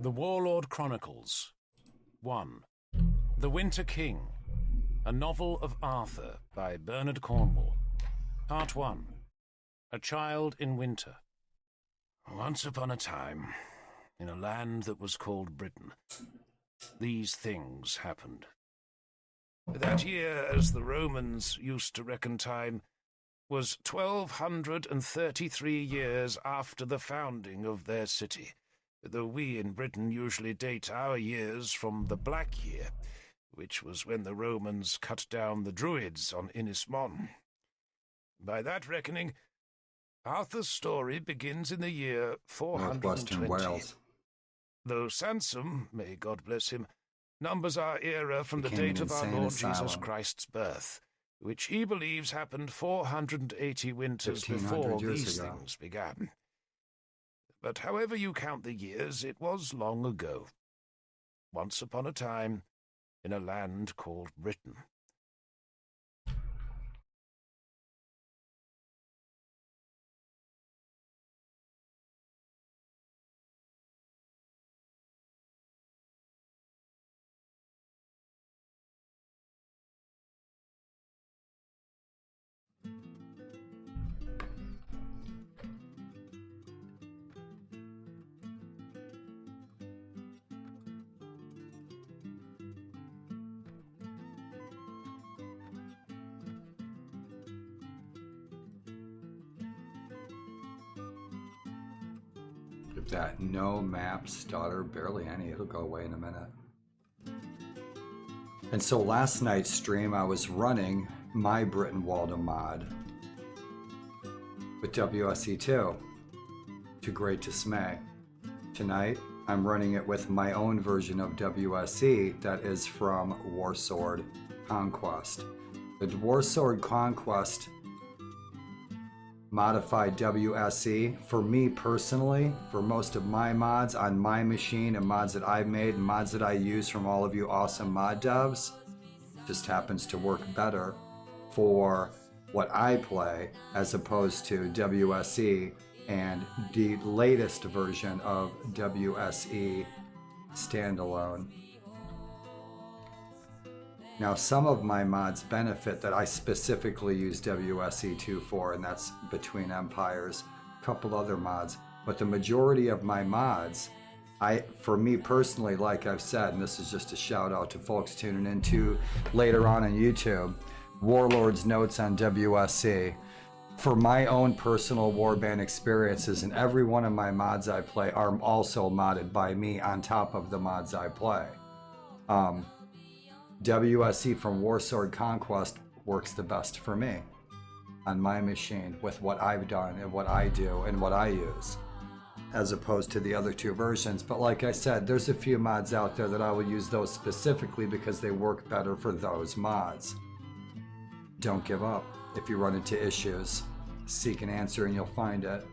The Warlord Chronicles 1. The Winter King, a novel of Arthur by Bernard Cornwell. Part 1. A Child in Winter. Once upon a time, in a land that was called Britain, these things happened. That year, as the Romans used to reckon time, was 1233 years after the founding of their city, though we in Britain usually date our years from the Black Year, which was when the Romans cut down the Druids on Ynys Môn. By that reckoning, Arthur's story begins in the year 420. Northwestern Wales. Though Sansom, may God bless him, numbers our era from the date of our Lord Jesus Christ's birth, which he believes happened 480 winters before these things began. But however you count the years, it was long ago. Once upon a time, in a land called Britain. That no map stutter, barely any. It'll go away in a minute. And so last night's stream, I was running my BRYTENWALDA mod with WSE2 to great dismay. Tonight, I'm running it with my own version of WSE that is from Warsword Conquest. The Warsword Conquest modified WSE, for me personally, for most of my mods on my machine and mods that I've made and mods that I use from all of you awesome mod devs, just happens to work better for what I play as opposed to WSE and the latest version of WSE standalone. Now, some of my mods benefit that I specifically use WSE2 for, and that's Between Empires, a couple other mods. But the majority of my mods, for me personally, like I've said, and this is just a shout out to folks tuning into later on YouTube, Warlord's notes on WSE. For my own personal warband experiences, and every one of my mods I play are also modded by me on top of the mods I play. WSE from Warsword Conquest works the best for me on my machine with what I've done and what I do and what I use, as opposed to the other two versions. But like I said, there's a few mods out there that I will use those specifically because they work better for those mods. Don't give up. If you run into issues, seek an answer and you'll find it.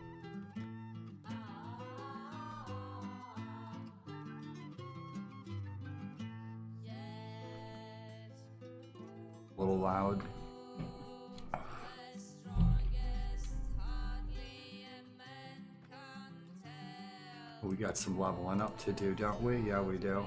A little loud. We got some leveling up to do, don't we? Yeah, we do.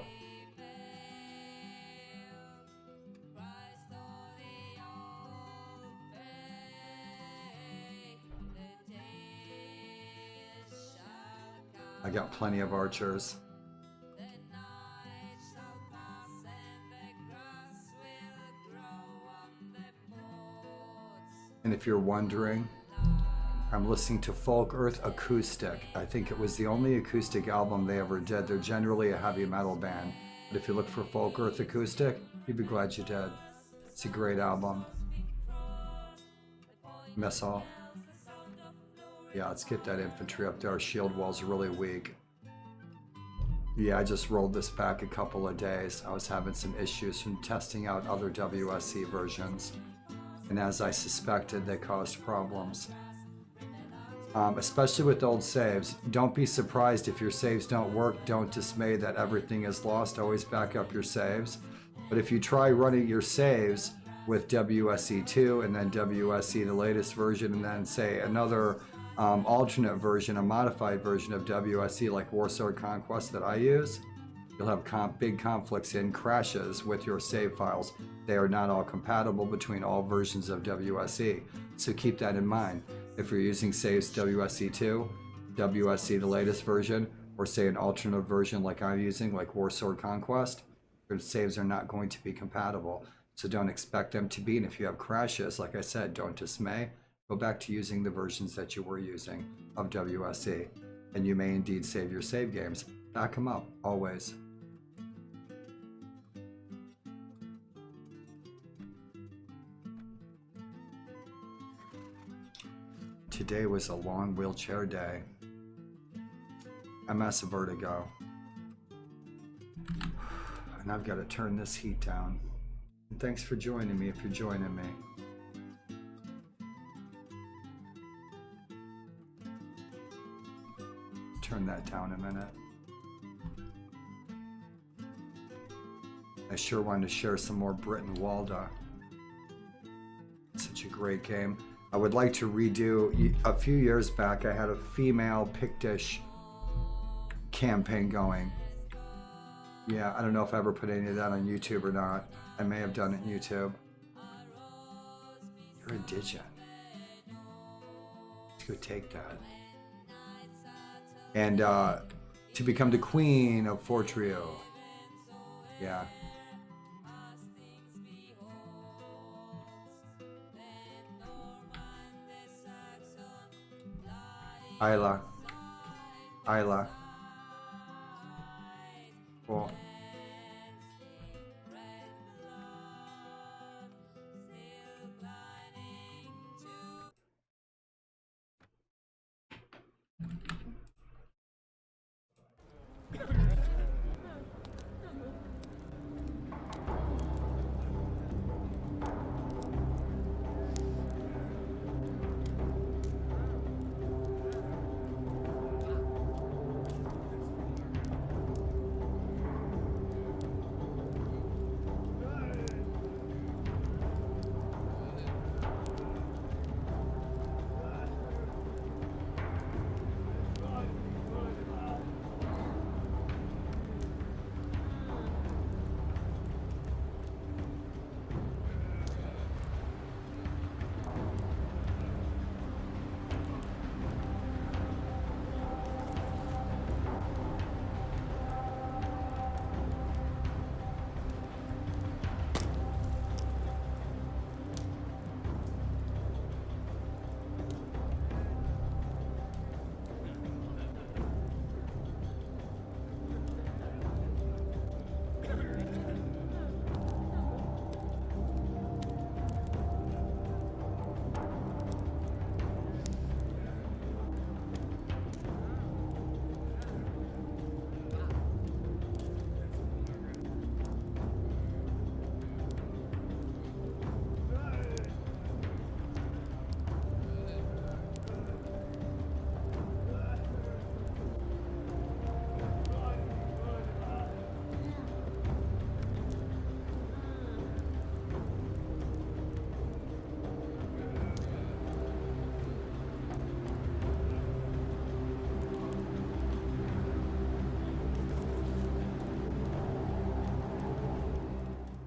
I got plenty of archers. And if you're wondering, I'm listening to Folk Earth Acoustic. I think it was the only acoustic album they ever did. They're generally a heavy metal band. But if you look for Folk Earth Acoustic, you'd be glad you did. It's a great album. Missile. Yeah, let's get that infantry up there. Our shield wall's really weak. Yeah, I just rolled this back a couple of days. I was having some issues from testing out other WSE versions. And as I suspected, they caused problems. Especially with old saves. Don't be surprised if your saves don't work. Don't dismay that everything is lost. Always back up your saves. But if you try running your saves with WSE2 and then WSE the latest version and then say another alternate version, a modified version of WSE like Warsword Conquest that I use, you'll have big conflicts and crashes with your save files. They are not all compatible between all versions of WSE. So keep that in mind. If you're using saves WSE2, WSE the latest version, or say an alternate version like I'm using, like Warsword Conquest, your saves are not going to be compatible. So don't expect them to be. And if you have crashes, like I said, don't dismay. Go back to using the versions that you were using of WSE. And you may indeed save your save games. Back them up, always. Today was a long wheelchair day. MS vertigo. And I've got to turn this heat down. And thanks for joining me if you're joining me. Turn that down a minute. I sure wanted to share some more BRYTENWALDA. Such a great game. I would like to redo, a few years back I had a female Pictish campaign going. Yeah, I don't know if I ever put any of that on YouTube or not. I may have done it on YouTube. You're a digit. Let's go take that. And to become the queen of Fortrio. Yeah. Isla. Cool.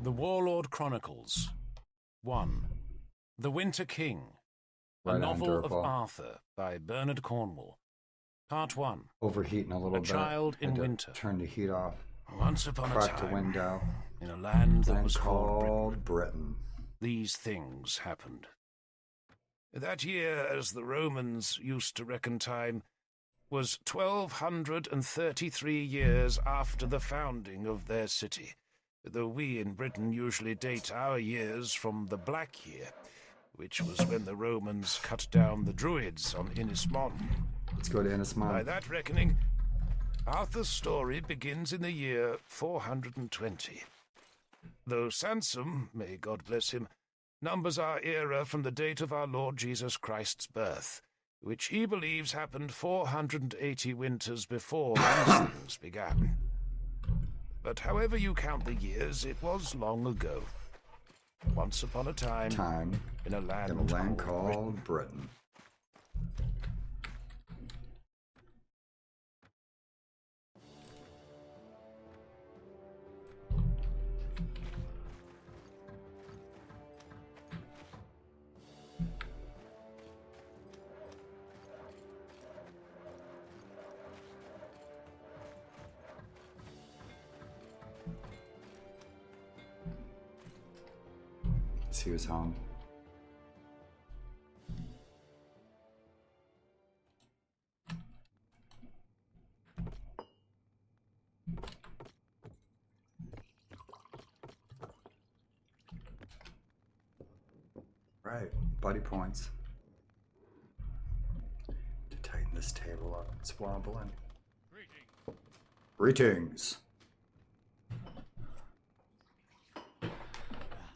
The Warlord Chronicles. 1. The Winter King. A novel of Arthur by Bernard Cornwell. Part 1. Overheating a little bit. A Child in Winter. Turn the heat off. Once upon a Crack time, the window. in a land that was called Britain, these things happened. That year, as the Romans used to reckon time, was 1233 years after the founding of their city, though we in Britain usually date our years from the Black Year, which was when the Romans cut down the Druids on Inismon. Let's go to Inismon. By that reckoning, Arthur's story begins in the year 420. Though Sansom, may God bless him, numbers our era from the date of our Lord Jesus Christ's birth, which he believes happened 480 winters before these things began. But however you count the years, it was long ago. Once upon a time in a land, called Britain. he was home. Right, buddy points. To tighten this table up, it's wobbling. Greetings.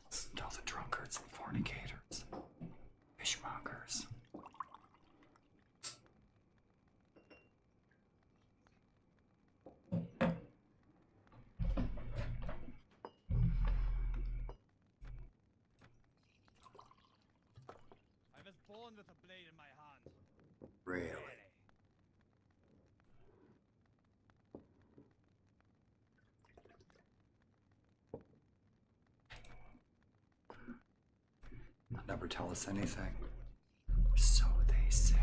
Listen to all the drunkards and fornicators, fishmongers. I was born with a blade in my hand. Really? They'll never tell us anything. So they say.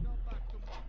Go back to mom.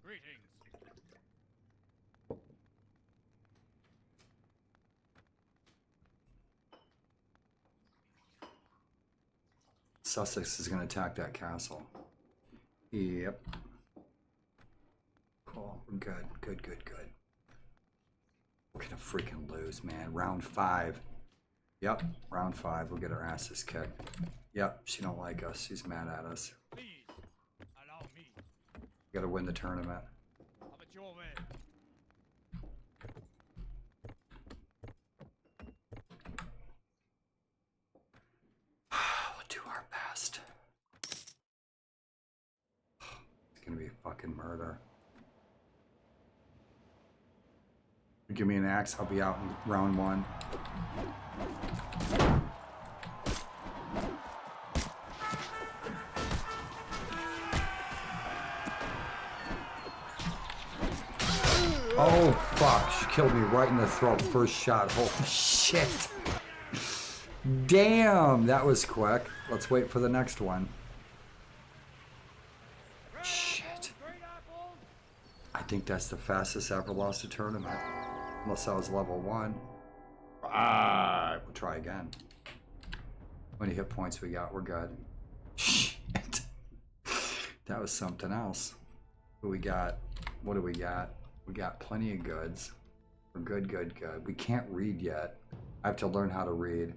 Greetings. Sussex is going to attack that castle. Yep. Cool. We're good. Good, good, good. We're going to freaking lose, man. Round 5. Yep. Round 5. We'll get our asses kicked. Yep. She don't like us. She's mad at us. Please allow me. We got to win the tournament. Have it your way. We'll do our best. It's going to be fucking murder. Give me an axe, I'll be out in round 1. Oh fuck, she killed me right in the throat, first shot, holy shit. Damn, that was quick. Let's wait for the next one. Shit. I think that's the fastest I ever lost a tournament. Unless I was level 1. Ah, we'll try again. How many hit points we got? We're good. Shit. That was something else. What we got? What do we got? We got plenty of goods. We're good, good, good. We can't read yet. I have to learn how to read.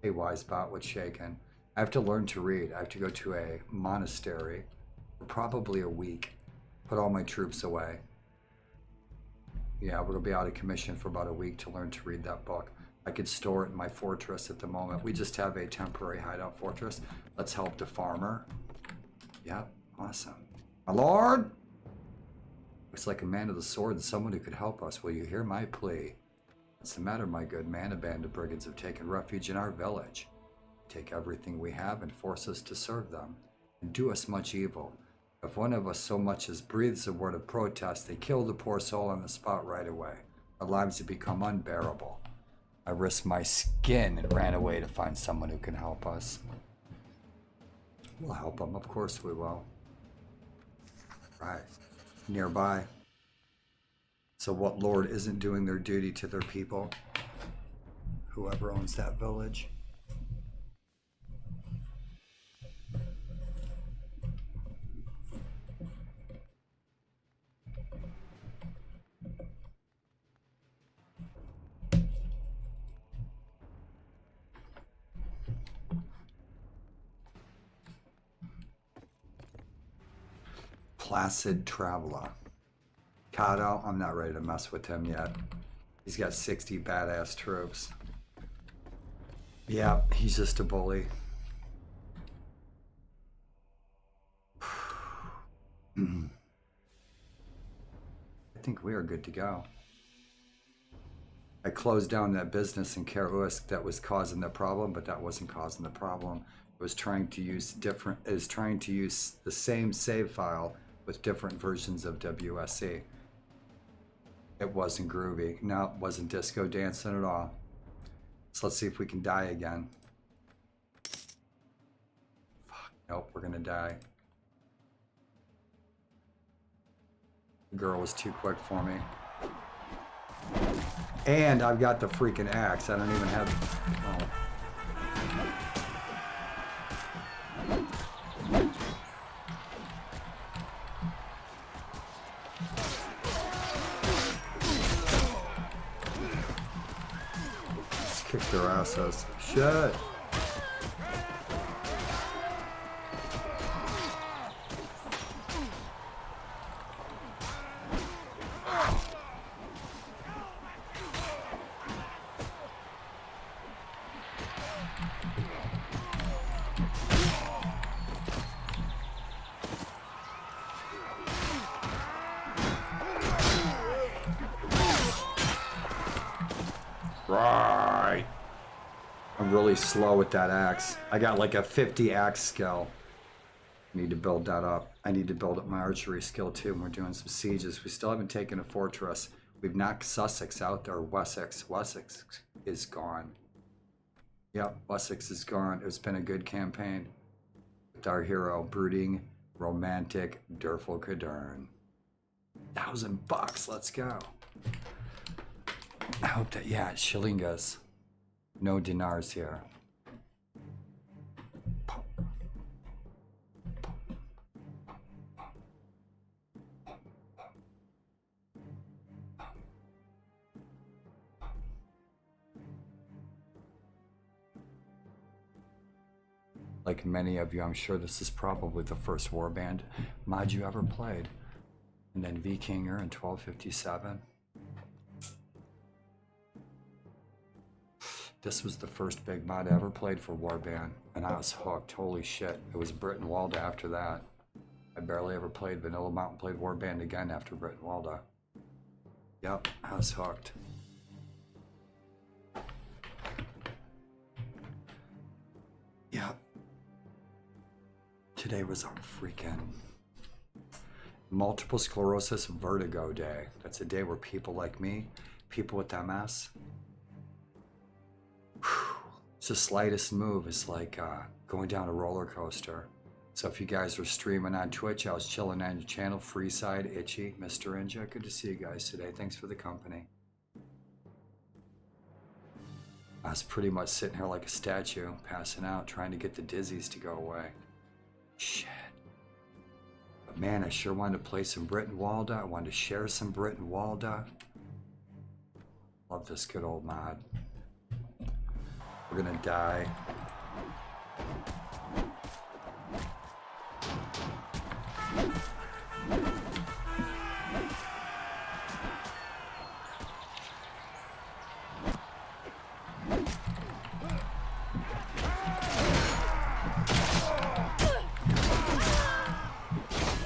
Hey, Wisebot, what's shaking? I have to learn to read. I have to go to a monastery for probably a week. Put all my troops away. Yeah, we're gonna be out of commission for about a week to learn to read that book. I could store it in my fortress at the moment. We just have a temporary hideout fortress. Let's help the farmer. Yep, awesome. My lord! Looks like a man of the sword and someone who could help us. Will you hear my plea? What's the matter, my good man? A band of brigands have taken refuge in our village. Take everything we have and force us to serve them, and do us much evil. If one of us so much as breathes a word of protest, they kill the poor soul on the spot right away. Our lives have become unbearable. I risked my skin and ran away to find someone who can help us. We'll help them, of course we will. Right. Nearby. So what lord isn't doing their duty to their people? Whoever owns that village. Placid Traveler. Kato, I'm not ready to mess with him yet. He's got 60 badass troops. Yeah, he's just a bully. I think we are good to go. I closed down that business in Karusk that was causing the problem, but that wasn't causing the problem. It was trying to use the same save file with different versions of WSC. It wasn't groovy. No, it wasn't disco dancing at all. So let's see if we can die again. Fuck, nope, we're gonna die. The girl was too quick for me. And I've got the freaking axe. I don't even have... Oh. Let's kick their asses. Shit. Right. I'm really slow with that axe. I got like a 50 axe skill. I need to build that up. I need to build up my archery skill too. And we're doing some sieges. We still haven't taken a fortress. We've knocked Sussex out there. Wessex. Wessex is gone. Yep, Wessex is gone. It's been a good campaign. With our hero, brooding, romantic, Durful Cadern. $1,000. Let's go. I hope that, yeah, shillingas. No dinars here. Like many of you, I'm sure this is probably the first warband mod you ever played. And then Vikinger in 1257. This was the first big mod I ever played for Warband, and I was hooked. Holy shit. It was BRYTENWALDA after that. I barely ever played Vanilla Mountain, played Warband again after BRYTENWALDA. Yep, I was hooked. Yep. Today was our freaking multiple sclerosis vertigo day. That's a day where people like me, people with MS, it's the slightest move is like going down a roller coaster. So if you guys were streaming on Twitch, I was chilling on your channel, Freeside, Itchy, Mr. Ninja. Good to see you guys today. Thanks for the company. I was pretty much sitting here like a statue, passing out, trying to get the dizzies to go away. Shit. But man, I sure wanted to play some BRYTENWALDA. I wanted to share some BRYTENWALDA. Love this good old mod. We're gonna die.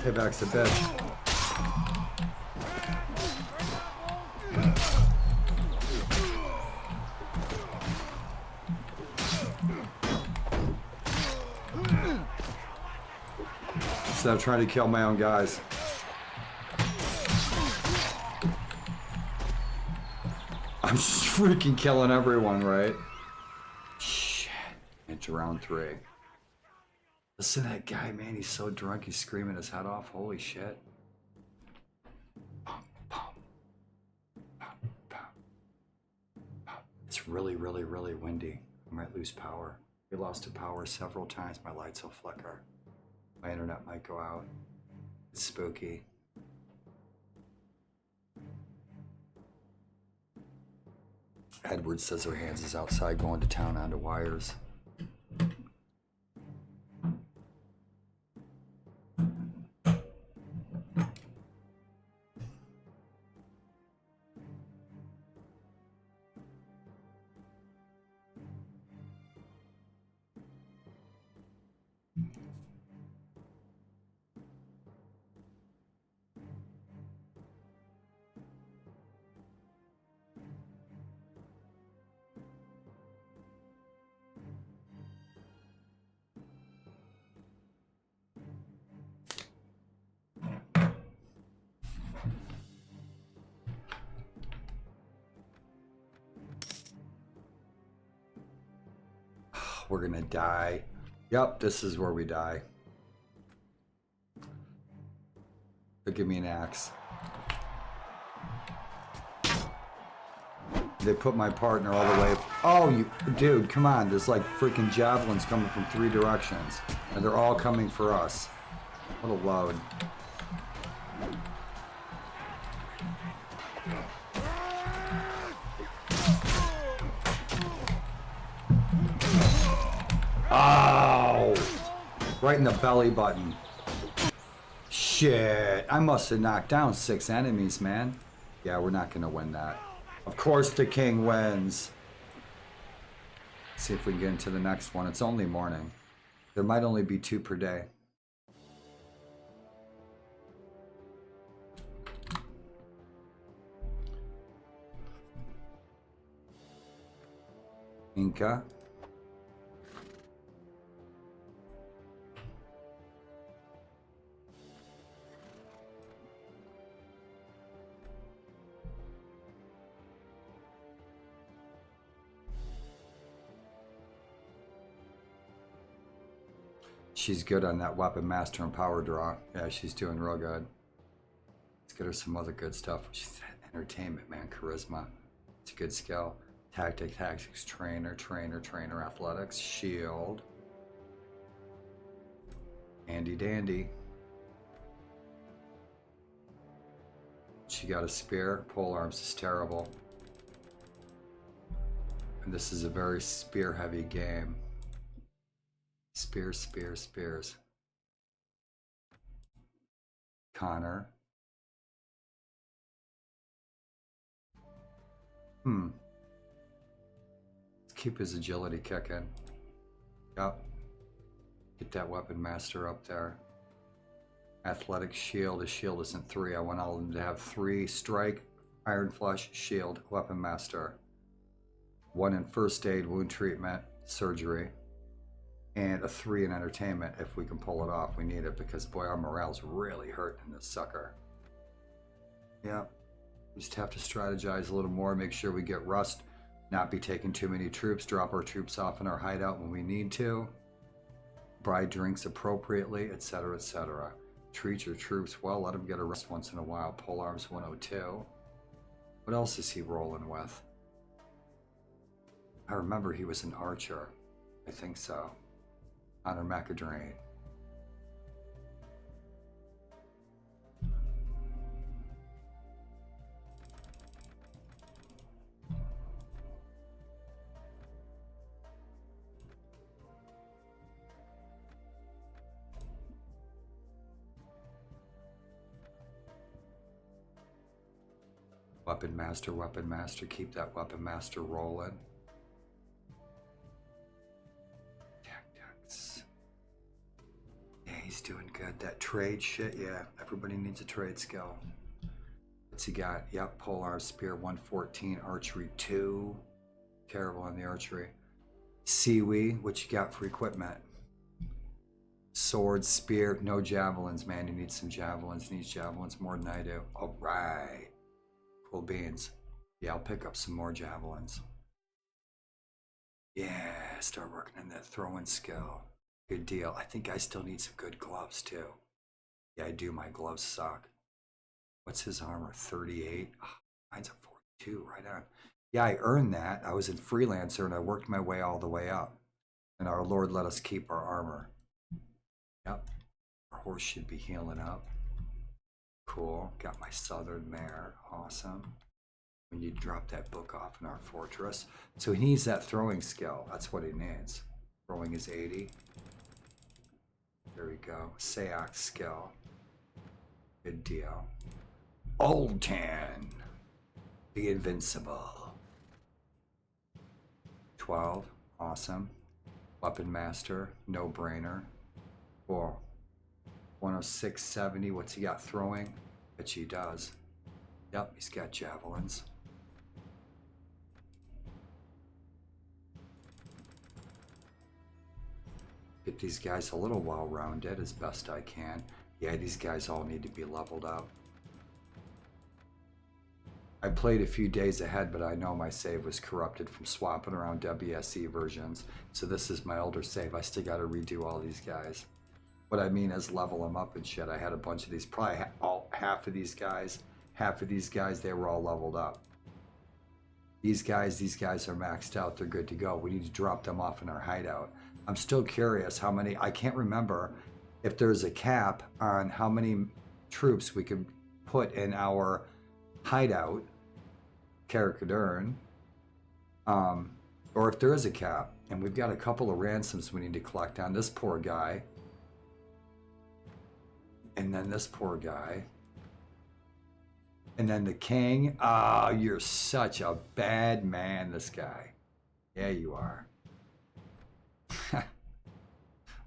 Payback's a bitch. Instead of trying to kill my own guys. I'm just freaking killing everyone, right? Shit. Into round 3. Listen to that guy, man. He's so drunk. He's screaming his head off. Holy shit. It's really, really, really windy. I might lose power. We lost to power several times. My lights will flicker. My internet might go out. It's spooky. Edward Scissorhands is outside going to town onto wires. We're gonna die. Yep, this is where we die. But give me an axe. They put my partner all the way. Oh, you dude, come on. There's like freaking javelins coming from 3 directions. And they're all coming for us. What a load. Oh! Right in the belly button. Shit. I must have knocked down 6 enemies, man. Yeah, we're not going to win that. Of course the king wins. See if we can get into the next one. It's only morning. There might only be 2 per day. Inca. She's good on that weapon master and power draw. Yeah, she's doing real good. Let's get her some other good stuff. She's entertainment, man. Charisma. It's a good skill. Tactics, trainer, athletics, shield. Handy dandy. She got a spear. Pole arms is terrible. And this is a very spear heavy game. Spears. Connor. Let's keep his agility kicking. Yep. Get that weapon master up there. Athletic shield. His shield isn't 3. I want all of them to have 3. Strike, iron flush, shield, weapon master. 1 in first aid, wound treatment, surgery. And a 3 in entertainment if we can pull it off. We need it because boy, our morale's really hurting this sucker. Yeah. We just have to strategize a little more, make sure we get rust, not be taking too many troops, drop our troops off in our hideout when we need to. Bride drinks appropriately, etc., etc. Treat your troops well, let them get a rest once in a while. Pole arms 102. What else is he rolling with? I remember he was an archer. I think so. Honor Macadrain. Weapon master, keep that weapon master rolling. Tactics. Yeah, he's doing good. That trade shit, yeah, everybody needs a trade skill. What's he got? Yep, polearm spear 114, archery 2. Terrible on the archery. Siwi, what you got for equipment? Sword, spear, no javelins, man. You need some javelins. Needs javelins more than I do. All right. Cool beans. Yeah, I'll pick up some more javelins. Yeah, start working on that throwing skill. Good deal. I think I still need some good gloves too. Yeah, I do. My gloves suck. What's his armor? 38? Oh, mine's a 42, right on. Yeah, I earned that. I was a freelancer and I worked my way all the way up. And our Lord let us keep our armor. Yep. Our horse should be healing up. Cool. Got my southern mare. Awesome. We need to drop that book off in our fortress. So he needs that throwing skill. That's what he needs. Throwing is 80. There we go. Sayak skill. Good deal. Oltan. The Invincible. 12. Awesome. Weapon Master. No brainer. 4. 106.70. What's he got throwing? Bet he does. Yep, he's got javelins. Get these guys a little well-rounded as best I can. Yeah, these guys all need to be leveled up. I played a few days ahead, but I know my save was corrupted from swapping around WSE versions. So this is my older save. I still got to redo all these guys. What I mean is level them up and shit. I had a bunch of these, probably half of these guys, they were all leveled up. These guys are maxed out. They're good to go. We need to drop them off in our hideout. I'm still curious how many, I can't remember if there's a cap on how many troops we can put in our hideout, Carrickadern, or if there is a cap. And we've got a couple of ransoms we need to collect on this poor guy. And then this poor guy. And then the king. Ah, you're such a bad man, this guy. Yeah, you are.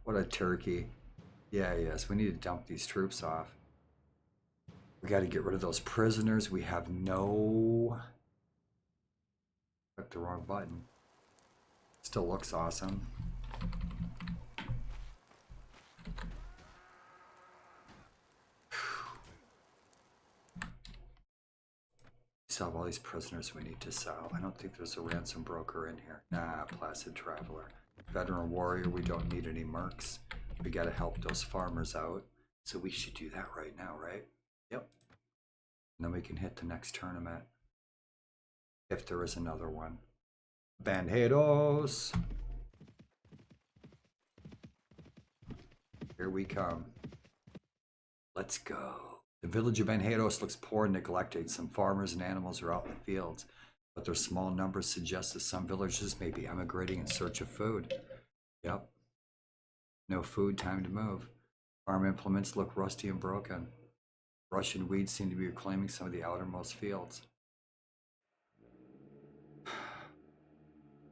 What a turkey. Yeah, yes, we need to dump these troops off. We got to get rid of those prisoners. We have no... Clicked the wrong button. Still looks awesome. Still have all these prisoners we need to sell. I don't think there's a ransom broker in here. Nah, placid traveler. Veteran warrior, we don't need any mercs. We gotta help those farmers out. So we should do that right now, right? Yep. And then we can hit the next tournament. If there is another one. Bandidos! Here we come. Let's go. The village of Bandidos looks poor and neglected. Some farmers and animals are out in the fields, but their small numbers suggest that some villagers may be emigrating in search of food. Yep. No food, time to move. Farm implements look rusty and broken. Brush and weeds seem to be reclaiming some of the outermost fields.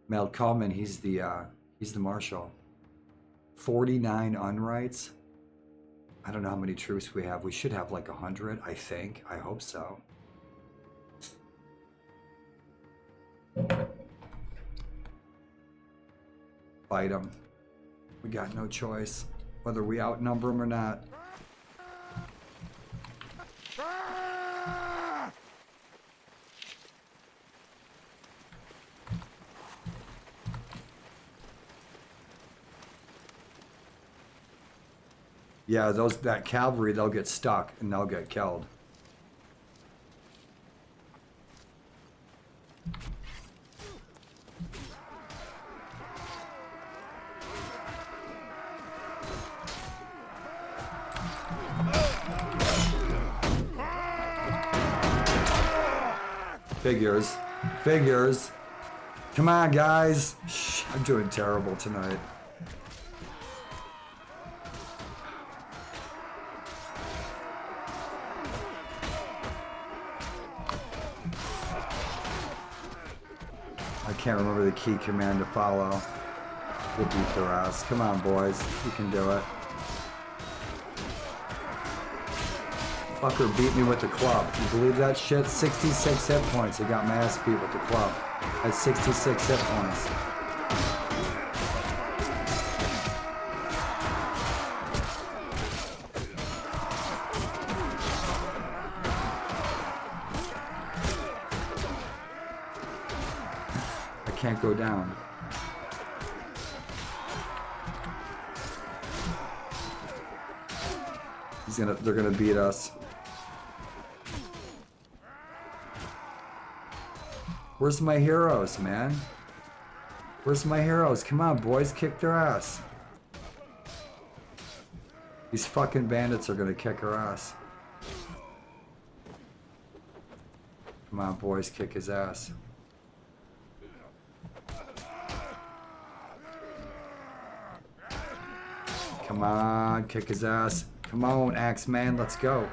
Mel Coleman, he's the marshal. 49 unrights. I don't know how many troops we have. We should have like 100, I think. I hope so. Fight them. We got no choice, whether we outnumber them or not. Yeah, that cavalry, they'll get stuck and they'll get killed. Figures. Come on, guys. Shh, I'm doing terrible tonight. I can't remember the key command to follow. We'll beat their ass. Come on, boys. You can do it. Fucker beat me with the club. You believe that shit? 66 hit points. I got my ass beat with the club. I had 66 hit points. I can't go down. They're gonna beat us. Where's my heroes, man? Where's my heroes? Come on, boys, kick their ass. These fucking bandits are gonna kick our ass. Come on, boys, kick his ass. Come on, kick his ass. Come on, Axeman, let's go.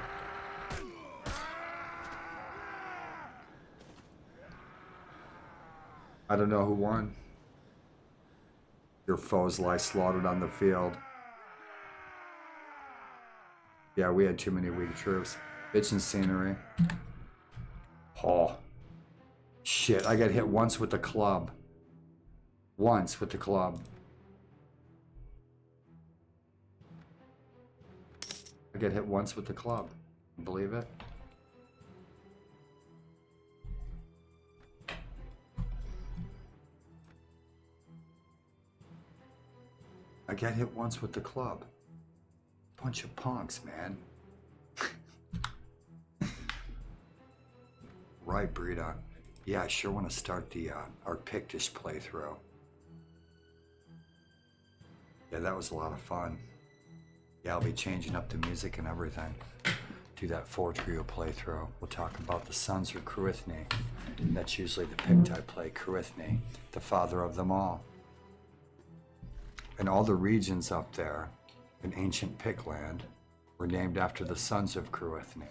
I don't know who won. Your foes lie slaughtered on the field. Yeah, we had too many weak troops. Bitchin' scenery. Oh. Shit, I got hit once with the club. Once with the club. I got hit once with the club. Believe it? I got hit once with the club. Bunch of punks, man. Right, Brita. Yeah, I sure want to start the our Pictish playthrough. Yeah, that was a lot of fun. Yeah, I'll be changing up the music and everything. Do that 4 trio playthrough. We'll talk about the sons of Cruithne. That's usually the Pict I play, Cruithne, the father of them all. And all the regions up there in ancient Pictland were named after the sons of Cruithne.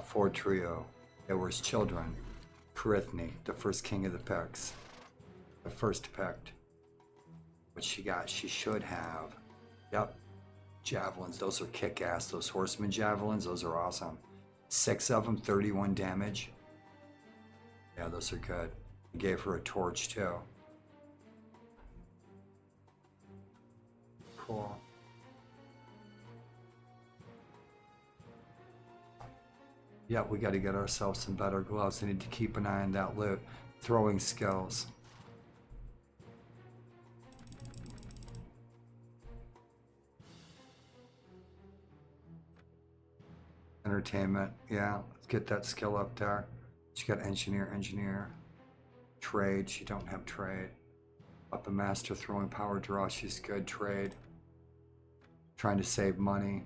Fort Trio, there was children. Cruithne, the first king of the Picts. The first Pict. What she got, she should have. Yep. Javelins, those are kick-ass. Those horseman javelins, those are awesome. 6 of them, 31 damage. Yeah, those are good. I gave her a torch too. Cool. Yeah, we got to get ourselves some better gloves. I need to keep an eye on that loot. Throwing skills. Entertainment, yeah, let's get that skill up there. She got engineer. Trade, she don't have trade. Weapon master, throwing power draw, she's good. Trade. Trying to save money.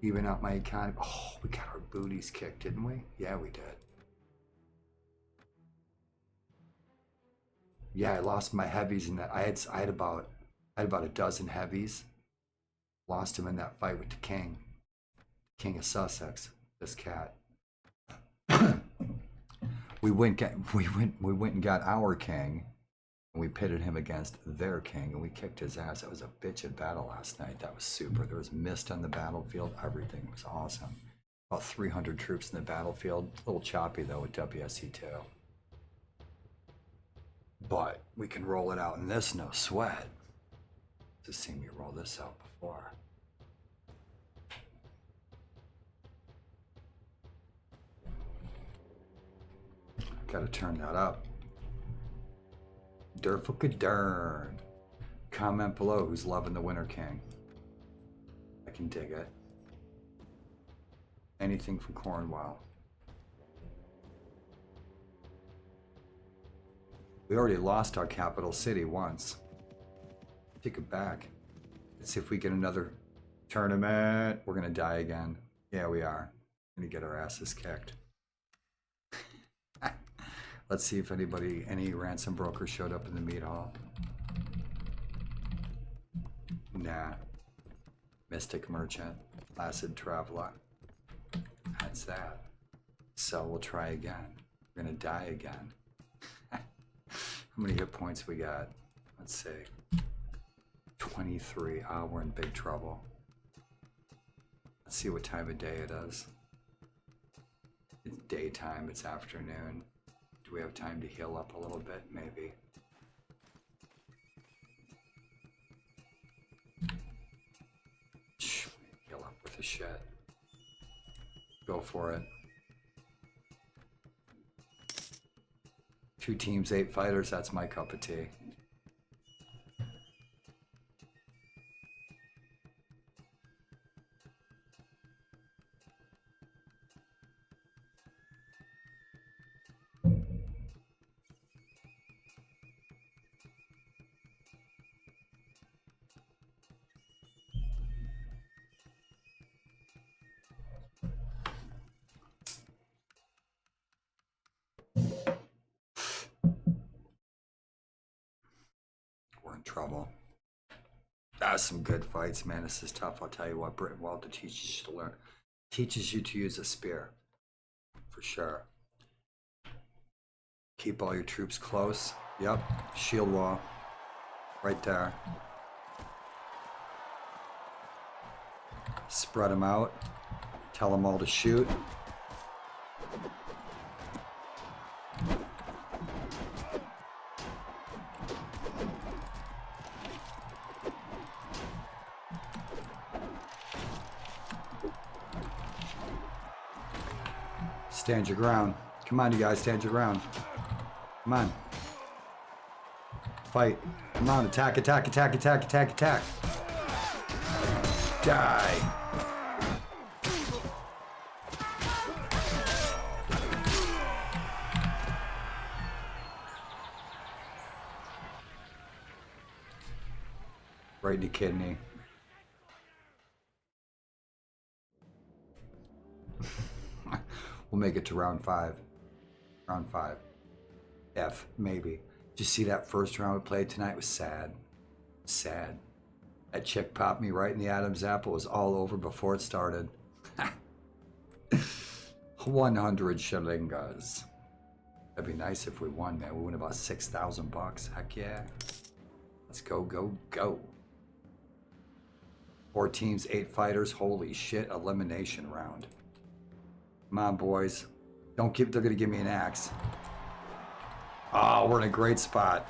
Even out my economy. Oh, we got our booties kicked, didn't we? Yeah, we did. Yeah, I lost my heavies in that. I had about a dozen heavies. Lost them in that fight with the king. King of Sussex, this cat. we went and got our king, and we pitted him against their king, and we kicked his ass. That was a bitchin' battle last night. That was super. There was mist on the battlefield. Everything was awesome. About 300 troops in the battlefield. A little choppy though with WSE2. But we can roll it out in this, no sweat. Just seen me roll this out before. Gotta turn that up. Durfuka-dern. Comment below who's loving the Winter King. I can dig it. Anything from Cornwall. We already lost our capital city once. Take it back. Let's see if we get another tournament. We're gonna die again. Yeah, we are. We're gonna get our asses kicked. Let's see if any ransom broker showed up in the meat hall. Nah. Mystic merchant, placid traveler. That's that. So we'll try again. We're gonna die again. How many hit points we got? Let's see. 23. Ah, we're in big trouble. Let's see what time of day it is. It's daytime, it's afternoon. Do we have time to heal up a little bit? Maybe. Heal up with the shit. Go for it. 2 teams, 8 fighters, that's my cup of tea. Trouble. That's some good fights, man. This is tough. I'll tell you what, BRYTENWALDA teaches you to use a spear. For sure. Keep all your troops close. Yep. Shield wall. Right there. Spread them out. Tell them all to shoot. Stand your ground. Come on, you guys, stand your ground. Come on. Fight. Come on, attack, attack, attack, attack, attack, attack. Die. Right in the kidney. We'll make it to round 5. Round 5. F, maybe. Did you see that first round we played tonight? It was sad. Sad. That chick popped me right in the Adam's apple. It was all over before it started. 100 shillingas. That'd be nice if we won, man. We win about $6,000. Heck yeah. Let's go, go, go. 4 teams, 8 fighters. Holy shit, elimination round. Come on, boys. Don't give, they're gonna give me an axe. Oh, we're in a great spot.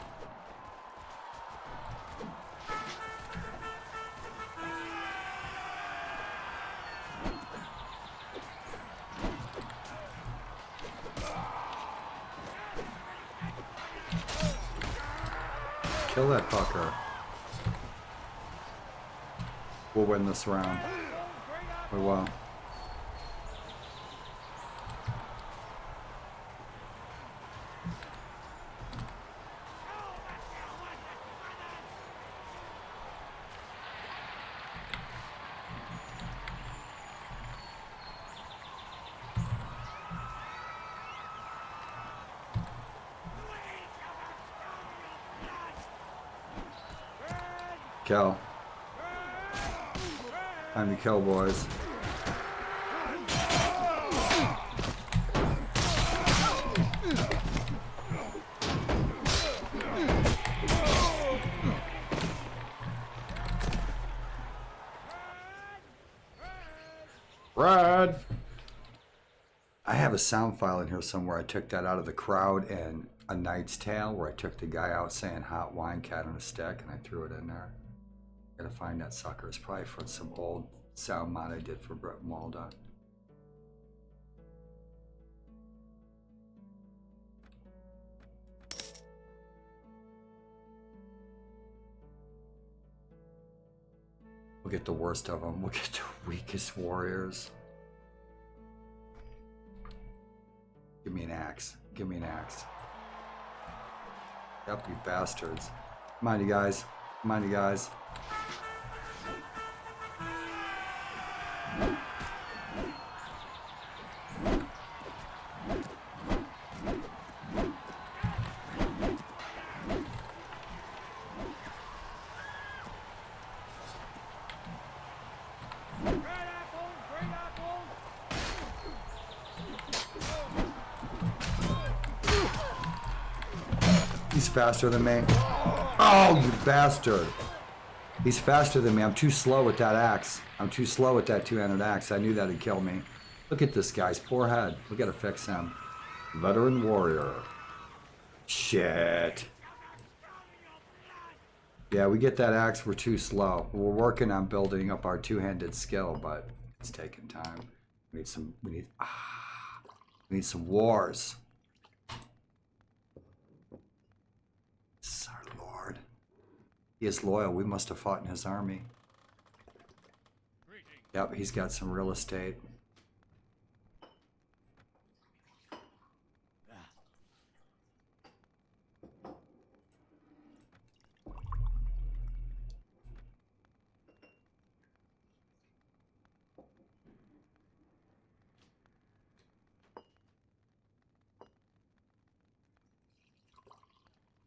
Kill that fucker. We'll win this round. We will. Kill. Time to kill, boys. Brad! I have a sound file in here somewhere. I took that out of the crowd in A Knight's Tale, where I took the guy out saying hot wine, cat on a stick, and I threw it in there. Gotta find that sucker. It's probably from some old sound mod I did for BRYTENWALDA. We'll get the worst of them. We'll get the weakest warriors. Give me an axe. Give me an axe. Yep, you bastards. Come on, you guys. Come on, you guys. He's faster than me. Oh, you bastard. He's faster than me. I'm too slow with that axe. I'm too slow with that two-handed axe. I knew that'd kill me. Look at this guy's poor head. We gotta fix him. Veteran warrior. Shit. Yeah, we get that axe. We're too slow. We're working on building up our two-handed skill, but it's taking time. We need some wars. This is our lord. He is loyal. We must have fought in his army. Yep, he's got some real estate.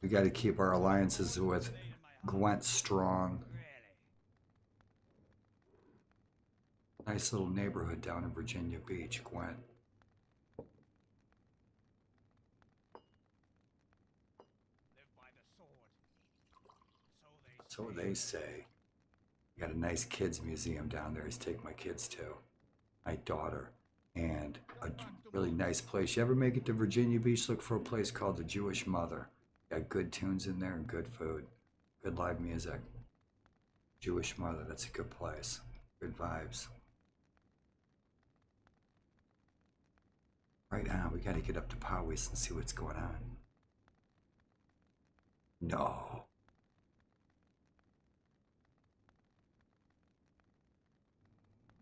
We got to keep our alliances with Gwent strong. Nice little neighborhood down in Virginia Beach, Gwent. So they say. We got a nice kids museum down there. He's taking my kids to. My daughter. And a really nice place. You ever make it to Virginia Beach, look for a place called the Jewish Mother. Got good tunes in there and good food. Good live music. Jewish Mother, that's a good place. Good vibes. Right on, we gotta get up to Powys and see what's going on. No.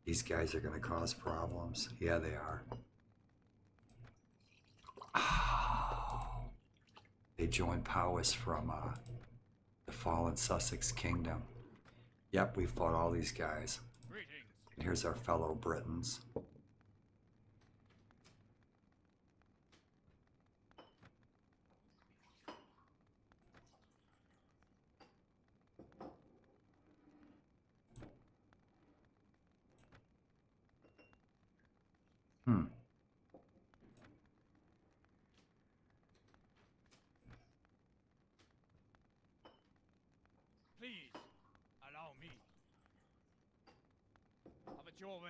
These guys are gonna cause problems. Yeah, they are. Oh. They joined Powys from the fallen Sussex Kingdom. Yep, we fought all these guys. Greetings. And here's our fellow Britons. Please, allow me. Have it your way.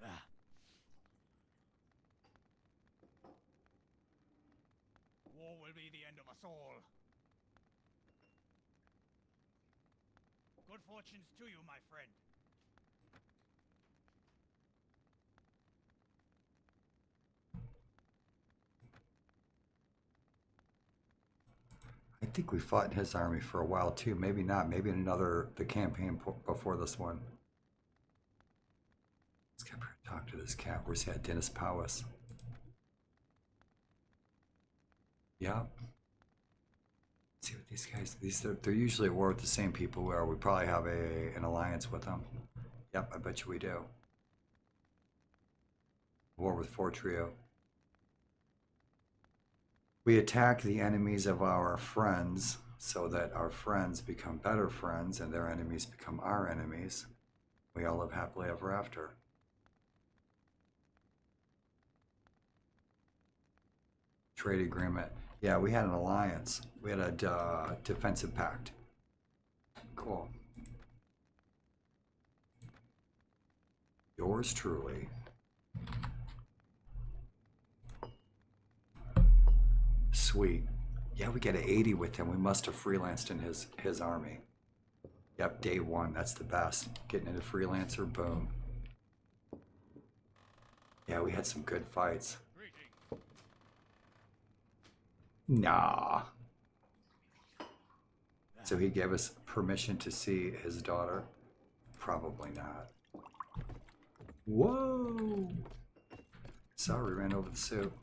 Ah. War will be the end of us all. Good fortunes to you, my friend. I think we fought in his army for a while too. Maybe not. Maybe in the campaign before this one. Let's get here and talk to this cat. Where's he at? Dennis Powys. Yep. Let's see what these guys. They're usually at war with the same people we are. We probably have an alliance with them. Yep, I bet you we do. War with Fortrio. We attack the enemies of our friends so that our friends become better friends and their enemies become our enemies. We all live happily ever after. Trade agreement. Yeah, we had an alliance. We had a defensive pact. Cool. Yours truly. Sweet. Yeah, we get an 80 with him. We must have freelanced in his army. Yep, day one. That's the best. Getting into freelancer, boom. Yeah, we had some good fights. Nah. So he gave us permission to see his daughter? Probably not. Whoa! Sorry, ran over the suit.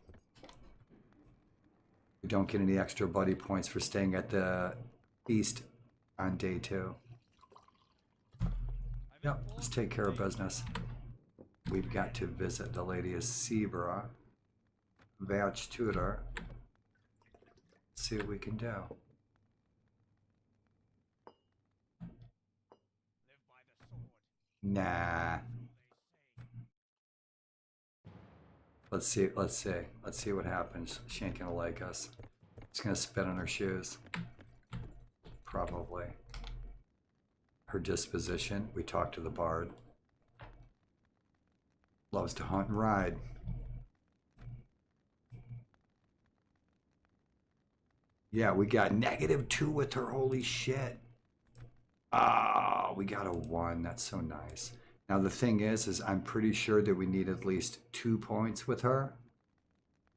We don't get any extra buddy points for staying at the east on day 2. Yep, let's take care of business. We've got to visit the Lady of Sebra. Vouch tutor. See what we can do. Live by the sword. Nah. Let's see what happens. She ain't gonna like us. She's gonna spit on her shoes. Probably. Her disposition. We talked to the bard. Loves to hunt and ride. Yeah, we got -2 with her. Holy shit. Ah, we got a 1. That's so nice. Now the thing is I'm pretty sure that we need at least 2 points with her,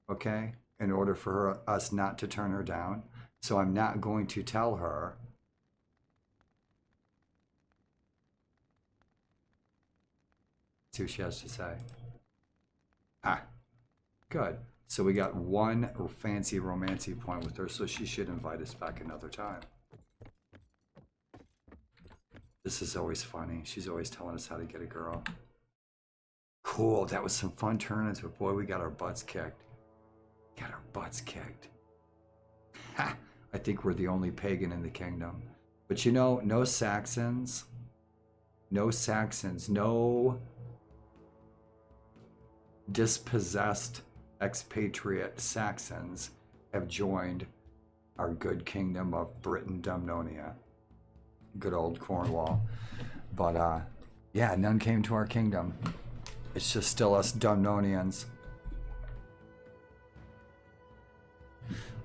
okay, in order for us not to turn her down. So I'm not going to tell her. See what she has to say. Ah, good. So we got 1 fancy romancy point with her, so she should invite us back another time. This is always funny. She's always telling us how to get a girl. Cool, that was some fun tournaments, but boy, we got our butts kicked. Got our butts kicked. Ha! I think we're the only pagan in the kingdom. But you know, no Saxons, no dispossessed expatriate Saxons have joined our good kingdom of Britain Dumnonia. Good old Cornwall. But yeah, none came to our kingdom. It's just still us Dumnonians.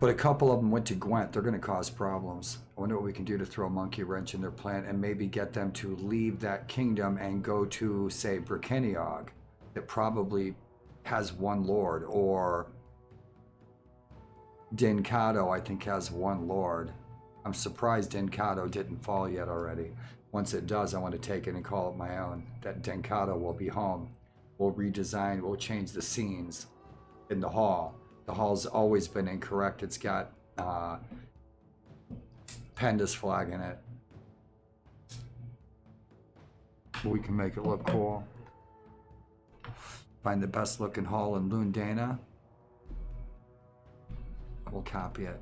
But a couple of them went to Gwent. They're going to cause problems. I wonder what we can do to throw a monkey wrench in their plan and maybe get them to leave that kingdom and go to, say, Britanniog, that probably has one lord, or Dinkado, I think, has one lord. I'm surprised Dinkado didn't fall yet already. Once it does, I want to take it and call it my own. That Dinkado will be home. We'll redesign, we'll change the scenes in the hall. The hall's always been incorrect. It's got Panda's flag in it. We can make it look cool. Find the best looking hall in Lundana. We'll copy it.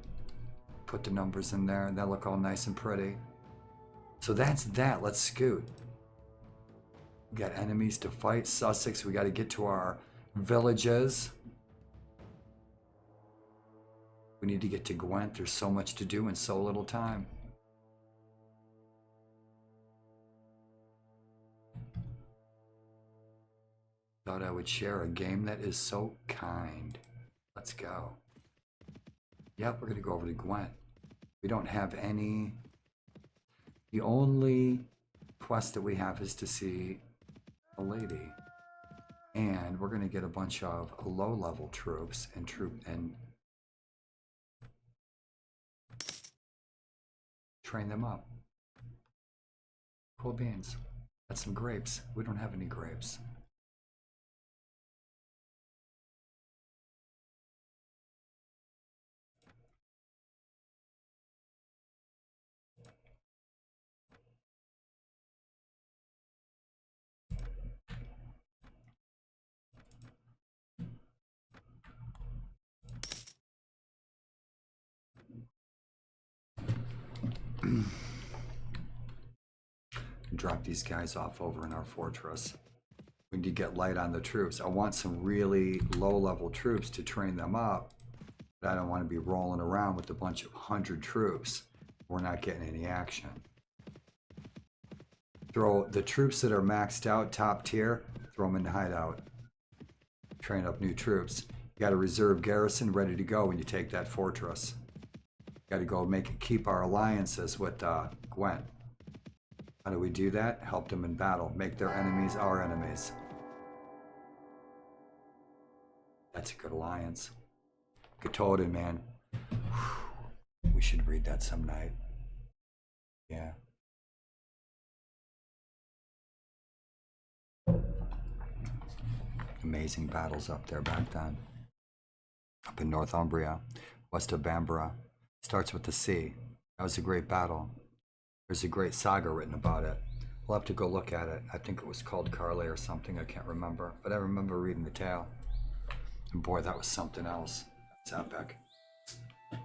Put the numbers in there and they'll look all nice and pretty. So that's that. Let's scoot. We got enemies to fight. Sussex, we got to get to our villages. We need to get to Gwent. There's so much to do in so little time. Thought I would share a game that is so kind. Let's go. Yep, we're going to go over to Gwent. We don't have any... The only quest that we have is to see a lady. And we're going to get a bunch of low-level troops and train them up. Cool beans. That's some grapes. We don't have any grapes. Drop these guys off over in our fortress. We need to get light on the troops. I want some really low-level troops to train them up, but I don't want to be rolling around with a bunch of 100 troops. We're not getting any action. Throw the troops that are maxed out, top tier, throw them in the hideout. Train up new troops. You got a reserve garrison ready to go when you take that fortress. Got to go keep our alliances with Gwent. How do we do that? Help them in battle. Make their enemies our enemies. That's a good alliance. Katoden, man. We should read that some night. Yeah. Amazing battles up there back then. Up in Northumbria, west of Bamborough. Starts with the sea. That was a great battle. There's a great saga written about it. We'll have to go look at it. I think it was called Carly or something. I can't remember. But I remember reading the tale. And boy, that was something else. It's epic. A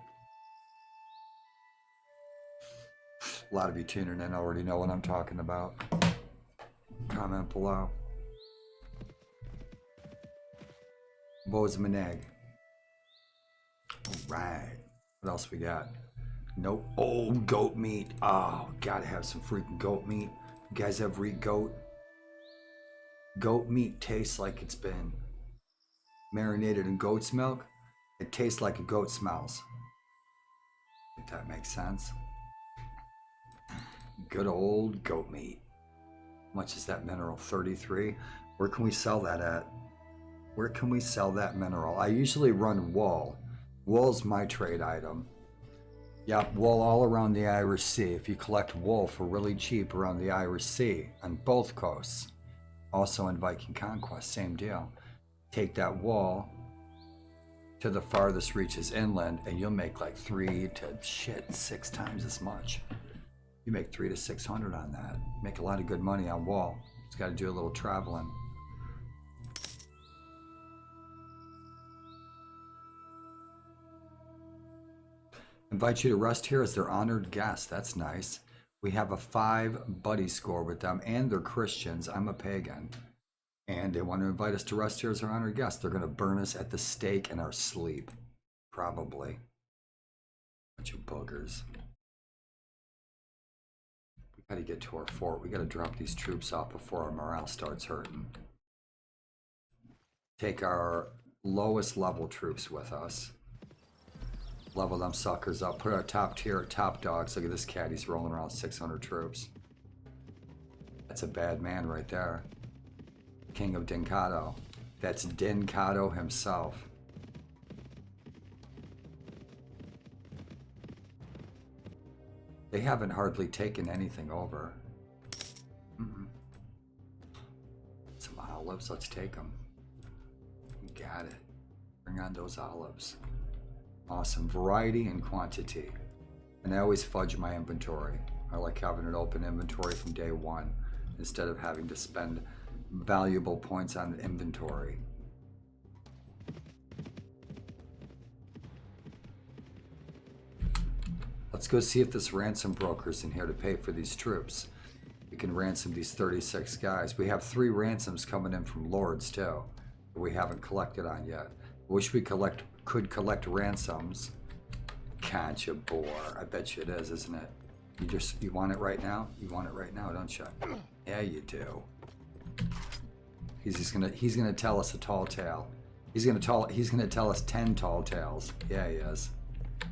lot of you tuning in already know what I'm talking about. Comment below. Bozmaneg. Alright. What else we got? Nope. Oh, goat meat. Oh, gotta have some freaking goat meat. You guys ever eat goat? Goat meat tastes like it's been marinated in goat's milk. It tastes like a goat smells. If that makes sense. Good old goat meat. How much is that mineral? 33? Where can we sell that at? Where can we sell that mineral? I usually run wool. Wool's my trade item. Yep, wool all around the Irish Sea. If you collect wool for really cheap around the Irish Sea on both coasts, also in Viking Conquest, same deal. Take that wool to the farthest reaches inland and you'll make like 6 times as much. You make 300 to 600 on that. Make a lot of good money on wool. Just got to do a little traveling. Invite you to rest here as their honored guest. That's nice. We have a 5 buddy score with them, and they're Christians. I'm a pagan. And they want to invite us to rest here as their honored guest. They're going to burn us at the stake in our sleep. Probably. Bunch of boogers. We got to get to our fort. We got to drop these troops off before our morale starts hurting. Take our lowest level troops with us. Level them suckers up. Put our top tier, top dogs. Look at this cat. He's rolling around 600 troops. That's a bad man right there. King of Dinkado. That's Dinkado himself. They haven't hardly taken anything over. Some olives. Let's take them. You got it. Bring on those olives. Awesome. Variety and quantity. And I always fudge my inventory. I like having an open inventory from day one instead of having to spend valuable points on the inventory. Let's go see if this ransom broker's in here to pay for these troops. We can ransom these 36 guys. We have 3 ransoms coming in from lords too that we haven't collected on yet. Wish we could collect ransoms. Can't you, bore? I bet you it is, isn't it? You want it right now? You want it right now, don't you? Yeah, you do. He's gonna tell us a tall tale. He's gonna tell us 10 tall tales. Yeah, he is.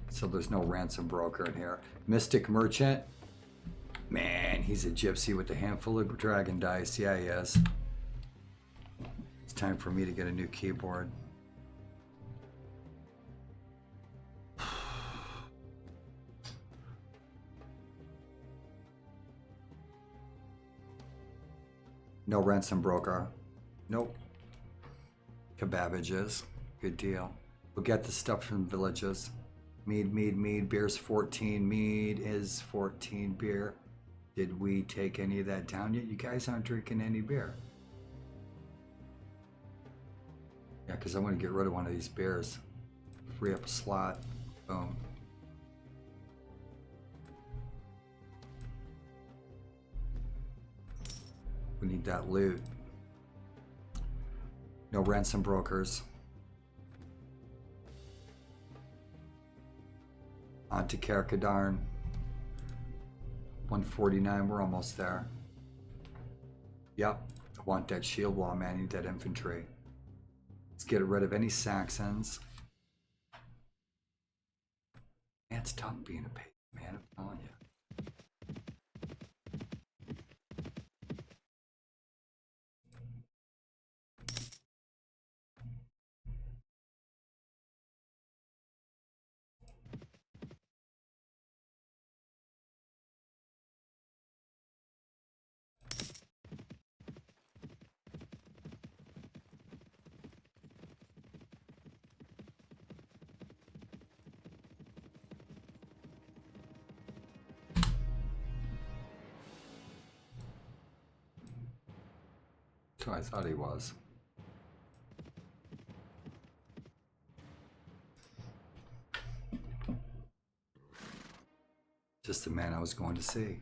So there's no ransom broker in here. Mystic merchant. Man, he's a gypsy with a handful of dragon dice. Yeah, he is. It's time for me to get a new keyboard. No ransom broker. Nope. Kebabages. Good deal. We'll get the stuff from villages. Mead. Beer's 14. Mead is 14 beer. Did we take any of that down yet? You guys aren't drinking any beer. Yeah, because I want to get rid of one of these beers. Free up a slot. Boom. We need that loot. No ransom brokers. On to Carcadarn. 149, we're almost there. Yep, I want that shield wall, man. I need that infantry. Let's get rid of any Saxons. Man, it's tough being a pagan, man, I'm telling you. That's who I thought he was. Just the man I was going to see.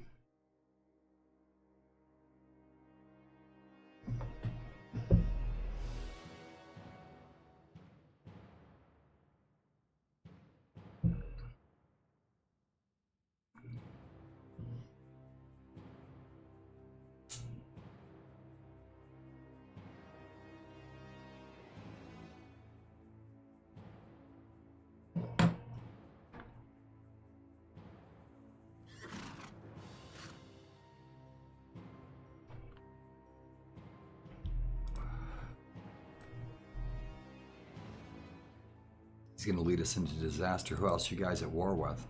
He's going to lead us into disaster. Who else you guys at war with?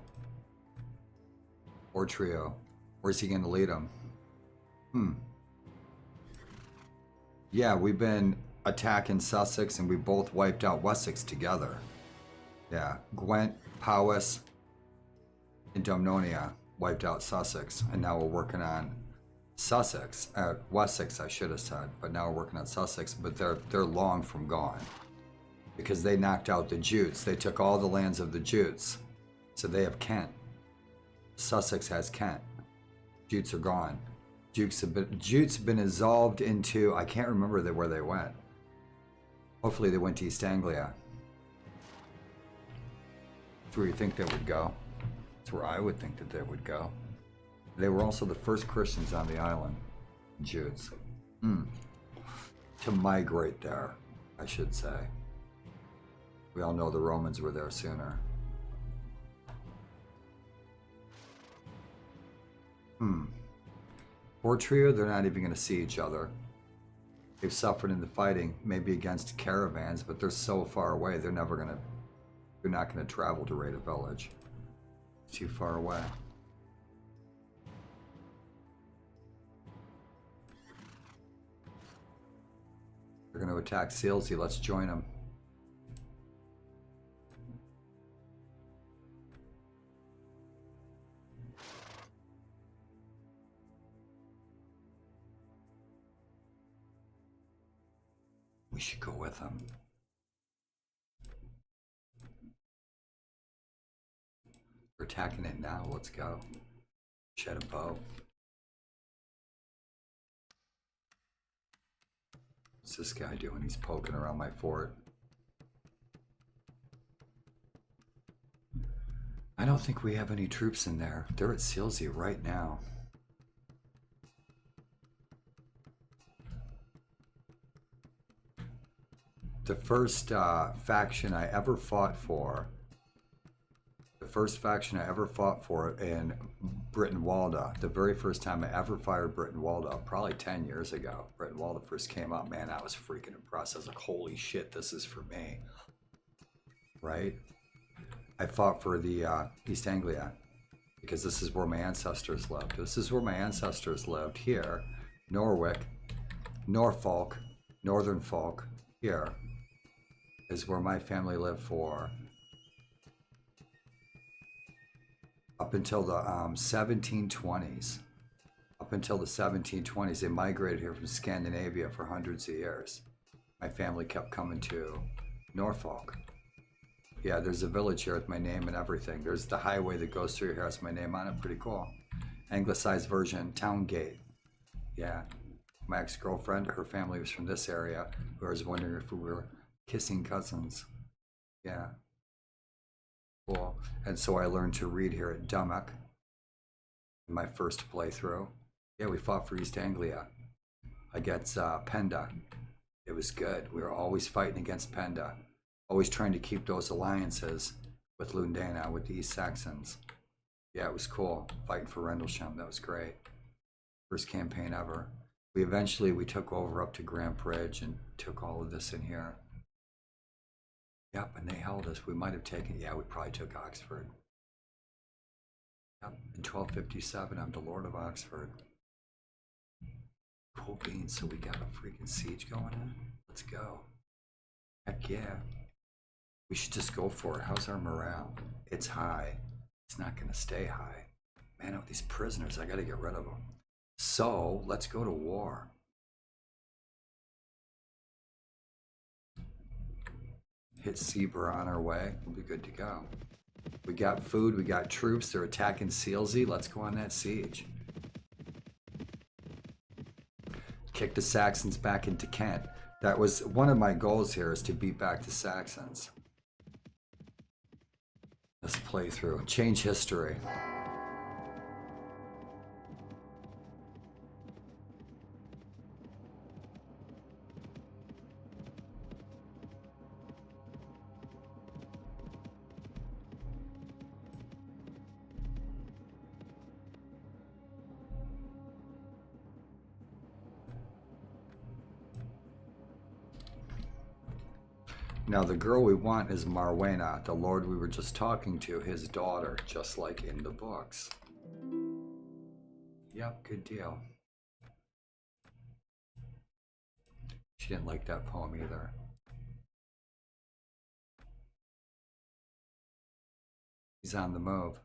Or trio. Where's he going to lead them? Yeah, we've been attacking Sussex and we both wiped out Wessex together. Yeah, Gwent, Powys, and Dumnonia wiped out Sussex. And now we're working on Sussex. Wessex, I should have said. But now we're working on Sussex. But they're long from gone. Because they knocked out the Jutes. They took all the lands of the Jutes. So they have Kent. Sussex has Kent. Jutes are gone. Jutes have been dissolved into, I can't remember where they went. Hopefully they went to East Anglia. That's where you think they would go. That's where I would think that they would go. They were also the first Christians on the island. Jutes. To migrate there, I should say. We all know the Romans were there sooner. Portria, they're not even going to see each other. They've suffered in the fighting, maybe against caravans, but they're so far away, they're not going to travel to raid a village. It's too far away. They're going to attack Sealsea. Let's join them. We should go with them. We're attacking it now. Let's go. Shed a bow. What's this guy doing? He's poking around my fort. I don't think we have any troops in there. They're at Sealsea right now. The first faction I ever fought for, in BRYTENWALDA, the very first time I ever fired BRYTENWALDA, probably 10 years ago. BRYTENWALDA first came out, man, I was freaking impressed. I was like, holy shit, this is for me. Right? I fought for the East Anglia, because this is where my ancestors lived. This is where my ancestors lived, here. Norwick, Norfolk, Northern Folk, here is where my family lived for up until the 1720s. Up until the 1720s, they migrated here from Scandinavia for hundreds of years. My family kept coming to Norfolk. Yeah, there's a village here with my name and everything. There's the highway that goes through here, has my name on it. Pretty cool. Anglicized version, Town Gate. Yeah, my ex-girlfriend, her family was from this area. I was wondering if we were kissing cousins. Yeah. Cool. And so I learned to read here at Dummock in my first playthrough. Yeah, we fought for East Anglia against Penda. It was good. We were always fighting against Penda. Always trying to keep those alliances with Lundana, with the East Saxons. Yeah, it was cool. Fighting for Rendlesham. That was great. First campaign ever. We took over up to Grand Bridge and took all of this in here. Yep, and they held us. We might have taken, yeah, we probably took Oxford. Yep, in 1257, I'm the Lord of Oxford. Cool beans, so we got a freaking siege going on? Let's go. Heck yeah. We should just go for it. How's our morale? It's high. It's not gonna stay high. Man, oh, these prisoners, I gotta get rid of them. So, let's go to war. Hit Sebra on our way. We'll be good to go. We got food, we got troops. They're attacking Sealsea. Let's go on that siege. Kick the Saxons back into Kent. That was one of my goals here, is to beat back the Saxons. Let's play through. Change history. Now the girl we want is Marwena, the lord we were just talking to, his daughter, just like in the books. Yep, good deal. She didn't like that poem either. He's on the move.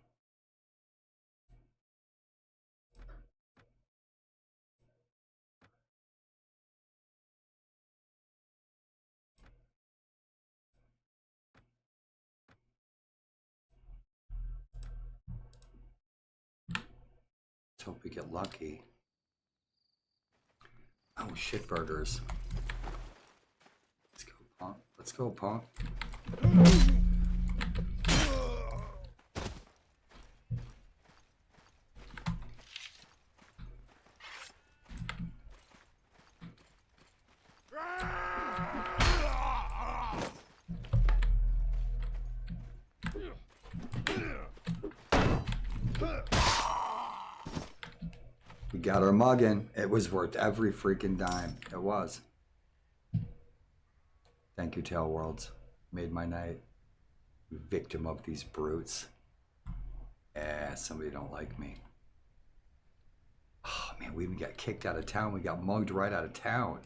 Hope we get lucky. Oh, shit burgers. Let's go, punk. Let's go, punk. got our muggin. It was worth every freaking dime. It was. Thank you, Tail Worlds. Made my night. Victim of these brutes. Somebody don't like me. Oh man, we even got kicked out of town. We got mugged right out of town.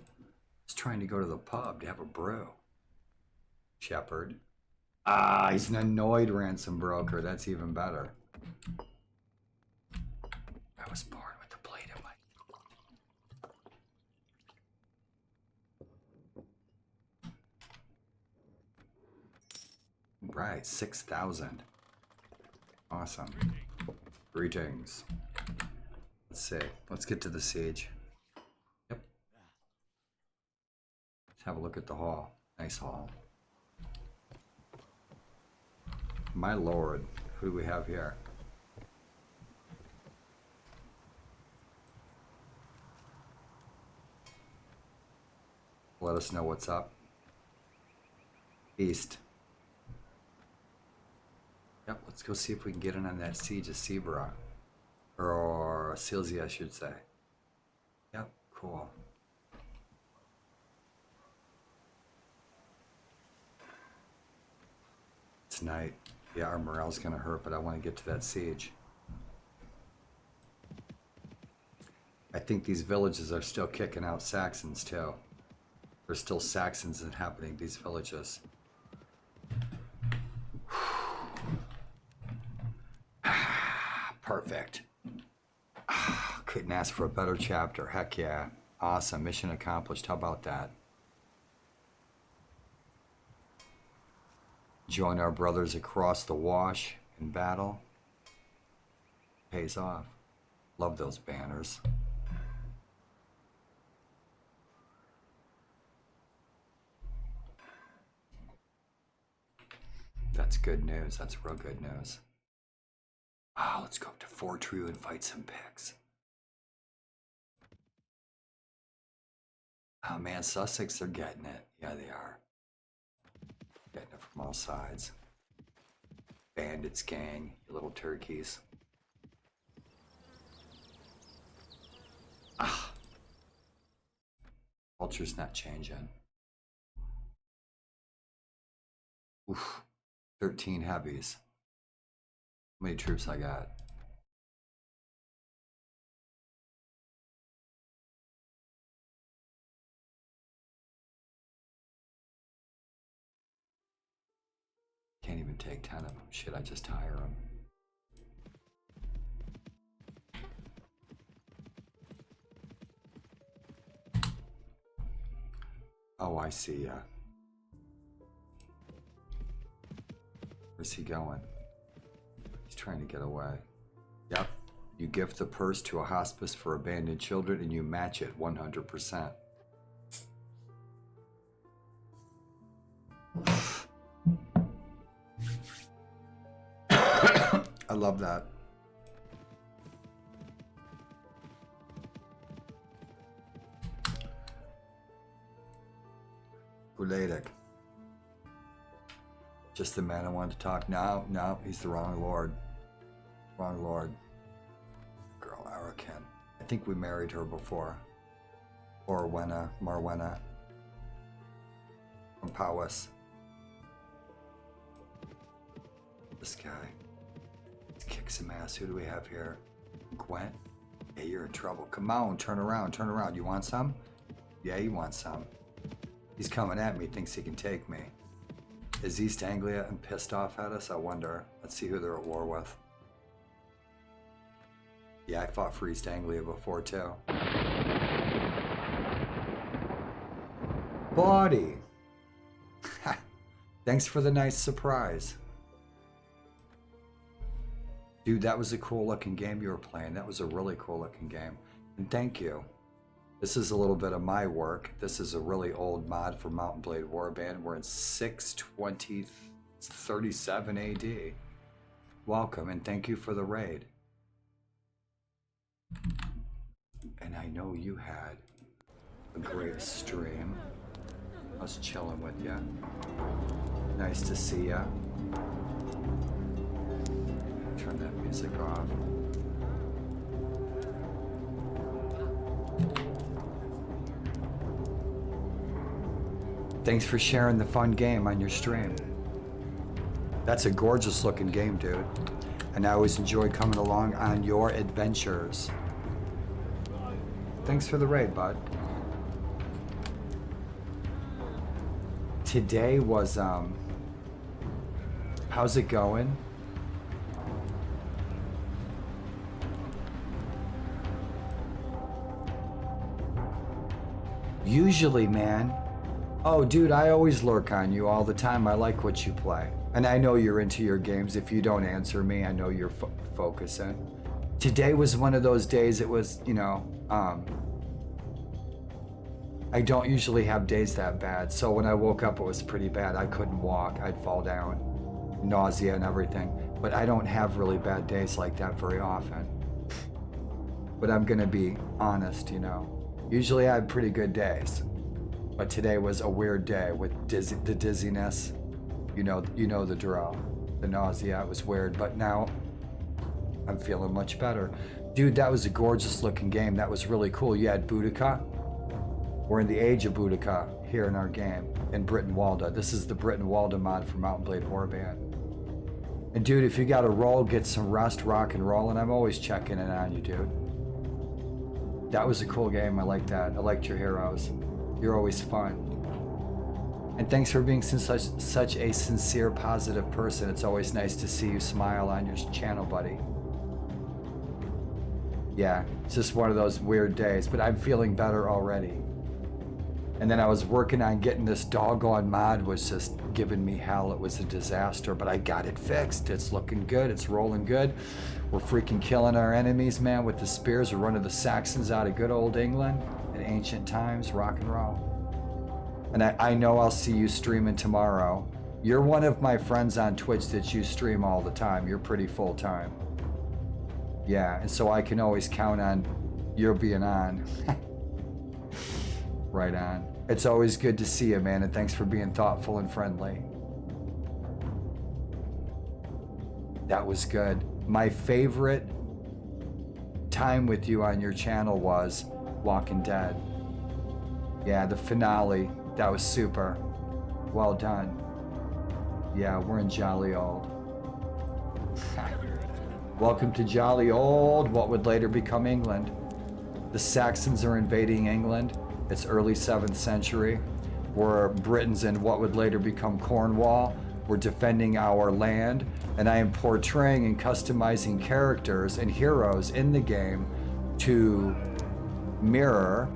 Just trying to go to the pub to have a brew. Shepherd. He's an annoyed ransom broker. That's even better. I was born with the blade in my... Right, 6,000. Awesome. Greetings. Let's see. Let's get to the siege. Yep. Let's have a look at the hall. Nice hall. My lord. Who do we have here? Let us know what's up. East. Yep, let's go see if we can get in on that siege of Sebra. Or Silzi, I should say. Yep, cool. It's night. Yeah, our morale's gonna hurt, but I want to get to that siege. I think these villages are still kicking out Saxons too. There's still Saxons inhabiting these villages. Perfect. Couldn't ask for a better chapter. Heck yeah. Awesome. Mission accomplished. How about that? Join our brothers across the wash in battle. Pays off. Love those banners. That's good news. That's real good news. Let's go up to Fort True and fight some pigs. Oh man, Sussex, they're getting it. Yeah, they are. Getting it from all sides. Bandits gang, you little turkeys. Culture's not changing. Oof. 13 heavies. How many troops I got? Can't even take 10 of them. Should I just hire them? Oh, I see ya. Where's he going? He's trying to get away. Yep. You gift the purse to a hospice for abandoned children and you match it 100%. I love that. Guladic. Just the man I wanted to talk. No, he's the wrong lord. Wrong lord. Girl, Arakan. I think we married her before. Marwena from Powys. This guy. Let's kick some ass. Who do we have here? Gwent? Yeah, you're in trouble. Come on, turn around. You want some? Yeah, you want some. He's coming at me, thinks he can take me. Is East Anglia and pissed off at us? I wonder. Let's see who they're at war with. Yeah, I fought for East Anglia before too. Body! Thanks for the nice surprise. Dude, that was a cool looking game you were playing. That was a really cool looking game. And thank you. This is a little bit of my work. This is a really old mod for Mountain Blade Warband. We're in 6/20/37 AD. Welcome and thank you for the raid. And I know you had a great stream. I was chilling with you. Nice to see ya. Turn that music off. Thanks for sharing the fun game on your stream. That's a gorgeous looking game, dude. And I always enjoy coming along on your adventures. Thanks for the raid, bud. Today was, how's it going? Usually, man. Oh, dude, I always lurk on you all the time. I like what you play. And I know you're into your games. If you don't answer me, I know you're focusing. Today was one of those days. It was, you know, I don't usually have days that bad. So when I woke up, it was pretty bad. I couldn't walk. I'd fall down. Nausea and everything. But I don't have really bad days like that very often. But I'm going to be honest, you know. Usually I have pretty good days. But today was a weird day with the dizziness. You know the drill. The nausea, it was weird. But now I'm feeling much better. Dude, that was a gorgeous looking game. That was really cool. You had Boudica. We're in the age of Boudica here in our game in BRYTENWALDA. This is the BRYTENWALDA mod for Mountain Blade Warband. And dude, if you got a roll, get some rest, rock and roll, and I'm always checking in on you, dude. That was a cool game. I like that. I liked your heroes. You're always fun. And thanks for being such a sincere, positive person. It's always nice to see you smile on your channel, buddy. Yeah, it's just one of those weird days, but I'm feeling better already. And then I was working on getting this doggone mod, was just giving me hell. It was a disaster, but I got it fixed. It's looking good. It's rolling good. We're freaking killing our enemies, man, with the spears. We're running the Saxons out of good old England in ancient times, rock and roll. And I know I'll see you streaming tomorrow. You're one of my friends on Twitch that you stream all the time. You're pretty full time. Yeah, and so I can always count on you being on. Right on. It's always good to see you, man, and thanks for being thoughtful and friendly. That was good. My favorite time with you on your channel was Walking Dead. Yeah, the finale. That was super. Well done. Yeah, we're in jolly old. Welcome to jolly old, what would later become England. The Saxons are invading England. It's early 7th century. We're Britons in what would later become Cornwall. We're defending our land, and I am portraying and customizing characters and heroes in the game to mirror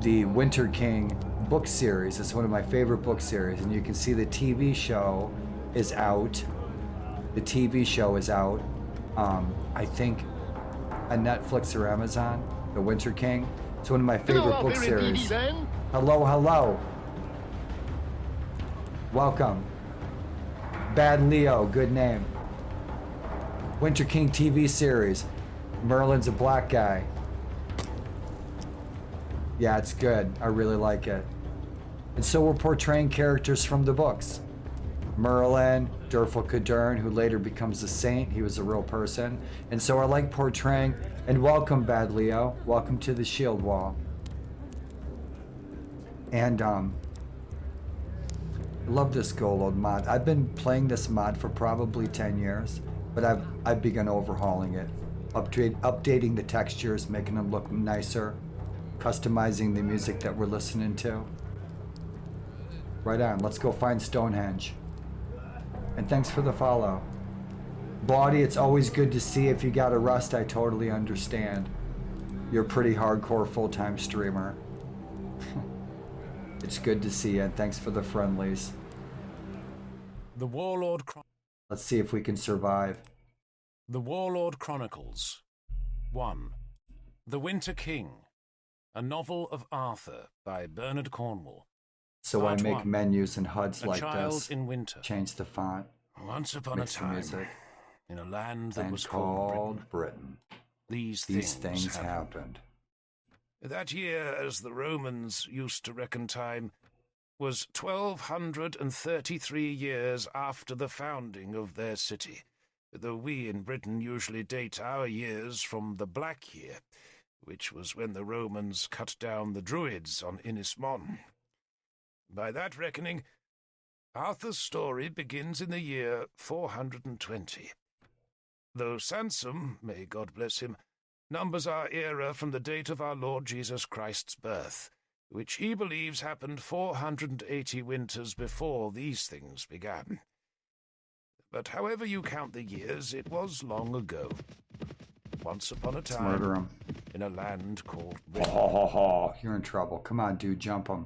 the Winter King book series. It's one of my favorite book series, and you can see the TV show is out. The TV show is out, I think, on Netflix or Amazon, The Winter King. It's one of my favorite book series. Hello, hello. Welcome. Bad Leo, good name. Winter King TV series. Merlin's a black guy. Yeah, it's good. I really like it. And so we're portraying characters from the books. Merlin, Durfal Cadern, who later becomes a saint. He was a real person. And so I like portraying, and welcome, Bad Leo. Welcome to the Shield Wall. And I love this Golod mod. I've been playing this mod for probably 10 years, but I've begun overhauling it. Updating the textures, making them look nicer, customizing the music that we're listening to. Right on, let's go find Stonehenge. And thanks for the follow. Bawdy, it's always good to see. If you got a rust, I totally understand. You're a pretty hardcore full-time streamer. It's good to see you, and thanks for the friendlies. The Warlord Let's see if we can survive. The Warlord Chronicles. 1. The Winter King. A novel of Arthur by Bernard Cornwell. So Part I make 1. menus and HUDs A like Child this. in Winter. Change the font. Once upon a Mix the time, music. in a land that And was called Britain, Britain. these These things things happened. That year, as the Romans used to reckon time, was 1233 years after the founding of their city, though we in Britain usually date our years from the Black Year, which was when the Romans cut down the Druids on Innis Mon. By that reckoning, Arthur's story begins in the year 420. Though Sansom, may God bless him, numbers our era from the date of our Lord Jesus Christ's birth, which he believes happened 480 winters before these things began. But however you count the years, it was long ago. Once upon a Let's murder time, him. in a land called Ho, Britain. ho, ho, ho. You're in trouble. Come on, dude, jump him.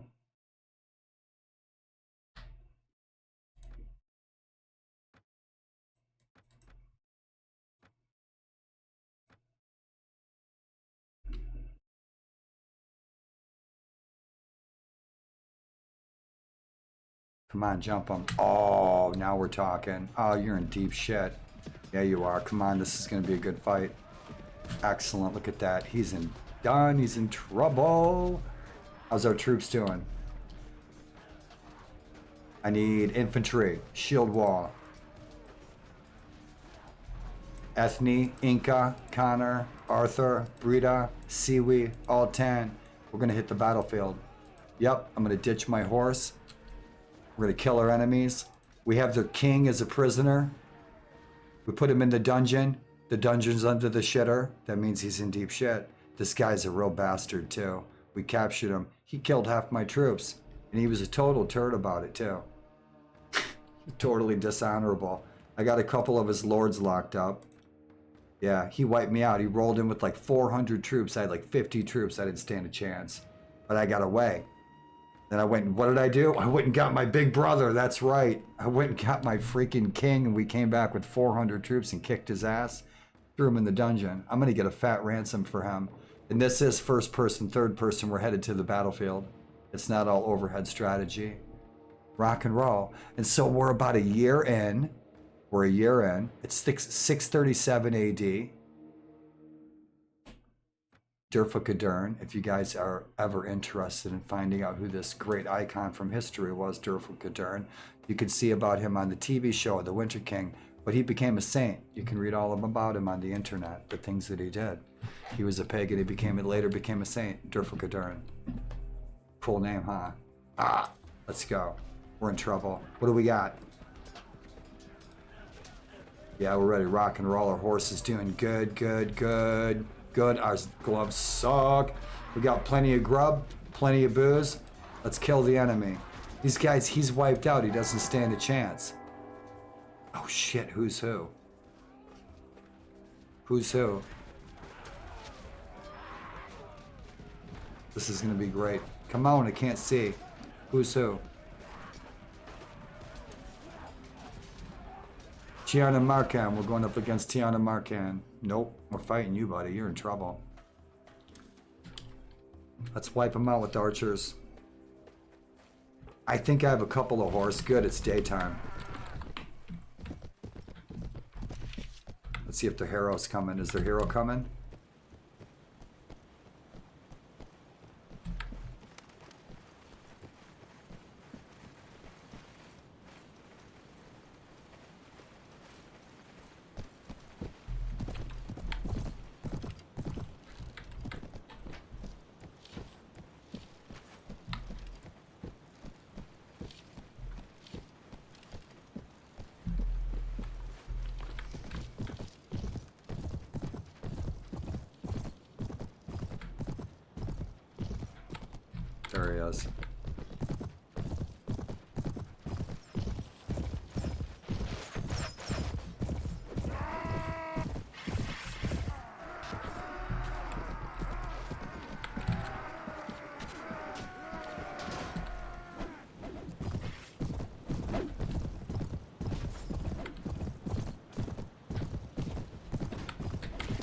Come on, jump him. Oh, now we're talking. Oh, you're in deep shit. Yeah, you are. Come on, this is going to be a good fight. Excellent. Look at that. He's done. He's in trouble. How's our troops doing? I need infantry. Shield wall. Ethne, Inca, Connor, Arthur, Brita, Siwi, all 10. We're going to hit the battlefield. Yep, I'm going to ditch my horse. We're going to kill our enemies. We have the king as a prisoner. We put him in the dungeon. The dungeon's under the shitter. That means he's in deep shit. This guy's a real bastard, too. We captured him. He killed half my troops. And he was a total turd about it, too. Totally dishonorable. I got a couple of his lords locked up. Yeah, he wiped me out. He rolled in with like 400 troops. I had like 50 troops. I didn't stand a chance. But I got away. Then I went and what did I do? I went and got my big brother. That's right. I went and got my freaking king, and we came back with 400 troops and kicked his ass. Threw him in the dungeon. I'm going to get a fat ransom for him. And this is first person, third person. We're headed to the battlefield. It's not all overhead strategy. Rock and roll. And so we're about a year in. We're a year in. It's 637 AD. Durfakadern, if you guys are ever interested in finding out who this great icon from history was, Durfakadern, you can see about him on the TV show, The Winter King, but he became a saint. You can read all about him on the internet, the things that he did. He was a pagan, he later became a saint, Durfakadern. Cool name, huh? Ah, let's go. We're in trouble. What do we got? Yeah, we're ready to rock and roll. Our horse is doing good, good, good. Good. Our gloves suck. We got plenty of grub, plenty of booze. Let's kill the enemy. These guys, he's wiped out. He doesn't stand a chance. Oh shit, who's who? Who's who? This is gonna be great. Come on, I can't see. Who's who? Tiana Marcan, we're going up against Tiana Marcan. Nope, we're fighting you, buddy. You're in trouble. Let's wipe them out with archers. I think I have a couple of horse. Good, it's daytime. Let's see if the hero's coming. Is their hero coming? There he is.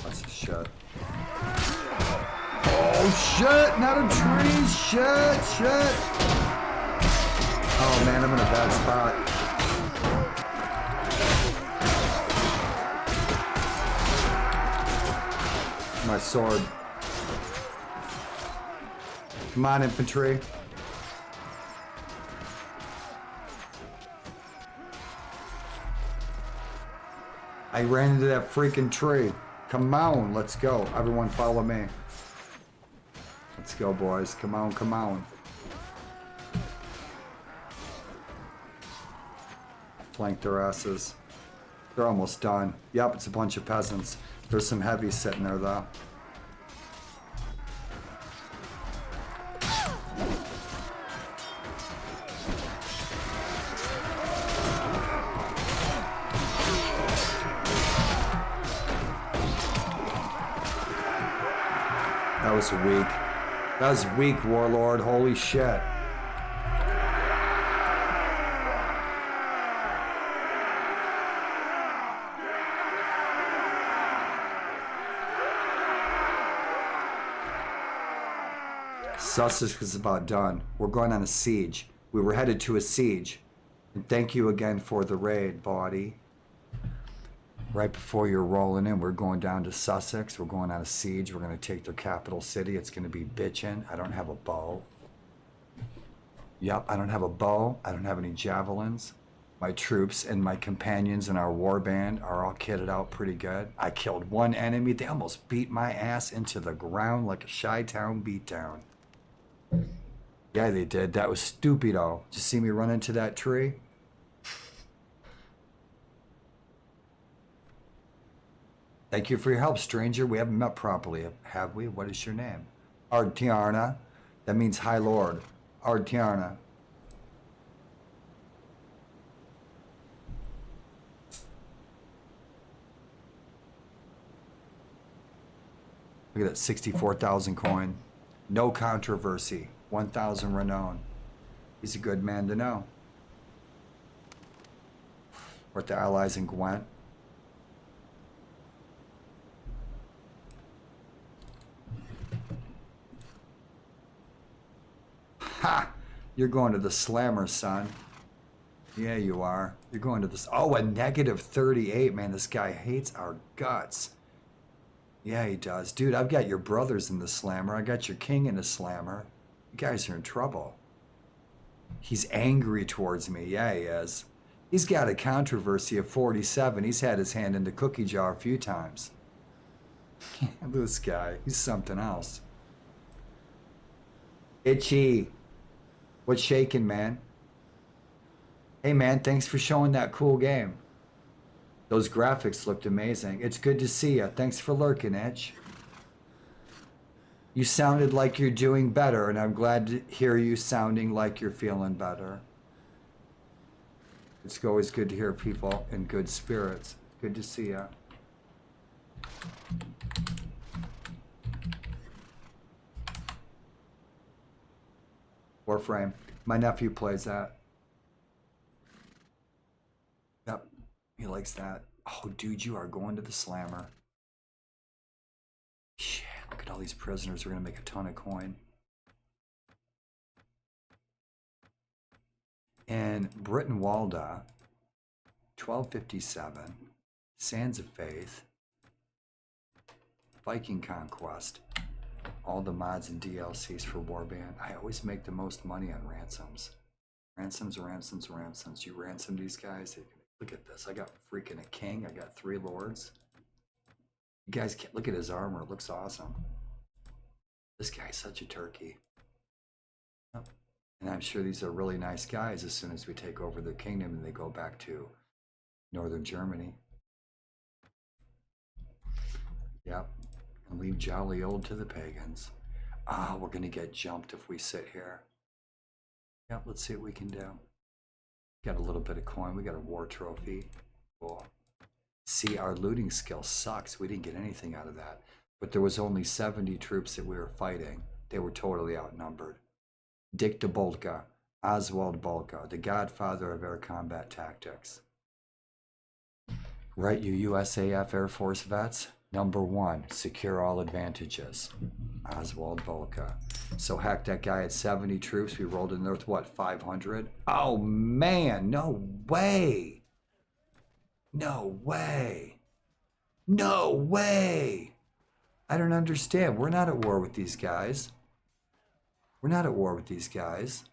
That's a shot. Oh shit, not a tree, shit. Oh man, I'm in a bad spot. My sword. Come on, infantry. I ran into that freaking tree. Come on, let's go. Everyone follow me. Let's go, boys. Come on, come on. Flank their asses. They're almost done. Yep, it's a bunch of peasants. There's some heavies sitting there, though. That was weak. That was weak, Warlord. Holy shit. Sussex is about done. We're going on a siege. We were headed to a siege. And thank you again for the raid, body. Right before you're rolling in, we're going down to Sussex. We're going on a siege. We're going to take their capital city. It's going to be bitchin'. I don't have a bow. Yep, I don't have a bow. I don't have any javelins. My troops and my companions in our war band are all kitted out pretty good. I killed one enemy. They almost beat my ass into the ground like a Chi-Town beatdown. Yeah, they did. That was stupido. Did you see me run into that tree? Thank you for your help, stranger. We haven't met properly, have we? What is your name? Ardtiarna. That means High Lord. Ardtiarna. Look at that 64,000 coin. No controversy. 1,000 renown. He's a good man to know. We're at the Allies in Gwent. Ha! You're going to the slammer, son. Yeah, you are. You're going to this. Oh, a negative 38, man. This guy hates our guts. Yeah, he does. Dude, I've got your brothers in the slammer. I got your king in the slammer. You guys are in trouble. He's angry towards me. Yeah, he is. He's got a controversy of 47. He's had his hand in the cookie jar a few times. This guy, he's something else. Itchy. What's shaking, man? Hey, man, thanks for showing that cool game. Those graphics looked amazing. It's good to see you. Thanks for lurking, Itch. You sounded like you're doing better, and I'm glad to hear you sounding like you're feeling better. It's always good to hear people in good spirits. Good to see you. Warframe. My nephew plays that. Yep. He likes that. Oh, dude, you are going to the slammer. Shit, look at all these prisoners. We're going to make a ton of coin. And BRYTENWALDA, 1257, Sands of Faith, Viking Conquest, all the mods and DLCs for Warband. I always make the most money on ransoms. Ransoms, ransoms, ransoms. You ransom these guys. Look at this. I got freaking a king. I got 3 lords. You guys can't look at his armor. It looks awesome. This guy's such a turkey. Yep. And I'm sure these are really nice guys as soon as we take over their kingdom and they go back to northern Germany. Yep. And leave jolly old to the pagans. Ah, we're going to get jumped if we sit here. Yep, let's see what we can do. Got a little bit of coin. We got a war trophy. Cool. See, our looting skill sucks. We didn't get anything out of that. But there was only 70 troops that we were fighting. They were totally outnumbered. Dick de Bolka, Oswald Bolka, the godfather of air combat tactics. Right, you USAF Air Force vets? Number 1, secure all advantages. Oswald Bolka. So heck, that guy had 70 troops. We rolled in there with what, 500? Oh man, no way. No way. No way. I don't understand. We're not at war with these guys. We're not at war with these guys.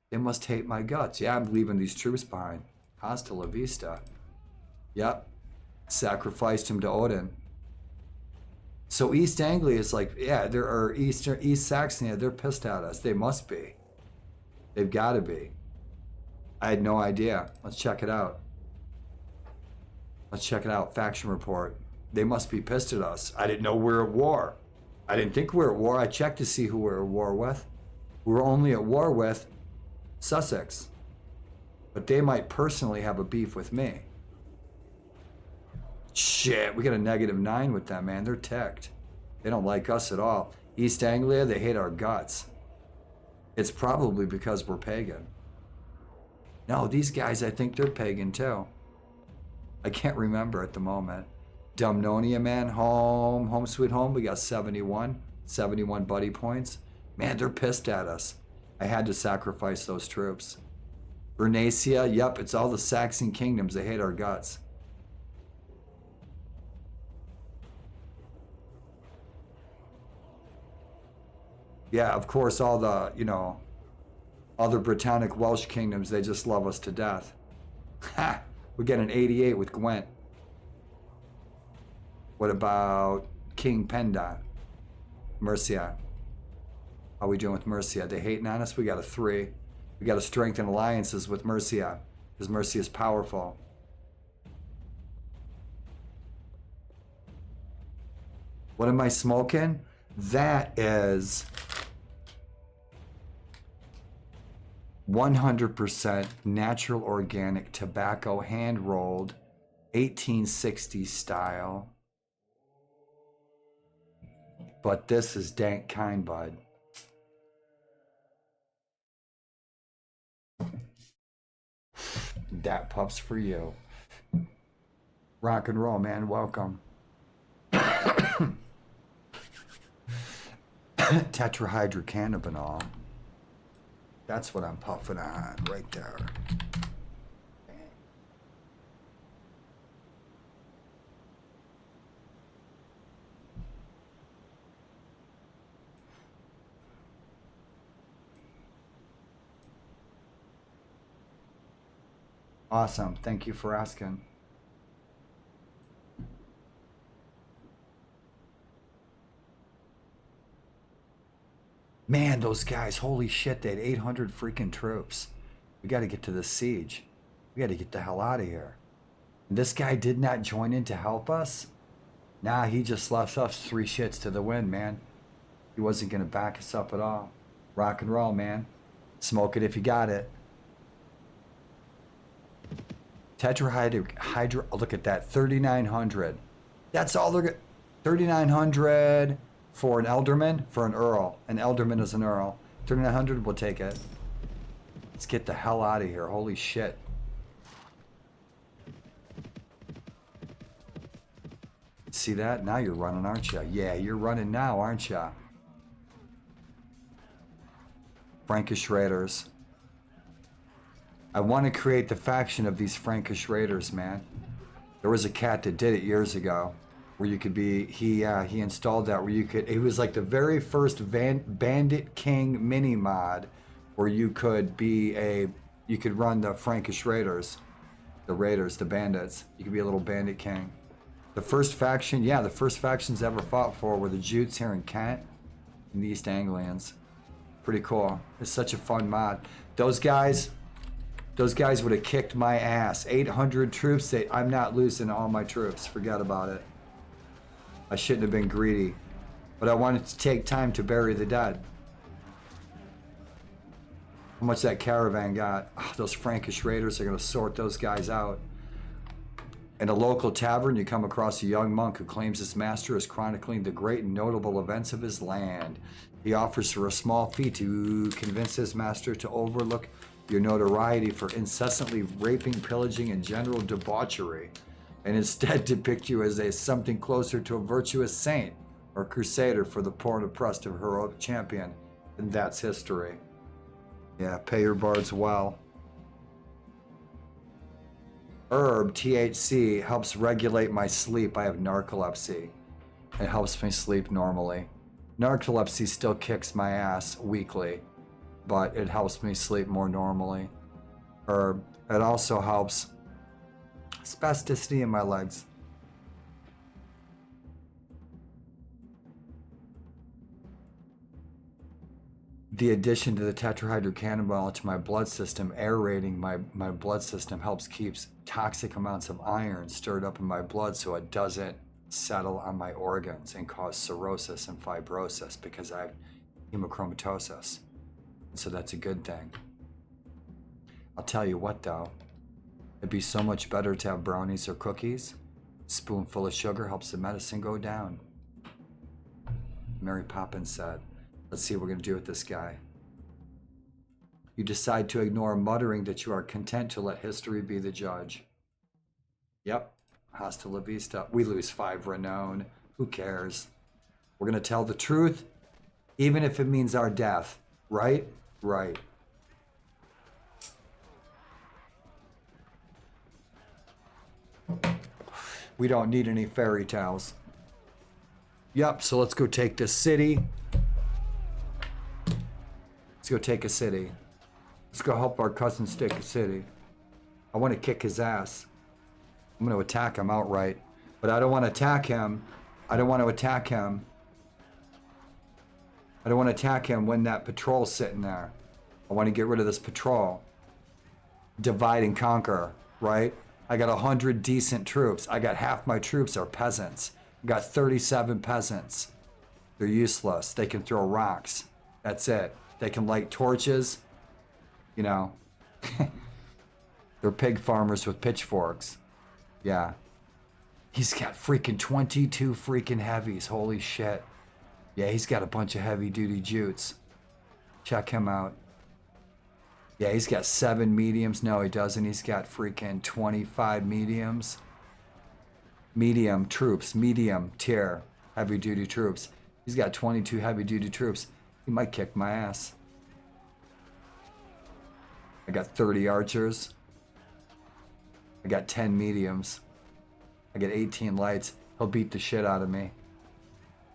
They must hate my guts. Yeah, I'm leaving these troops behind. Hasta la vista. Yep. Sacrificed him to Odin. So East Anglia is like, yeah, there are East Saxony, they're pissed at us. They must be. They've got to be. I had no idea. Let's check it out. Let's check it out. Faction report. They must be pissed at us. I didn't know we were at war. I didn't think we were at war. I checked to see who we were at war with. We were only at war with Sussex. But they might personally have a beef with me. Shit, we got a -9 with them, man. They're ticked. They don't like us at all. East Anglia, they hate our guts. It's probably because we're pagan. No, these guys, I think they're pagan too. I can't remember at the moment. Dumnonia, man, home sweet home. We got 71 buddy points. Man, they're pissed at us. I had to sacrifice those troops. Bernacia, yep, it's all the Saxon kingdoms. They hate our guts. Yeah, of course, all the, other Britannic Welsh kingdoms, they just love us to death. Ha! We get an 88 with Gwent. What about King Penda? Mercia. How we doing with Mercia? They hating on us? We got a 3. We got to strengthen alliances with Mercia, because Mercia is powerful. What am I smoking? That is 100% natural organic tobacco, hand rolled, 1860 style. But this is dank kind, bud. Dat puffs for you. Rock and roll, man. Welcome. Tetrahydrocannabinol. That's what I'm puffing on right there. Awesome. Thank you for asking. Man, those guys, holy shit, they had 800 freaking troops. We got to get to the siege. We got to get the hell out of here. And this guy did not join in to help us? Nah, he just left us 3 shits to the wind, man. He wasn't going to back us up at all. Rock and roll, man. Smoke it if you got it. Tetrahydro, look at that, 3,900. That's all they're 3,900 for an Elderman, for an Earl. An Elderman is an Earl. 3,900, we'll take it. Let's get the hell out of here. Holy shit. See that? Now you're running, aren't you? Yeah, you're running now, aren't you? Frankish Raiders. I want to create the faction of these Frankish Raiders, man. There was a cat that did it years ago, where you could be, he installed that, where you could, it was like the very first Bandit King mini mod, where you could be you could run the Frankish Raiders, the bandits. You could be a little Bandit King. The first faction, yeah, the first factions ever fought for were the Jutes here in Kent and the East Anglians. Pretty cool. It's such a fun mod. Those guys would have kicked my ass. 800 troops. I'm not losing all my troops. Forget about it. I shouldn't have been greedy. But I wanted to take time to bury the dead. How much that caravan got? Oh, those Frankish Raiders are going to sort those guys out. In a local tavern, you come across a young monk who claims his master is chronicling the great and notable events of his land. He offers for a small fee to convince his master to overlook your notoriety for incessantly raping, pillaging, and general debauchery, and instead depict you as something closer to a virtuous saint or crusader for the poor and oppressed, or heroic champion. And that's history. Yeah, pay your bards well. Herb, THC, helps regulate my sleep. I have narcolepsy. It helps me sleep normally. Narcolepsy still kicks my ass weekly, but it helps me sleep more normally. Herb, it also helps spasticity in my legs. The addition to the tetrahydrocannabinol to my blood system, aerating my blood system, helps keeps toxic amounts of iron stirred up in my blood so it doesn't settle on my organs and cause cirrhosis and fibrosis because I have hemochromatosis. So that's a good thing. I'll tell you what though, it'd be so much better to have brownies or cookies. Spoonful of sugar helps the medicine go down. Mary Poppins said. Let's see what we're going to do with this guy. You decide to ignore muttering that you are content to let history be the judge. Yep. Hasta la vista. We lose 5 renown. Who cares? We're going to tell the truth, even if it means our death. Right? Right. We don't need any fairy tales. Yep, so let's go take this city. Let's go take a city. Let's go help our cousins take a city. I want to kick his ass. I'm going to attack him outright. But I don't want to attack him. I don't want to attack him. I don't want to attack him when that patrol's sitting there. I want to get rid of this patrol. Divide and conquer, right? I got 100 decent troops. I got half my troops are peasants. I got 37 peasants. They're useless. They can throw rocks. That's it. They can light torches. You know. They're pig farmers with pitchforks. Yeah. He's got freaking 22 freaking heavies. Holy shit. Yeah, he's got a bunch of heavy duty jutes. Check him out. Yeah, he's got 7 mediums. No, he doesn't. He's got freaking 25 mediums. Medium troops. Medium tier. Heavy duty troops. He's got 22 heavy duty troops. He might kick my ass. I got 30 archers. I got 10 mediums. I got 18 lights. He'll beat the shit out of me.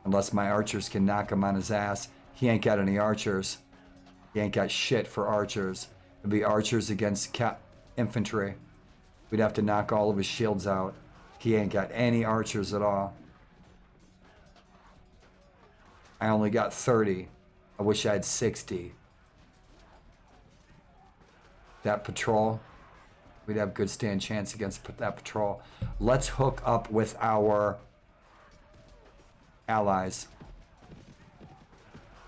Unless my archers can knock him on his ass. He ain't got any archers. He ain't got shit for archers. It'd be archers against infantry. We'd have to knock all of his shields out. He ain't got any archers at all. I only got 30. I wish I had 60. That patrol, we'd have good stand chance against that patrol. Let's hook up with our allies.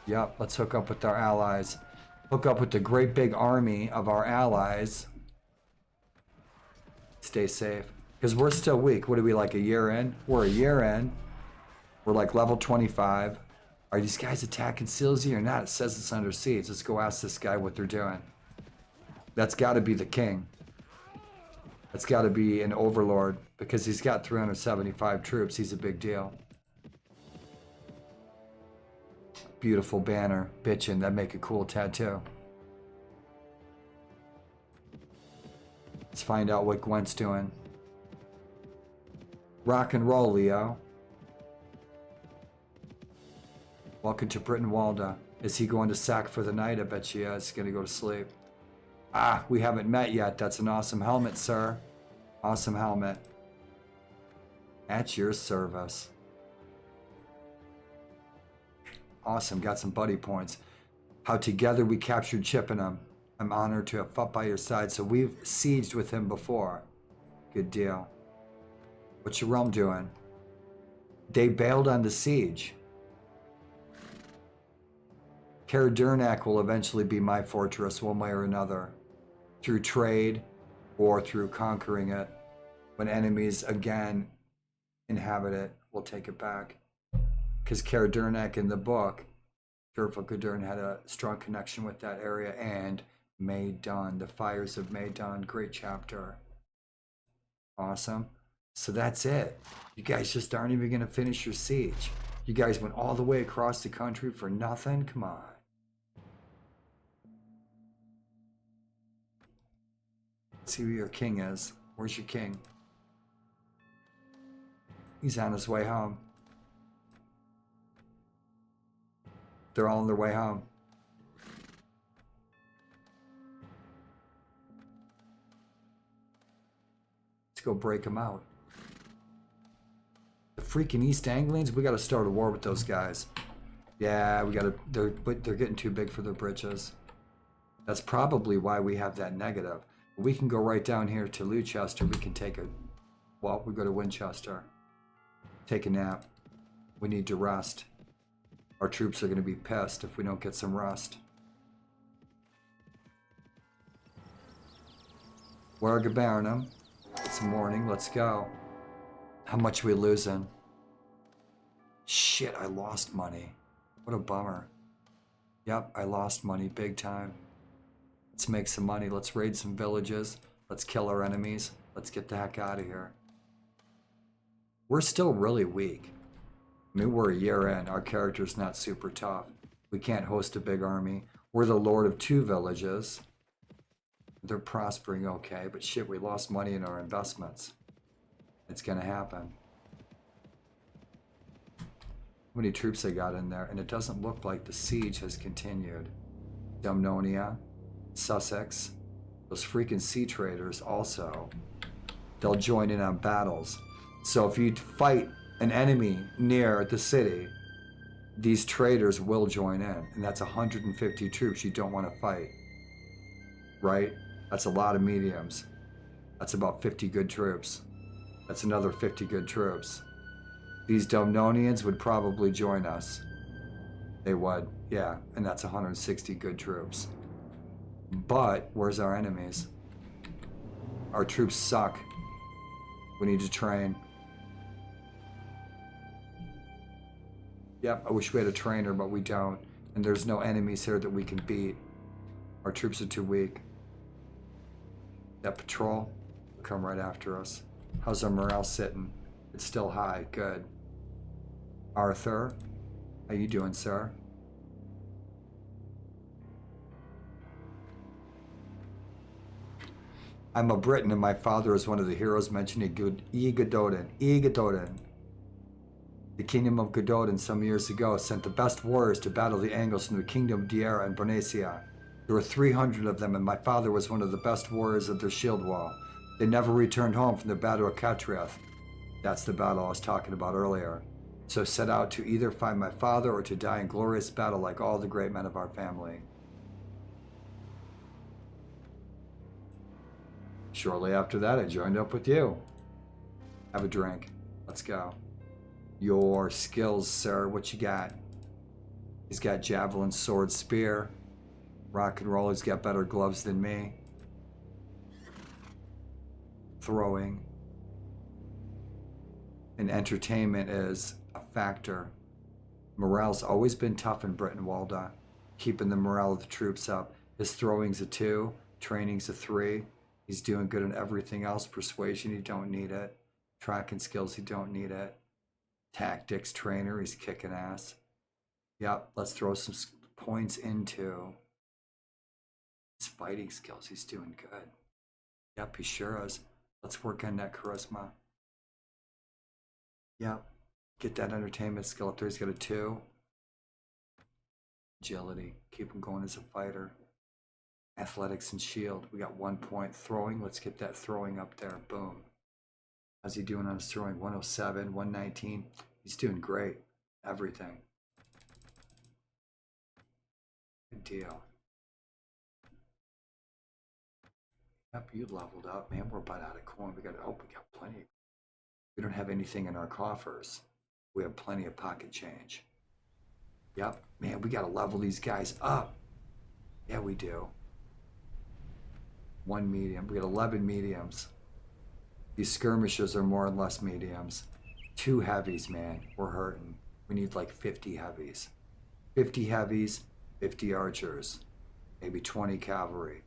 Yep, let's hook up with our allies. Hook up with the great big army of our allies. Stay safe. Because we're still weak. What are we, like a year in? We're a year in. We're like level 25. Are these guys attacking Silsey or not? It says it's under siege. Let's go ask this guy what they're doing. That's got to be the king. That's got to be an overlord. Because he's got 375 troops. He's a big deal. Beautiful banner. Bitchin'. That'd make a cool tattoo. Let's find out what Gwent's doing. Rock and roll, Leo. Welcome to BRYTENWALDA. Is he going to sack for the night? I bet she is. He's going to go to sleep. Ah, we haven't met yet. That's an awesome helmet, sir. Awesome helmet. At your service. Awesome. Got some buddy points. How together we captured Chippenham. I'm honored to have fought by your side. So we've sieged with him before. Good deal. What's your realm doing? They bailed on the siege. Caradurnac will eventually be my fortress one way or another. Through trade or through conquering it. When enemies again inhabit it, we'll take it back. Because Caradurnac in the book, Durfa Gudurn had a strong connection with that area, and Maydon, the Fires of Maydon, great chapter. Awesome. So that's it. You guys just aren't even going to finish your siege. You guys went all the way across the country for nothing? Come on. Let's see who your king is. Where's your king? He's on his way home. They're all on their way home. Let's go break them out. The freaking East Anglians, we got to start a war with those guys. Yeah, we gotta, they're getting too big for their britches. That's probably why we have that negative. We can go right down here to Luchester. We can take a, well, we go to Winchester. Take a nap. We need to rest. Our troops are going to be pissed if we don't get some rest. Wargabernum. It's morning. Let's go. How much are we losing? Shit, I lost money. What a bummer. Yep, I lost money big time. Let's make some money. Let's raid some villages. Let's kill our enemies. Let's get the heck out of here. We're still really weak. I mean, we're a year in. Our character's not super tough. We can't host a big army. We're the lord of 2 villages. They're prospering okay, but shit, we lost money in our investments. It's gonna happen. How many troops I got in there? And it doesn't look like the siege has continued. Dumnonia, Sussex, those freaking sea traders also. They'll join in on battles. So if you fight an enemy near the city, these traders will join in. And that's 150 troops you don't want to fight. Right? That's a lot of mediums. That's about 50 good troops. That's another 50 good troops. These Domnonians would probably join us. They would, yeah. And that's 160 good troops. But where's our enemies? Our troops suck. We need to train. Yep, I wish we had a trainer, but we don't. And there's no enemies here that we can beat. Our troops are too weak. That patrol will come right after us. How's our morale sitting? It's still high. Good. Arthur, how you doing, sir? I'm a Briton, and my father is one of the heroes mentioned in Gododin. The kingdom of Gododin some years ago sent the best warriors to battle the Angles from the kingdom of Diera and Bernicia. There were 300 of them, and my father was one of the best warriors of their shield wall. They never returned home from the battle of Catriath. That's the battle I was talking about earlier. So set out to either find my father or to die in glorious battle like all the great men of our family. Shortly after that, I joined up with you. Have a drink. Let's go. Your skills, sir. What you got? He's got javelin, sword, spear. Rock and roll. He's got better gloves than me. Throwing. And entertainment is a factor. Morale's always been tough in BRYTENWALDA. Keeping the morale of the troops up. His throwing's a 2. Training's a 3. He's doing good in everything else. Persuasion, you don't need it. Tracking skills, you don't need it. Tactics, trainer, he's kicking ass. Yep, let's throw some points into his fighting skills. He's doing good. Yep, he sure is. Let's work on that charisma. Yep, get that entertainment skill up there. He's got a 2. Agility, keep him going as a fighter. Athletics and shield, we got 1 point. Throwing, let's get that throwing up there. Boom. How's he doing on his throwing? 107, 119. He's doing great. Everything. Good deal. Yep, you leveled up. Man, we're about out of coin. We got plenty. We don't have anything in our coffers. We have plenty of pocket change. Yep, man, we got to level these guys up. Yeah, we do. 1 medium. We got 11 mediums. These skirmishers are more and less mediums. 2 heavies, man. We're hurting. We need like 50 heavies. 50 heavies, 50 archers. Maybe 20 cavalry.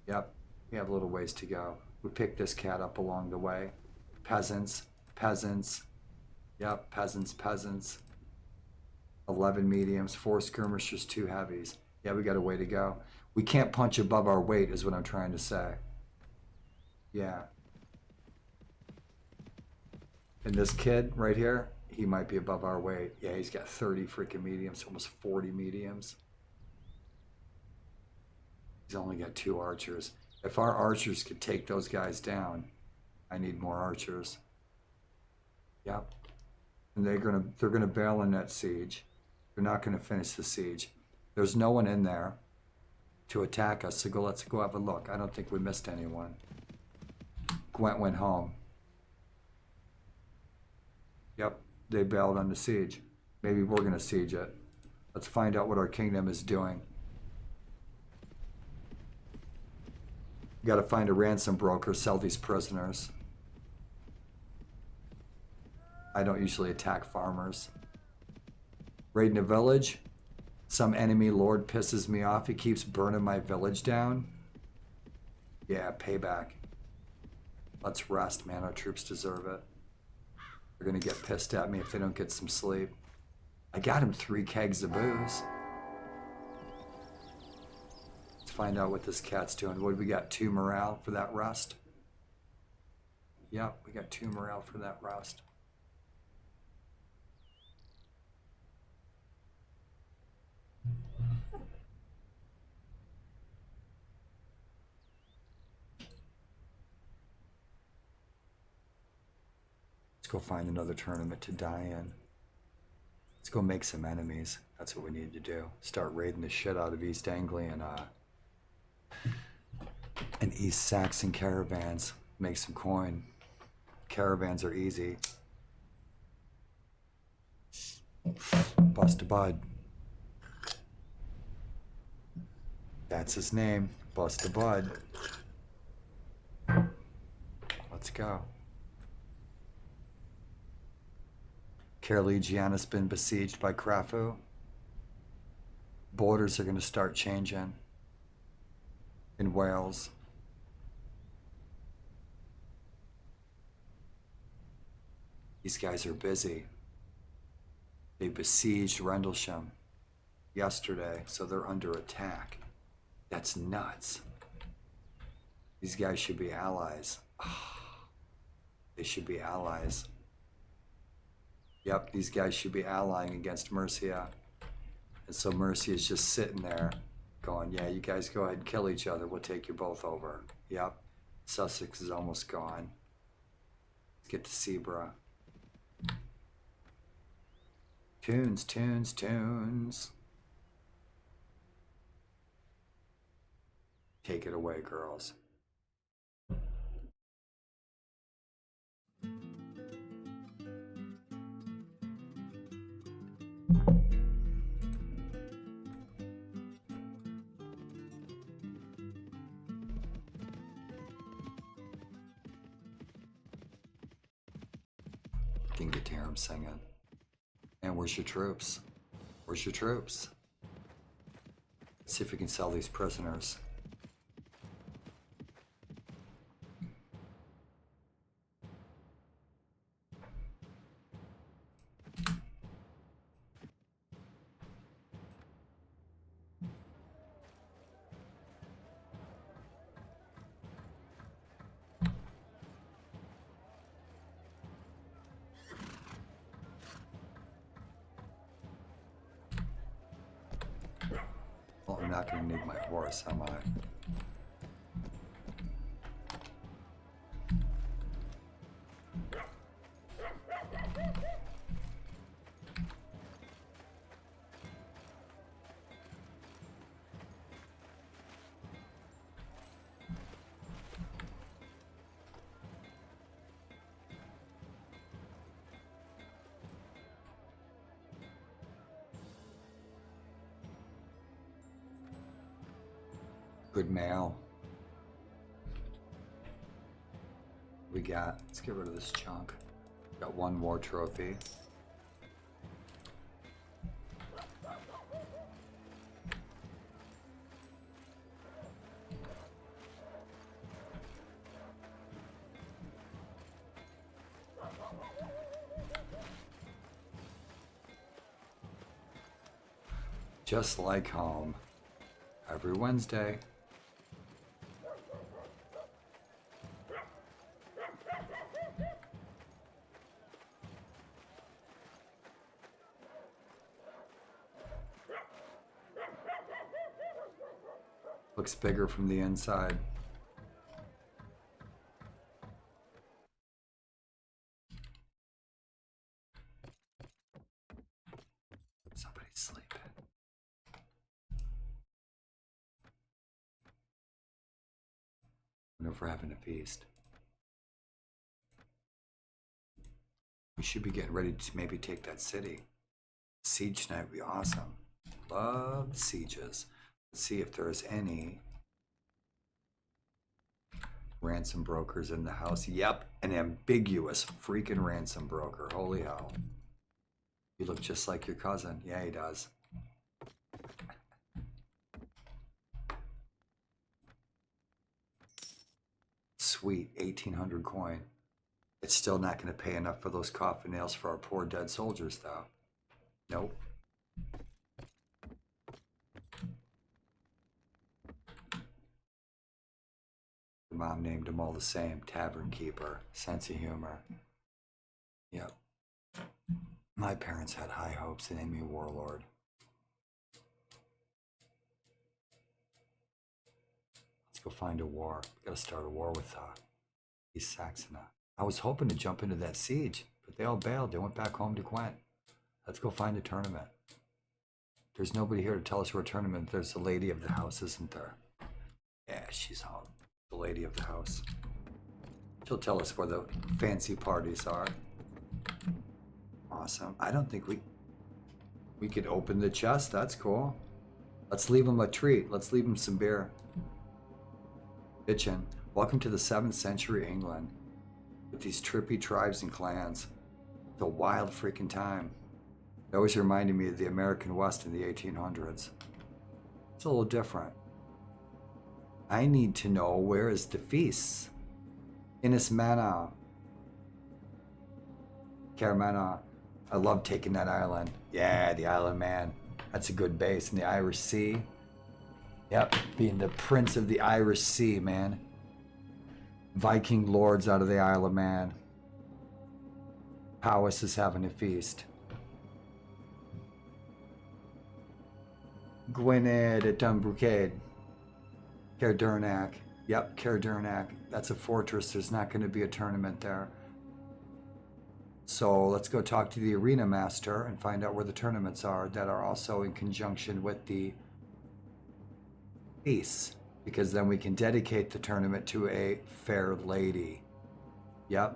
Yep, we have a little ways to go. We picked this cat up along the way. Peasants, peasants. Yep, peasants, peasants. 11 mediums, 4 skirmishers, 2 heavies. Yeah, we got a way to go. We can't punch above our weight is what I'm trying to say. Yeah. And this kid right here, he might be above our weight. Yeah, he's got 30 freaking mediums, almost 40 mediums. He's only got 2 archers. If our archers could take those guys down, I need more archers. Yep. And they're gonna bail in that siege. They're not going to finish the siege. There's no one in there to attack us, so let's go have a look. I don't think we missed anyone. Gwent went home. Yep, they bailed on the siege. Maybe we're going to siege it. Let's find out what our kingdom is doing. Got to find a ransom broker, sell these prisoners. I don't usually attack farmers. Raiding a village. Some enemy lord pisses me off. He keeps burning my village down. Yeah, payback. Let's rest, man. Our troops deserve it. They're gonna get pissed at me if they don't get some sleep. I got him 3 kegs of booze. Let's find out what this cat's doing. What, we got 2 morale for that rest? Yep, we got 2 morale for that rest. Let's go find another tournament to die in. Let's go make some enemies. That's what we need to do. Start raiding the shit out of East Anglia and East Saxon caravans. Make some coin. Caravans are easy. Bust a bud. That's his name. Bust a bud. Let's go. Caerlegiana's been besieged by Crafu. Borders are going to start changing in Wales. These guys are busy. They besieged Rendlesham yesterday, so they're under attack. That's nuts. These guys should be allies. They should be allies. Yep, these guys should be allying against Mercia. And so Mercia is just sitting there going, yeah, you guys go ahead and kill each other. We'll take you both over. Yep, Sussex is almost gone. Let's get to Sebra. Tunes, tunes, tunes. Take it away, girls. Can get to hear him singing. And where's your troops? Where's your troops? Let's see if we can sell these prisoners. Well, I'm not going to need my horse, am I? Good mail. We got, let's get rid of this junk. Got 1 war trophy. Just like home. Every Wednesday. Looks bigger from the inside. Somebody's wonder if we're having a feast. We should be getting ready to maybe take that city. Siege tonight would be awesome. Love sieges. Let's see if there's any ransom brokers in the house. Yep, an ambiguous freaking ransom broker. Holy hell. You look just like your cousin. Yeah, he does. Sweet, 1800 coin. It's still not going to pay enough for those coffin nails for our poor dead soldiers, though. Nope. The mom named him all the same. Tavern keeper. Sense of humor. Yep. My parents had high hopes. They named me Warlord. Let's go find a war. We gotta start a war with East Saxony. I was hoping to jump into that siege, but they all bailed. They went back home to Gwent. Let's go find a tournament. There's nobody here to tell us we're a tournament. There's the lady of the house, isn't there? Yeah, she's home. The lady of the house. She'll tell us where the fancy parties are. Awesome. I don't think we could open the chest. That's cool. Let's leave him a treat. Let's leave him some beer. Bitchin'. Welcome to the 7th century England. With these trippy tribes and clans. It's a wild freaking time. It always reminded me of the American West in the 1800s. It's a little different. I need to know, where is the feast? Innismana. Caramana. I love taking that island. Yeah, the island, man. That's a good base. In the Irish Sea. Yep, being the prince of the Irish Sea, man. Viking lords out of the Isle of Man. Powys is having a feast. Gwynedd at Dunbrukade. Caerdurnac. Yep, Caerdurnac. That's a fortress. There's not going to be a tournament there. So let's go talk to the arena master and find out where the tournaments are that are also in conjunction with the feasts. Because then we can dedicate the tournament to a fair lady. Yep.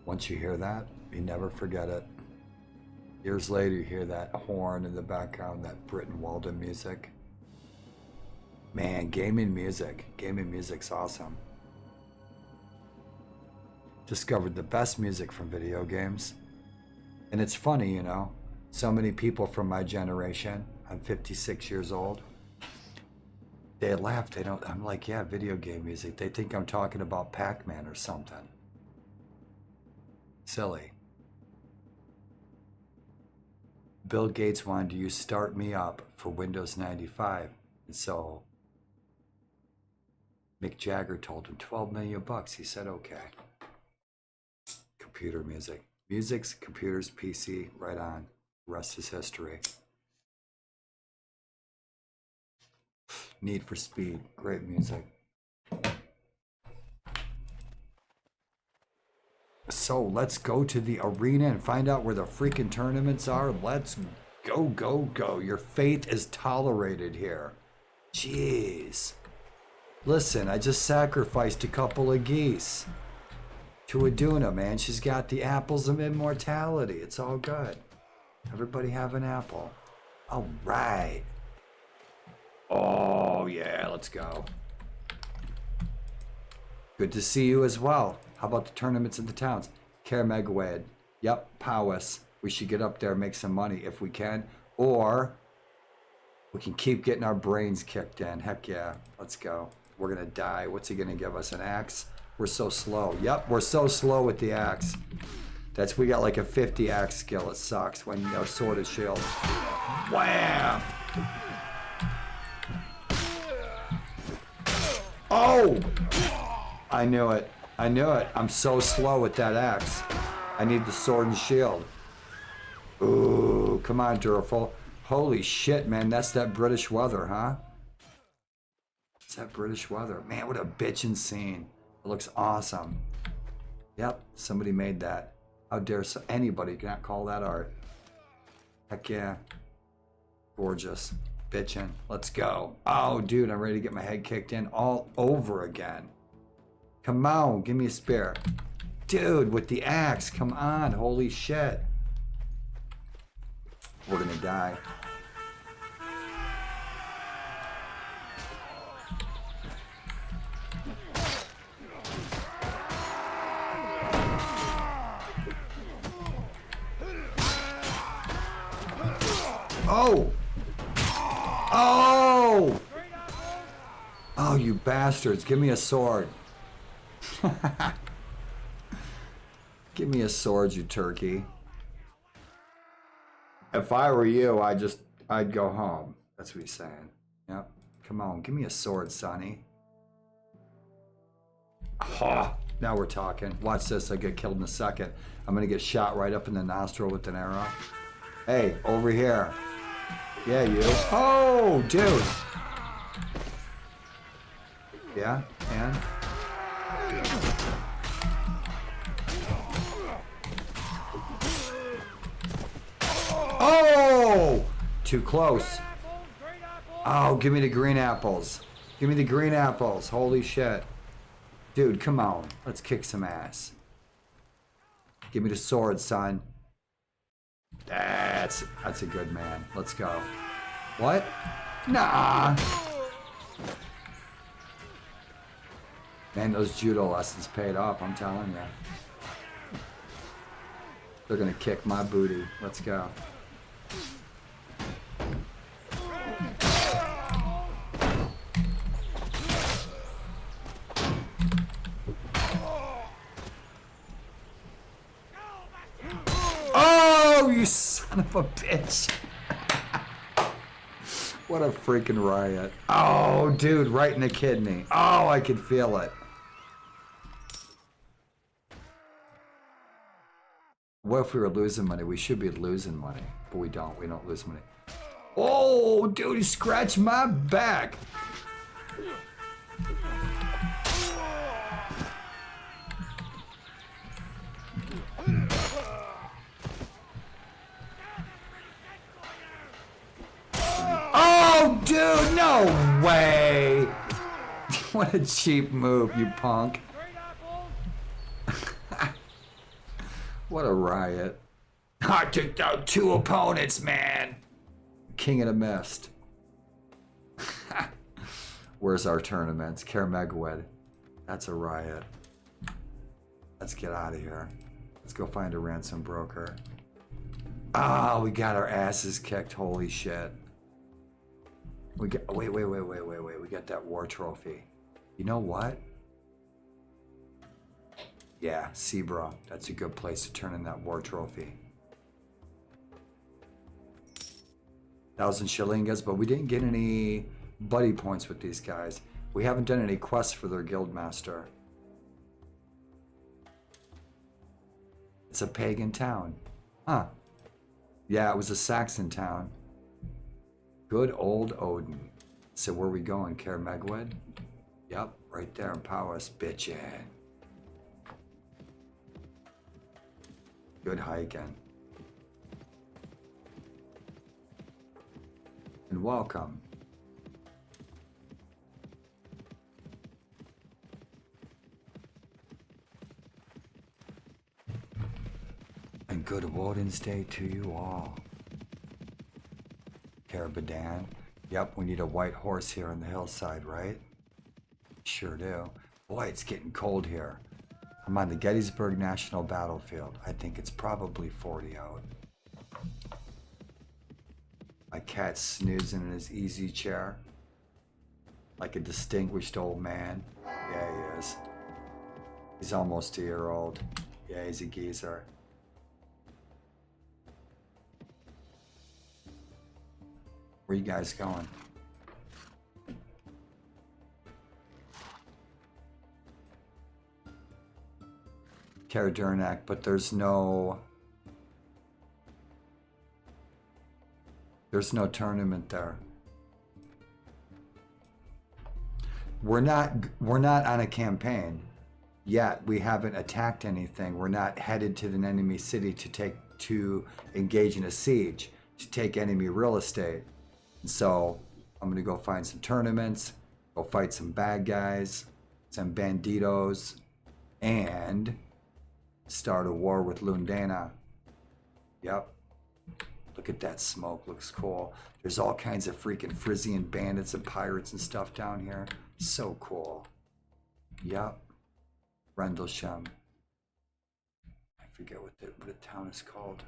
Once you hear that, you never forget it. Years later, you hear that horn in the background, that BRYTENWALDA music. Man, gaming music's awesome. Discovered the best music from video games. And it's funny, you know, so many people from my generation, I'm 56 years old, they laugh, I'm like, yeah, video game music. They think I'm talking about Pac-Man or something. Silly. Bill Gates wanted to use Start Me Up for Windows 95. And so Mick Jagger told him $12 million. He said, okay. Computer music. Music's computers, PC, right on. Rest is history. Need for Speed. Great music. So let's go to the arena and find out where the freaking tournaments are. Let's go, go, go. Your faith is tolerated here. Jeez. Listen, I just sacrificed a couple of geese to Aduna, man. She's got the apples of immortality. It's all good. Everybody have an apple. All right. Oh, yeah, let's go. Good to see you as well. How about the tournaments in the towns? Caermegwed. Yep, Powys. We should get up there and make some money if we can. Or we can keep getting our brains kicked in. Heck yeah, let's go. We're going to die. What's he going to give us? An axe? We're so slow. Yep, we're so slow with the axe. We got like a 50 axe skill. It sucks when our sword is shield. Wham! Oh! I knew it. I knew it. I'm so slow with that axe. I need the sword and shield. Ooh, come on, Duraful. Holy shit, man. That's that British weather, huh? It's that British weather. Man, what a bitchin' scene. It looks awesome. Yep, somebody made that. How dare anybody cannot call that art. Heck yeah. Gorgeous. Bitchin'. Let's go. Oh, dude, I'm ready to get my head kicked in all over again. Come on, give me a spear. Dude, with the axe, come on, holy shit. We're gonna die. Oh! Oh! Oh, you bastards. Give me a sword. Give me a sword, you turkey. If I were you, I'd go home. That's what he's saying. Yep. Come on, give me a sword, Sonny. Oh, now we're talking. Watch this, I get killed in a second. I'm gonna get shot right up in the nostril with an arrow. Hey, over here. Yeah, you. Oh, dude. Yeah, and? Oh! Too close. Oh, give me the green apples. Give me the green apples. Holy shit. Dude, come on. Let's kick some ass. Give me the sword, son. That's a good man. Let's go. What? Nah. Man, those judo lessons paid off, I'm telling you. They're gonna kick my booty. Let's go. Oh, you son of a bitch. What a freaking riot. Oh, dude, right in the kidney. Oh, I could feel it. What if we were losing money? We should be losing money, but we don't. We don't lose money. Oh, dude, he scratched my back. Oh, dude, no way. What a cheap move, you punk. What a riot. I took down 2 opponents, man. King of the Mist. Where's our tournaments? Kermegwed. That's a riot. Let's get out of here. Let's go find a ransom broker. Ah, we got our asses kicked. Holy shit. We got, wait. We got that war trophy. You know what? Yeah, Sebra. That's a good place to turn in that war trophy. 1,000 shillingas, but we didn't get any buddy points with these guys. We haven't done any quests for their guildmaster. It's a pagan town. Huh. Yeah, it was a Saxon town. Good old Odin. So where are we going? Kermegwed? Yep, right there in Powis, bitchin'. Good hiking. And welcome. And good Woden's Day to you all. Carabadan. Yep, we need a white horse here on the hillside, right? Sure do. Boy, it's getting cold here. I'm on the Gettysburg National Battlefield. I think it's probably 40 out. My cat's snoozing in his easy chair. Like a distinguished old man. Yeah, he is. He's almost a year old. Yeah, he's a geezer. Where you guys going? Karadurnak, but there's no tournament there. We're not on a campaign. Yet we haven't attacked anything. We're not headed to an enemy city to engage in a siege, to take enemy real estate. And so I'm gonna go find some tournaments, go fight some bad guys, some banditos, and start a war with Lundana. Yep. Look at that smoke, looks cool. There's all kinds of freaking Frisian bandits and pirates and stuff down here. So cool. Yep. Rendlesham. I forget what the town is called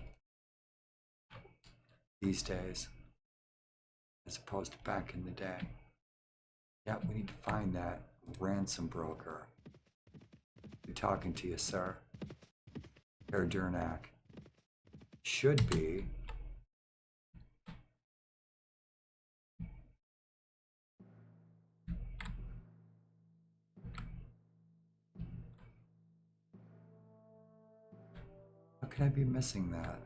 these days, as opposed to back in the day. Yep, we need to find that ransom broker. Be talking to you, sir. Herr Durnak. Should be. How could I be missing that?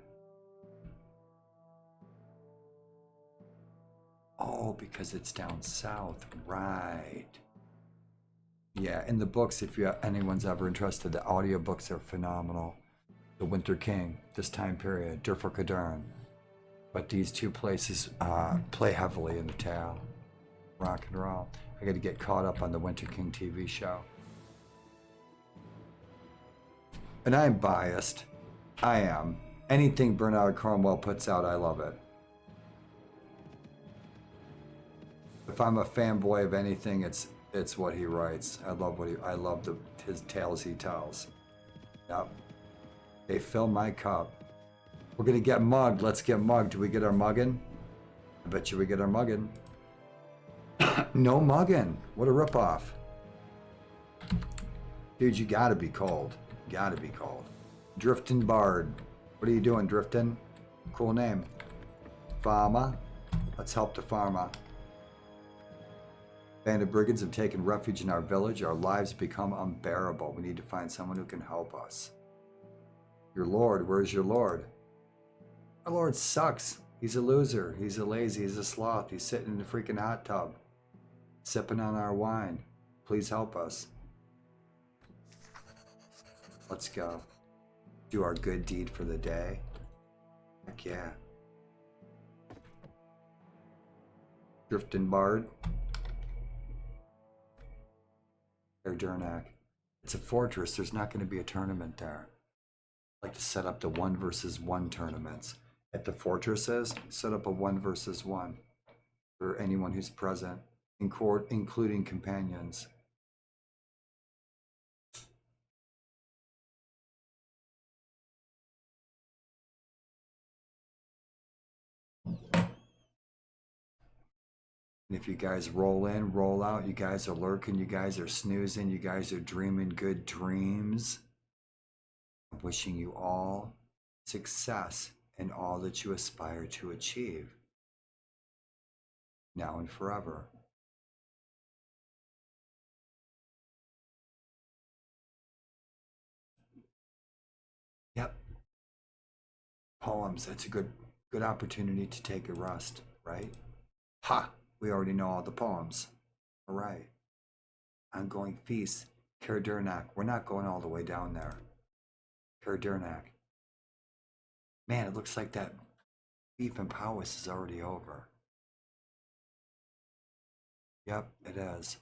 Oh, because it's down south, right. Yeah, in the books, if anyone's ever interested, the audiobooks are phenomenal. The Winter King, this time period, Durfur Kadern. But these two places play heavily in the tale. Rock and roll. I got to get caught up on the Winter King TV show. And I'm biased. I am. Anything Bernard Cornwell puts out, I love it. If I'm a fanboy of anything, it's what he writes. I love his tales he tells. Yep. They fill my cup. We're gonna get mugged. Let's get mugged. Do we get our muggin? I bet you we get our muggin. No muggin. What a ripoff. Dude, you gotta be cold. Gotta be cold. Driftin' Bard. What are you doing, Driftin'? Cool name. Farmer. Let's help the farmer. Bandit brigands have taken refuge in our village. Our lives become unbearable. We need to find someone who can help us. Your lord, where's your lord? Our lord sucks. He's a loser. He's a lazy. He's a sloth. He's sitting in the freaking hot tub, sipping on our wine. Please help us. Let's go. Do our good deed for the day. Heck yeah. Driftin' Bard. Herr Durnak. It's a fortress. There's not going to be a tournament there. I like to set up the 1 versus 1 tournaments. At the fortresses, set up a 1 versus 1 for anyone who's present, in court, including companions. And if you guys roll in, roll out, you guys are lurking, you guys are snoozing, you guys are dreaming good dreams. I'm wishing you all success in all that you aspire to achieve, now and forever. Yep. Poems, that's a good opportunity to take a rest, right? Ha! We already know all the poems. All right. Ongoing feast. Herr Durnak. We're not going all the way down there. Herr Durnak. Man, it looks like that beef and powis is already over. Yep, it is.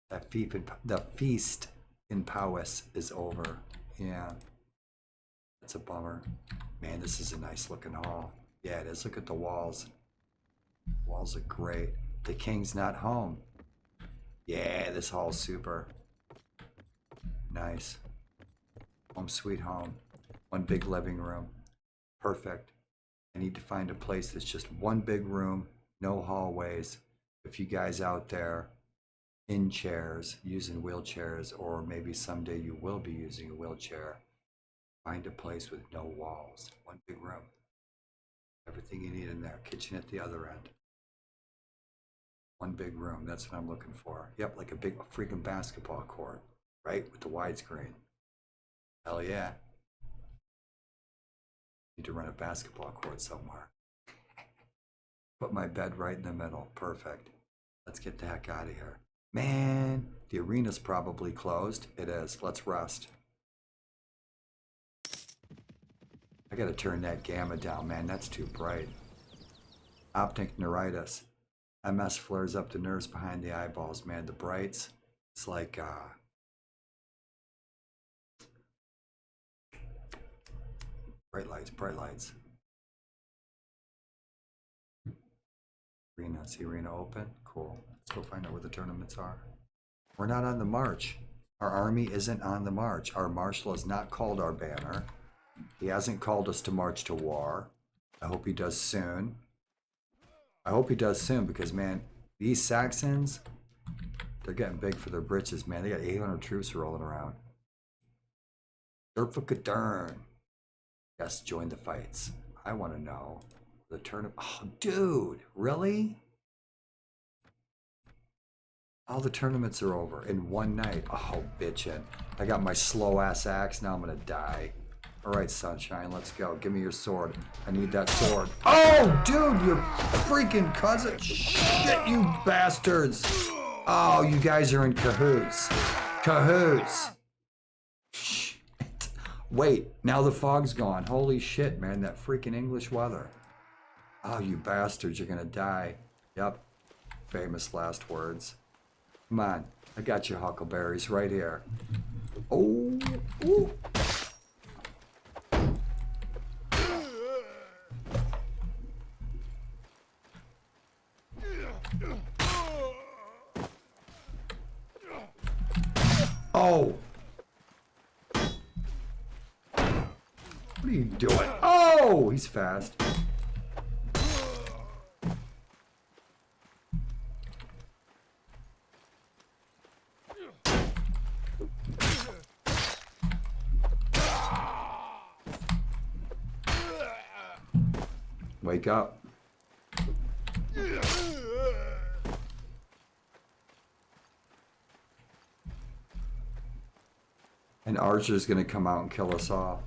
The feast in Powys is over. Yeah. That's a bummer. Man, this is a nice looking hall. Yeah, it is. Look at the walls. Walls are great. The king's not home. Yeah, this hall's super. Nice. Home sweet home. One big living room. Perfect. I need to find a place that's just one big room, no hallways. If you guys out there in chairs, using wheelchairs, or maybe someday you will be using a wheelchair, find a place with no walls. One big room. Everything you need in there. Kitchen at the other end. One big room. That's what I'm looking for. Yep, like a big freaking basketball court, right? With the widescreen. Hell yeah. Need to run a basketball court somewhere. Put my bed right in the middle. Perfect. Let's get the heck out of here. Man, the arena's probably closed. It is. Let's rest. I gotta turn that gamma down, man. That's too bright. Optic neuritis. MS flares up the nerves behind the eyeballs, man. The brights, it's like, bright lights, bright lights. Arena, is the arena open? Cool. Let's go find out where the tournaments are. We're not on the march. Our army isn't on the march. Our marshal has not called our banner. He hasn't called us to march to war. I hope he does soon. I hope he does soon because, man, these Saxons, they're getting big for their britches, man. They got 800 troops rolling around. Durfakadern. Yes, join the fights. I want to know the tournament. Oh, dude, really? All the tournaments are over in one night. Oh, bitchin'. I got my slow ass axe. Now I'm gonna die. All right, sunshine, let's go. Give me your sword. I need that sword. Oh, dude, you freaking cousin. Shit, you bastards. Oh, you guys are in cahoots. Cahoots. Shit. Wait, now the fog's gone. Holy shit, man, that freaking English weather. Oh, you bastards, you're gonna die. Yep, famous last words. Come on, I got your huckleberries right here. Oh, ooh. Oh! What are you doing? Oh! He's fast. Wake up. And Archer's gonna come out and kill us all.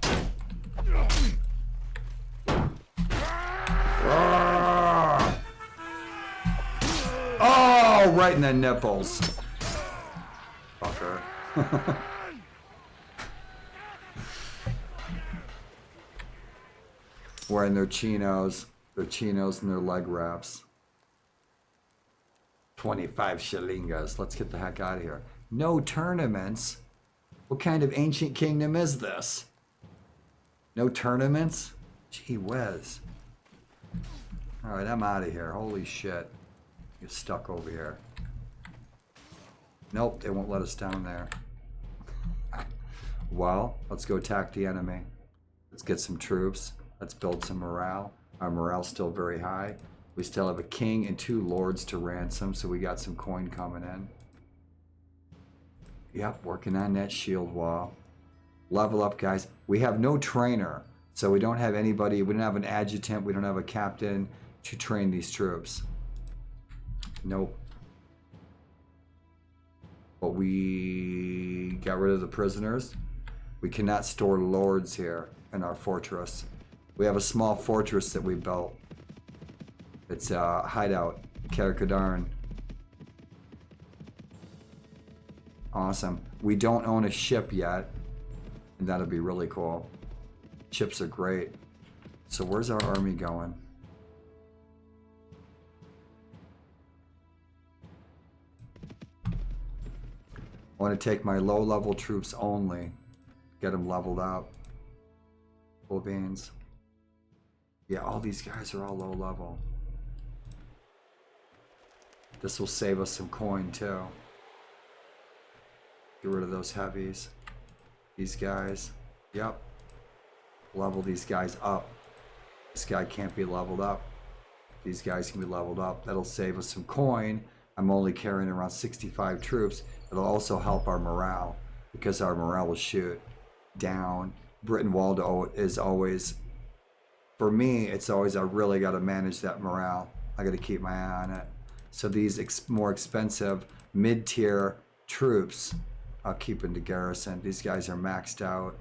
Oh, right in the nipples. Fucker. Wearing their chinos and their leg wraps. 25 shillingas. Let's get the heck out of here. No tournaments? What kind of ancient kingdom is this? No tournaments? Gee whiz. Alright, I'm out of here. Holy shit. Get stuck over here. Nope, they won't let us down there. Well, let's go attack the enemy. Let's get some troops. Let's build some morale. Our morale's still very high. We still have a king and 2 lords to ransom, so we got some coin coming in. Yep, working on that shield wall. Level up, guys. We have no trainer, so we don't have anybody. We don't have an adjutant. We don't have a captain to train these troops. Nope. But we got rid of the prisoners. We cannot store lords here in our fortress. We have a small fortress that we built. It's a hideout, Carcadarn. Awesome. We don't own a ship yet, and that'll be really cool. Ships are great. So where's our army going? I want to take my low-level troops only, get them leveled up. Full beans. Yeah, all these guys are all low level. This will save us some coin too. Get rid of those heavies. These guys. Yep. Level these guys up. This guy can't be leveled up. These guys can be leveled up. That'll save us some coin. I'm only carrying around 65 troops. It'll also help our morale because our morale will shoot down. BRYTENWALDA is always, for me, it's always, I really got to manage that morale. I got to keep my eye on it. So these more expensive mid-tier troops, I'll keep into garrison. These guys are maxed out.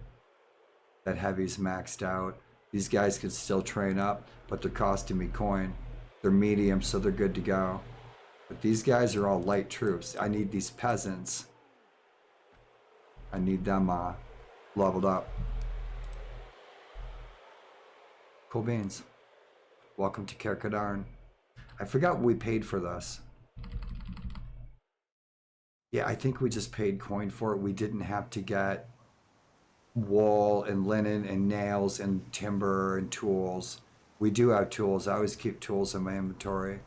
That heavy's maxed out. These guys can still train up, but they're costing me coin. They're medium, so they're good to go. But these guys are all light troops. I need these peasants. I need them leveled up. Cool beans. Welcome to Kerkadarn. I forgot what we paid for this. Yeah, I think we just paid coin for it. We didn't have to get wool and linen and nails and timber and tools. We do have tools. I always keep tools in my inventory.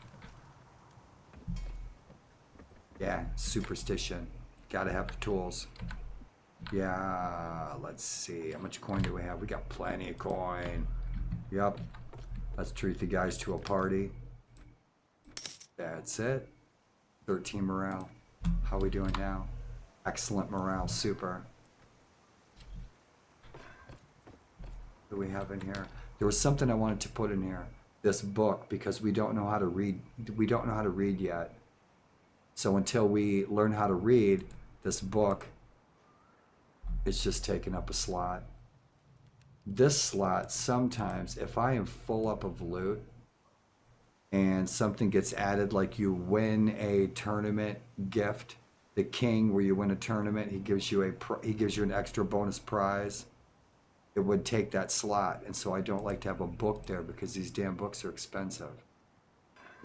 Yeah, superstition. Gotta have the tools. Yeah, let's see. How much coin do we have? We got plenty of coin. Yep. Let's treat the guys to a party. That's it. 13 morale. How we doing now? Excellent morale. Super. What do we have in here? There was something I wanted to put in here. This book, because we don't know how to read. We don't know how to read yet. So until we learn how to read, this book, it's just taking up a slot. This slot, sometimes, if I am full up of loot and something gets added, like you win a tournament gift, the king, where you win a tournament, he gives you an extra bonus prize. It would take that slot, and so I don't like to have a book there because these damn books are expensive.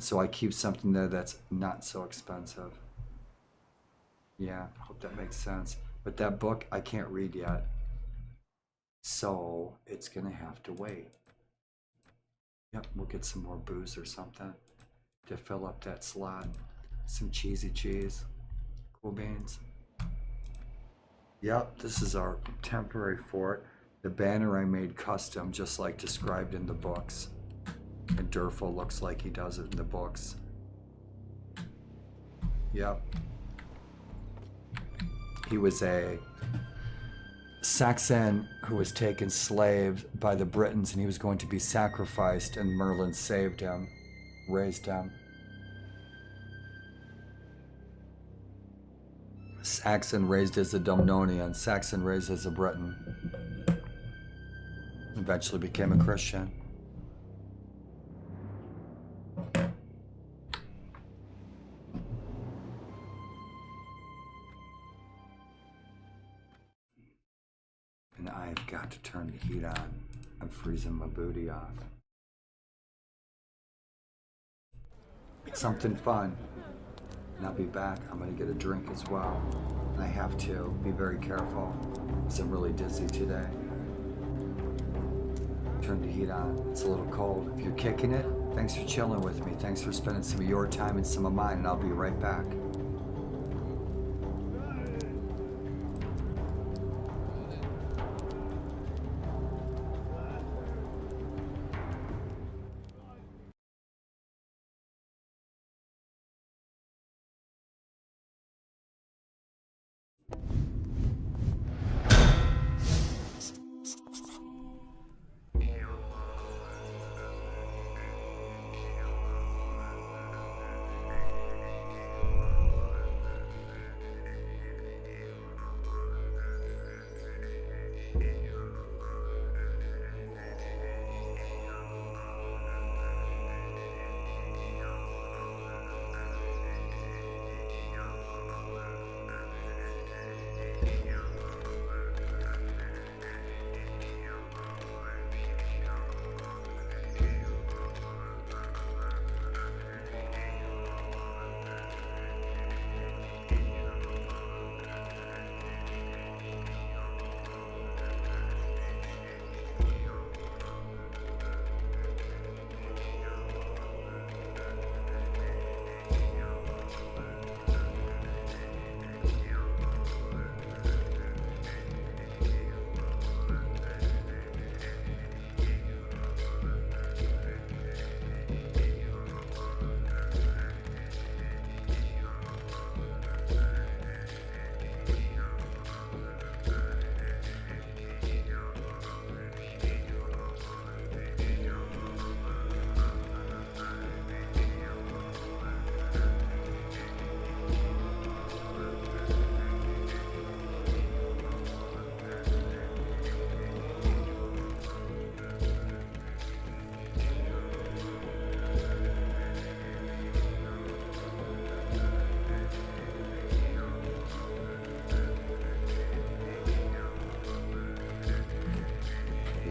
So I keep something there that's not so expensive. Yeah, hope that makes sense. But that book, I can't read yet. So it's gonna have to wait. Yep, we'll get some more booze or something to fill up that slot. Some cheesy cheese. Cool beans. Yep, this is our temporary fort. The banner I made custom, just like described in the books. And Durfel looks like he does it in the books. Yep. He was a Saxon who was taken slave by the Britons, and he was going to be sacrificed, and Merlin saved him, raised him. Saxon raised as a Dumnonian, Saxon raised as a Briton. Eventually became a Christian. And I've got to turn the heat on. I'm freezing my booty off. Something fun. And I'll be back. I'm gonna get a drink as well. And I have to be very careful because I'm really dizzy today. Turn the heat on. It's a little cold. If you're kicking it, thanks for chilling with me. Thanks for spending some of your time and some of mine, and I'll be right back.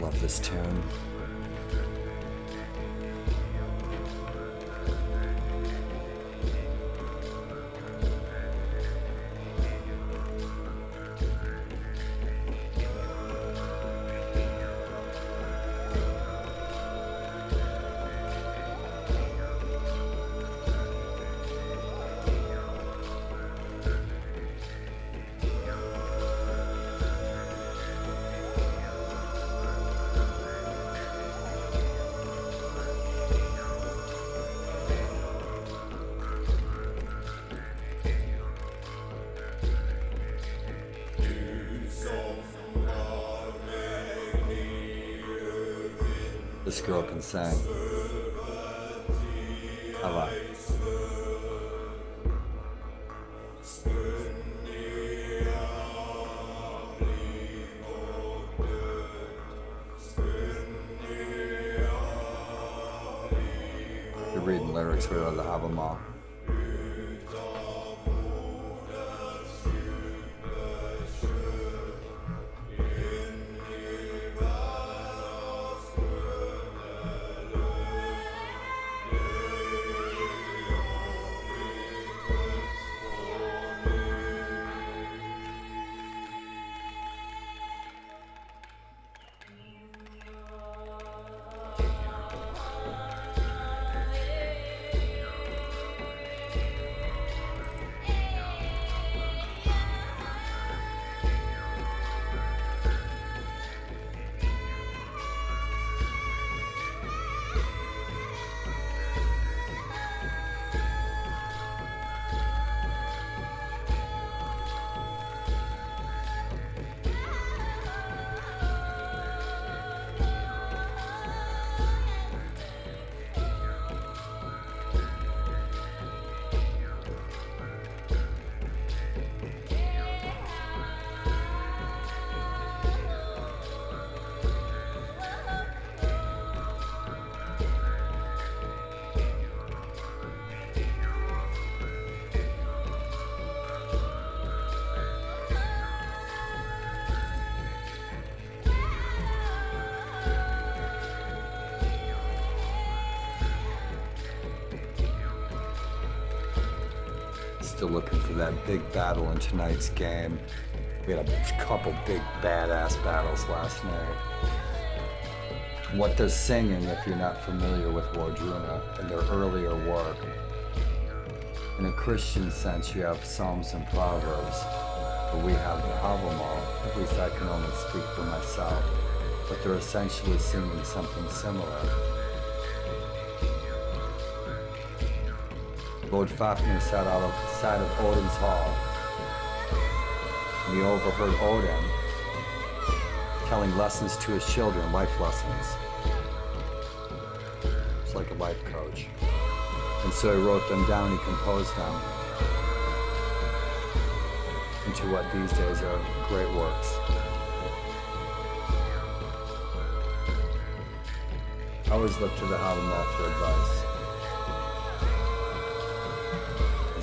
love this tune. This girl can sing. I like it. You're reading lyrics, we ought to have them all. Still looking for that big battle in tonight's game. We had a couple big badass battles last night. What does singing, if you're not familiar with Wardruna and their earlier work? In a Christian sense, you have Psalms and Proverbs, but we have the all. At least I can only speak for myself. But they're essentially singing something similar. Lord Fafnir sat outside of Odin's hall, and he overheard Odin telling lessons to his children, life lessons. It's like a life coach. And so he wrote them down, he composed them into what these days are great works. I always look to the Havamal for advice.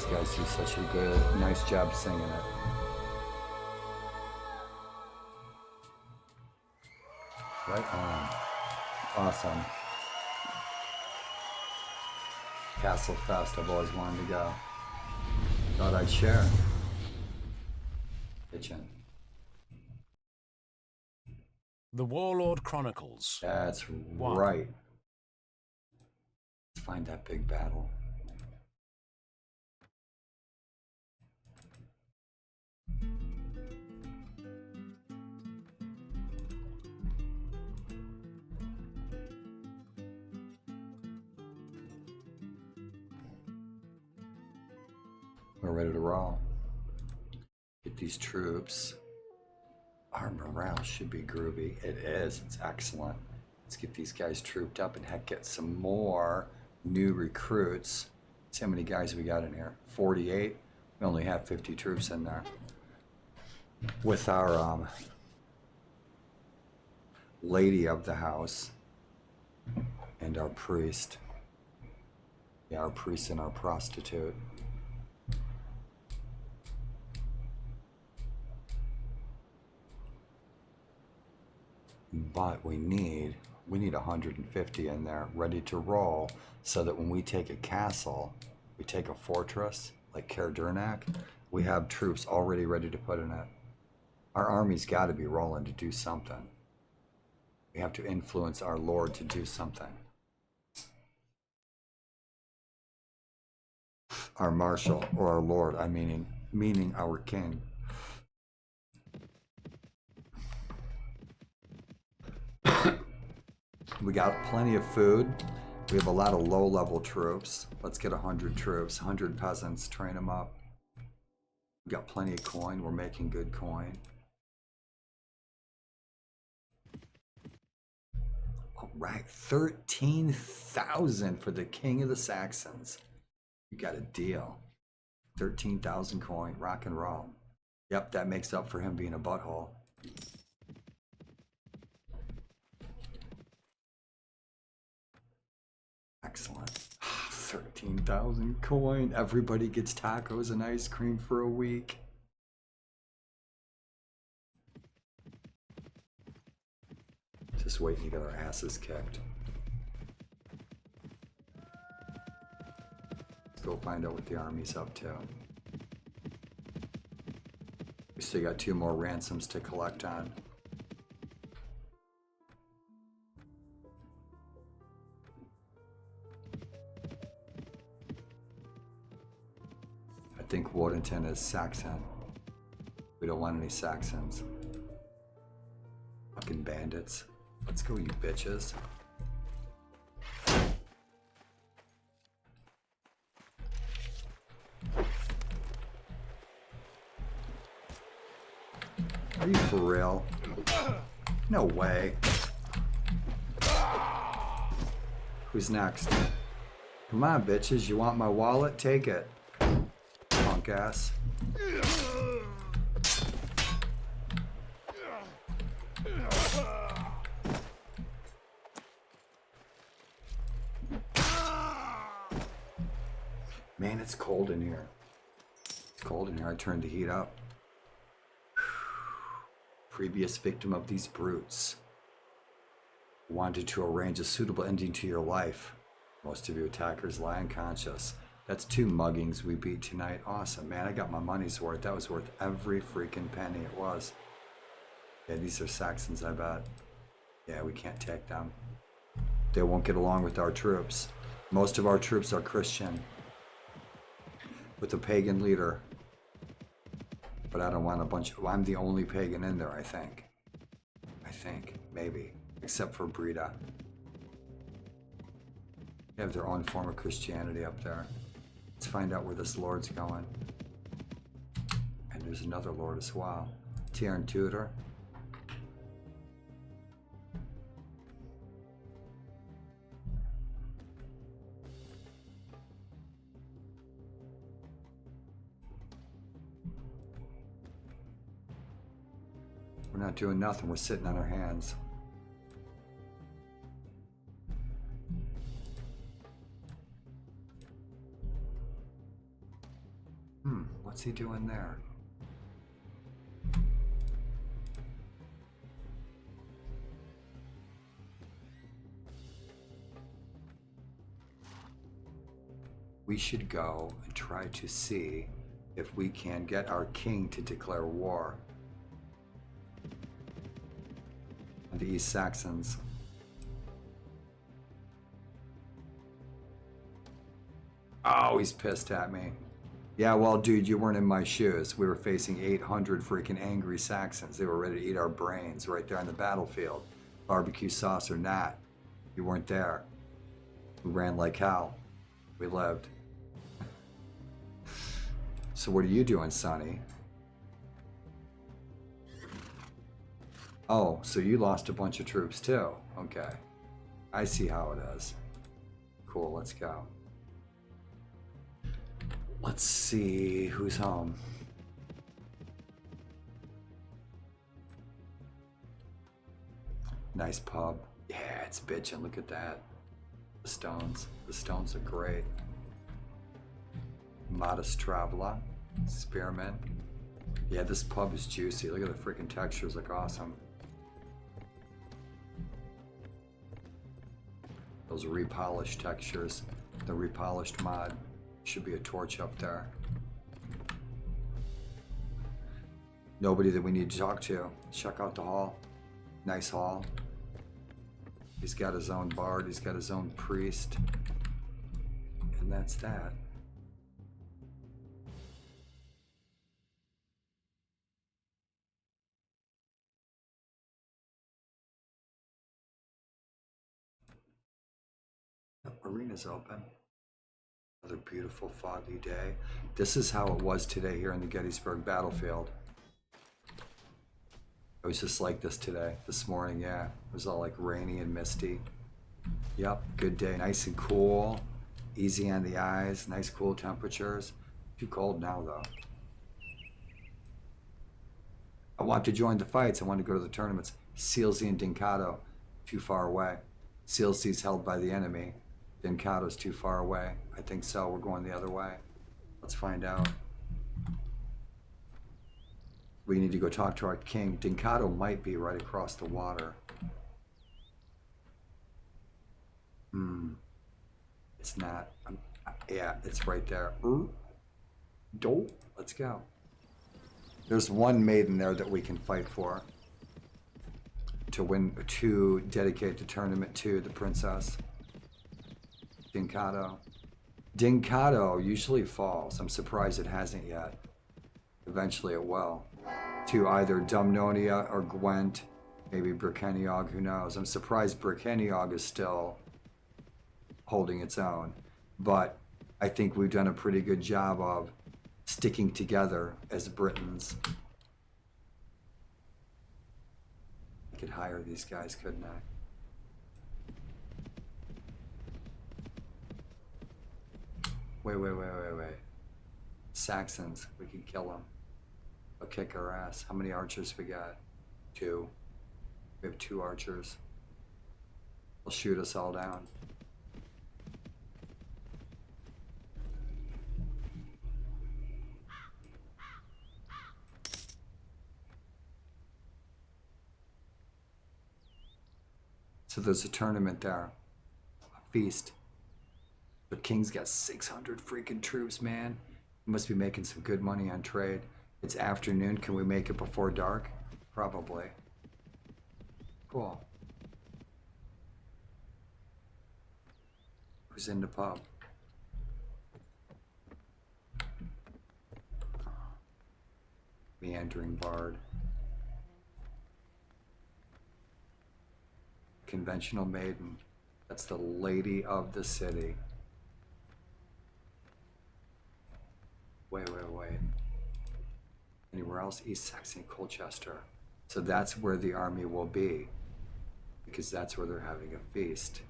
Guys do such a nice job singing it. Right on. Awesome. Castle Fest, I've always wanted to go. Thought I'd share. Kitchen. The Warlord Chronicles. That's right. Let's find that big battle. We're ready to roll. Get these troops. Our morale should be groovy. It is. It's excellent. Let's get these guys trooped up and heck, get some more new recruits. See how many guys we got in here? 48. We only have 50 troops in there. With our lady of the house and our priest. Yeah, our priest and our prostitute. But we need 150 in there ready to roll so that when we take a castle, we take a fortress like Kerdurnak, we have troops already ready to put in it. Our army's got to be rolling to do something. We have to influence our lord to do something. Our marshal, or our lord, meaning our king. We got plenty of food. We have a lot of low-level troops. Let's get 100 troops, 100 peasants, train them up. We got plenty of coin. We're making good coin. All right, 13,000 for the King of the Saxons. You got a deal. 13,000 coin, rock and roll. Yep, that makes up for him being a butthole. Excellent. 13,000 coin. Everybody gets tacos and ice cream for a week. Just waiting to get our asses kicked. Let's go find out what the army's up to. We still got 2 more ransoms to collect on. I think Waddington is Saxon. We don't want any Saxons. Fucking bandits. Let's go, you bitches. Are you for real? No way. Who's next? Come on, bitches. You want my wallet? Take it. Punk ass. Man, it's cold in here. It's cold in here. I turned the heat up. Previous victim of these brutes. Wanted to arrange a suitable ending to your life. Most of you attackers lie unconscious. That's 2 muggings we beat tonight. Awesome, man. I got my money's worth. That was worth every freaking penny it was. Yeah, these are Saxons, I bet. Yeah, we can't take them. They won't get along with our troops. Most of our troops are Christian. With a pagan leader. But I don't want a bunch of... I'm the only pagan in there, I think. Maybe. Except for Brita. They have their own form of Christianity up there. Let's find out where this lord's going. And there's another lord as well. Tiern Tudor. We're not doing nothing. We're sitting on our hands. What's he doing there? We should go and try to see if we can get our king to declare war on the East Saxons. Oh, he's pissed at me. Yeah, well, dude, you weren't in my shoes. We were facing 800 freaking angry Saxons. They were ready to eat our brains right there on the battlefield. Barbecue sauce or not. You weren't there. We ran like hell. We lived. So what are you doing, Sonny? Oh, so you lost a bunch of troops too. Okay. I see how it is. Cool, let's go. Let's see who's home. Nice pub. Yeah, it's bitchin'. Look at that. The stones. The stones are great. Modest Traveler. Spearmint. Yeah, this pub is juicy. Look at the freaking textures. Look awesome. Those repolished textures. The repolished mod. Should be a torch up there. Nobody that we need to talk to. Check out the hall. Nice hall. He's got his own bard. He's got his own priest. And that's that. The arena's open. Another beautiful foggy day. This is how it was today here in the Gettysburg battlefield. It was just like this today, this morning, yeah. It was all like rainy and misty. Yep, good day, nice and cool. Easy on the eyes, nice cool temperatures. Too cold now though. I want to join the fights, I want to go to the tournaments. Sealsea and Dinkado, too far away. Sealsea's held by the enemy. Dinkado's too far away. I think so, we're going the other way. Let's find out. We need to go talk to our king. Dinkado might be right across the water. It's not. Yeah, it's right there. Dope. Let's go. There's one maiden there that we can fight for. To win, to dedicate the tournament to the princess. Dinkado. Dinkado usually falls. I'm surprised it hasn't yet. Eventually it will. To either Dumnonia or Gwent, maybe Brickeniog, who knows. I'm surprised Brickeniog is still holding its own. But I think we've done a pretty good job of sticking together as Britons. I could hire these guys, couldn't I? Wait. Saxons, we can kill them. They'll kick our ass. How many archers we got? 2. We have 2 archers. They'll shoot us all down. So there's a tournament there. A feast. The king's got 600 freaking troops, man. He must be making some good money on trade. It's afternoon. Can we make it before dark? Probably. Cool. Who's in the pub? Meandering bard. Conventional maiden. That's the lady of the city. Wait. Anywhere else? East Saxony, Colchester. So that's where the army will be. Because that's where they're having a feast.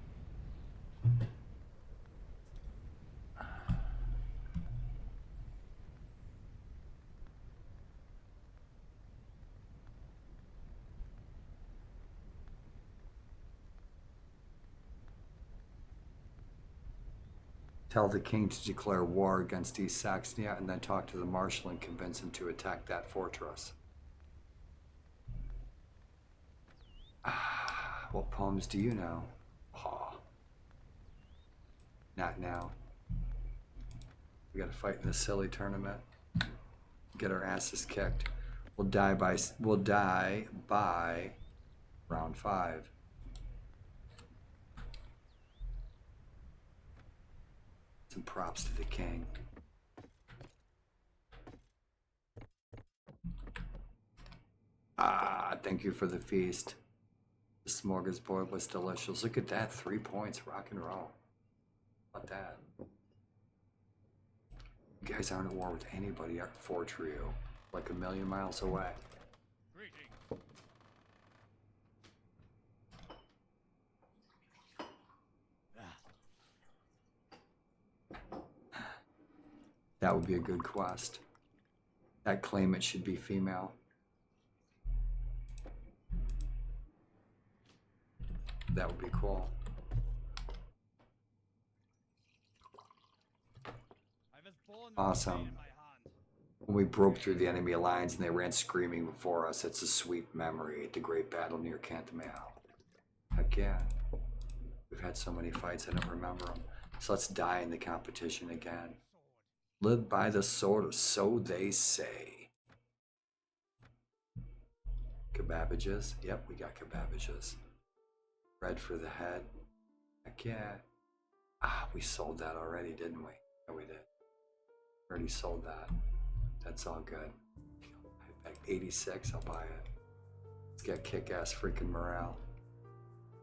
Tell the king to declare war against East Saxony and then talk to the marshal and convince him to attack that fortress. What poems do you know? Not now. We gotta fight in this silly tournament. Get our asses kicked. We'll die by round 5. Some props to the king. Thank you for the feast. The smorgasbord was delicious. Look at that, 3 points, rock and roll. How about that? You guys aren't at war with anybody at Fort Trio, like a million miles away. Greeting. That would be a good quest. That claimant should be female. That would be cool. Awesome. When we broke through the enemy lines and they ran screaming before us, it's a sweet memory at the great battle near Cantamel. Heck yeah. We We've had so many fights I don't remember them. So let's die in the competition again. Live by the sword, or so they say. Kebabages? Yep, we got kebabages. Red for the head. Heck yeah. Ah, we sold that already, didn't we? Yeah, we did. Already sold that. That's all good. At 86, I'll buy it. Let's get kick-ass freaking morale.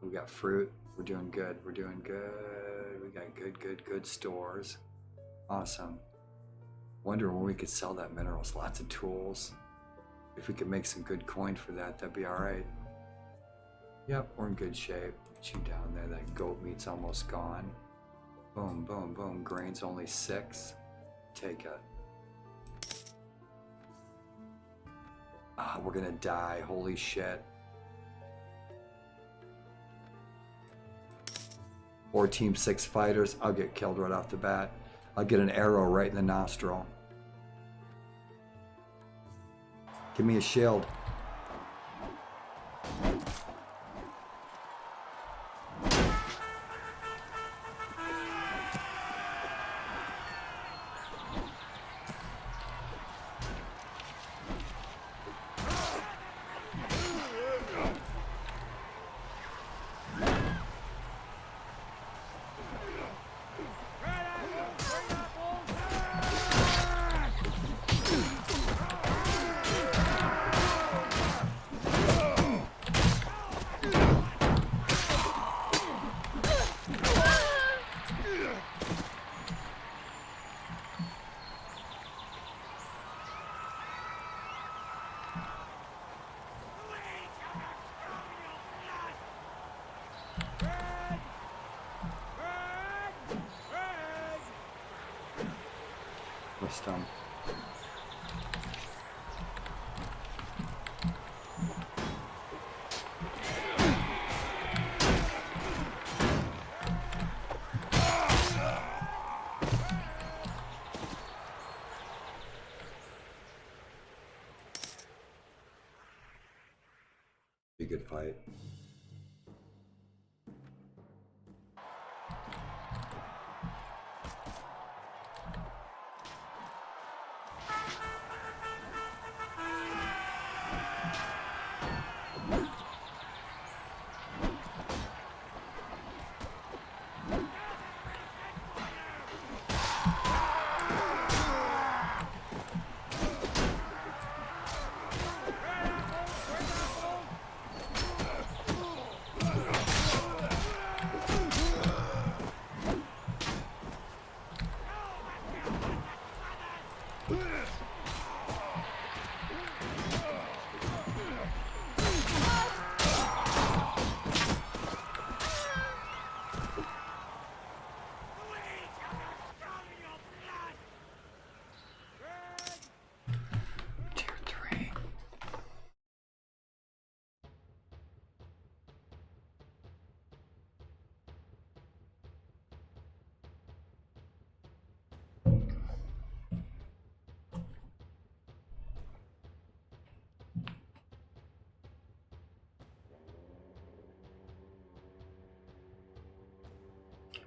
We got fruit. We're doing good. We're doing good. We got good stores. Awesome. Wonder when we could sell that minerals. Lots of tools. If we could make some good coin for that, that'd be all right. Yep, we're in good shape. Put you down there. That goat meat's almost gone. Boom, boom, boom. Grain's only 6. Take it. Ah, we're gonna die. Holy shit. 4 team 6 fighters. I'll get killed right off the bat. I'll get an arrow right in the nostril. Give me a shield. Stun. Be a good fight.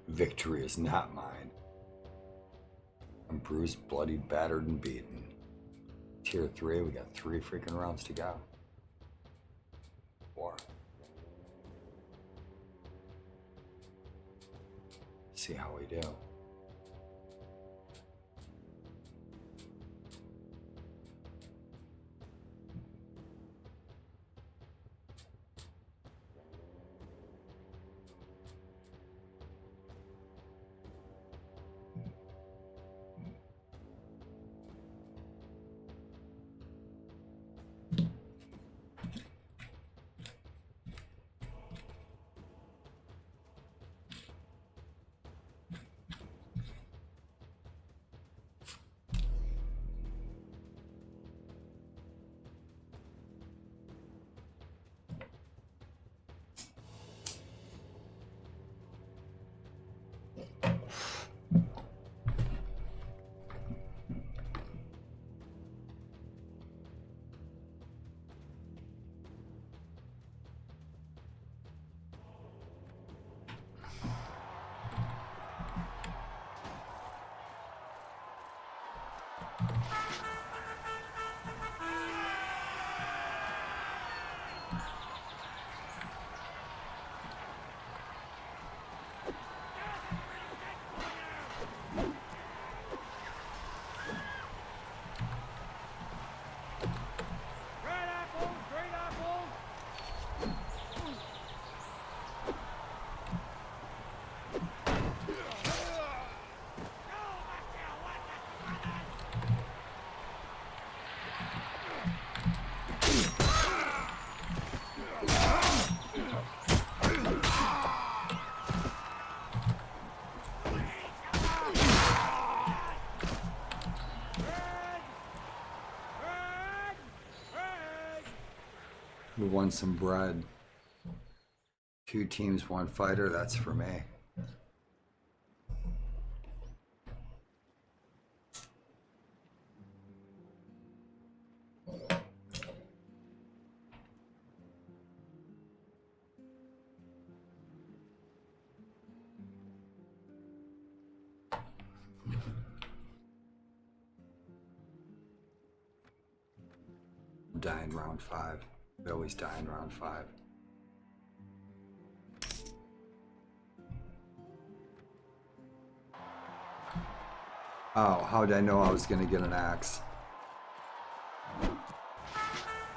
Victory is not mine. I'm bruised, bloodied, battered, and beaten. Tier 3, we got 3 freaking rounds to go. 4. See how we do. We won some bread. 2 teams, 1 fighter. That's for me. Die in round 5. We always die in round 5. Oh, how did I know I was gonna get an axe?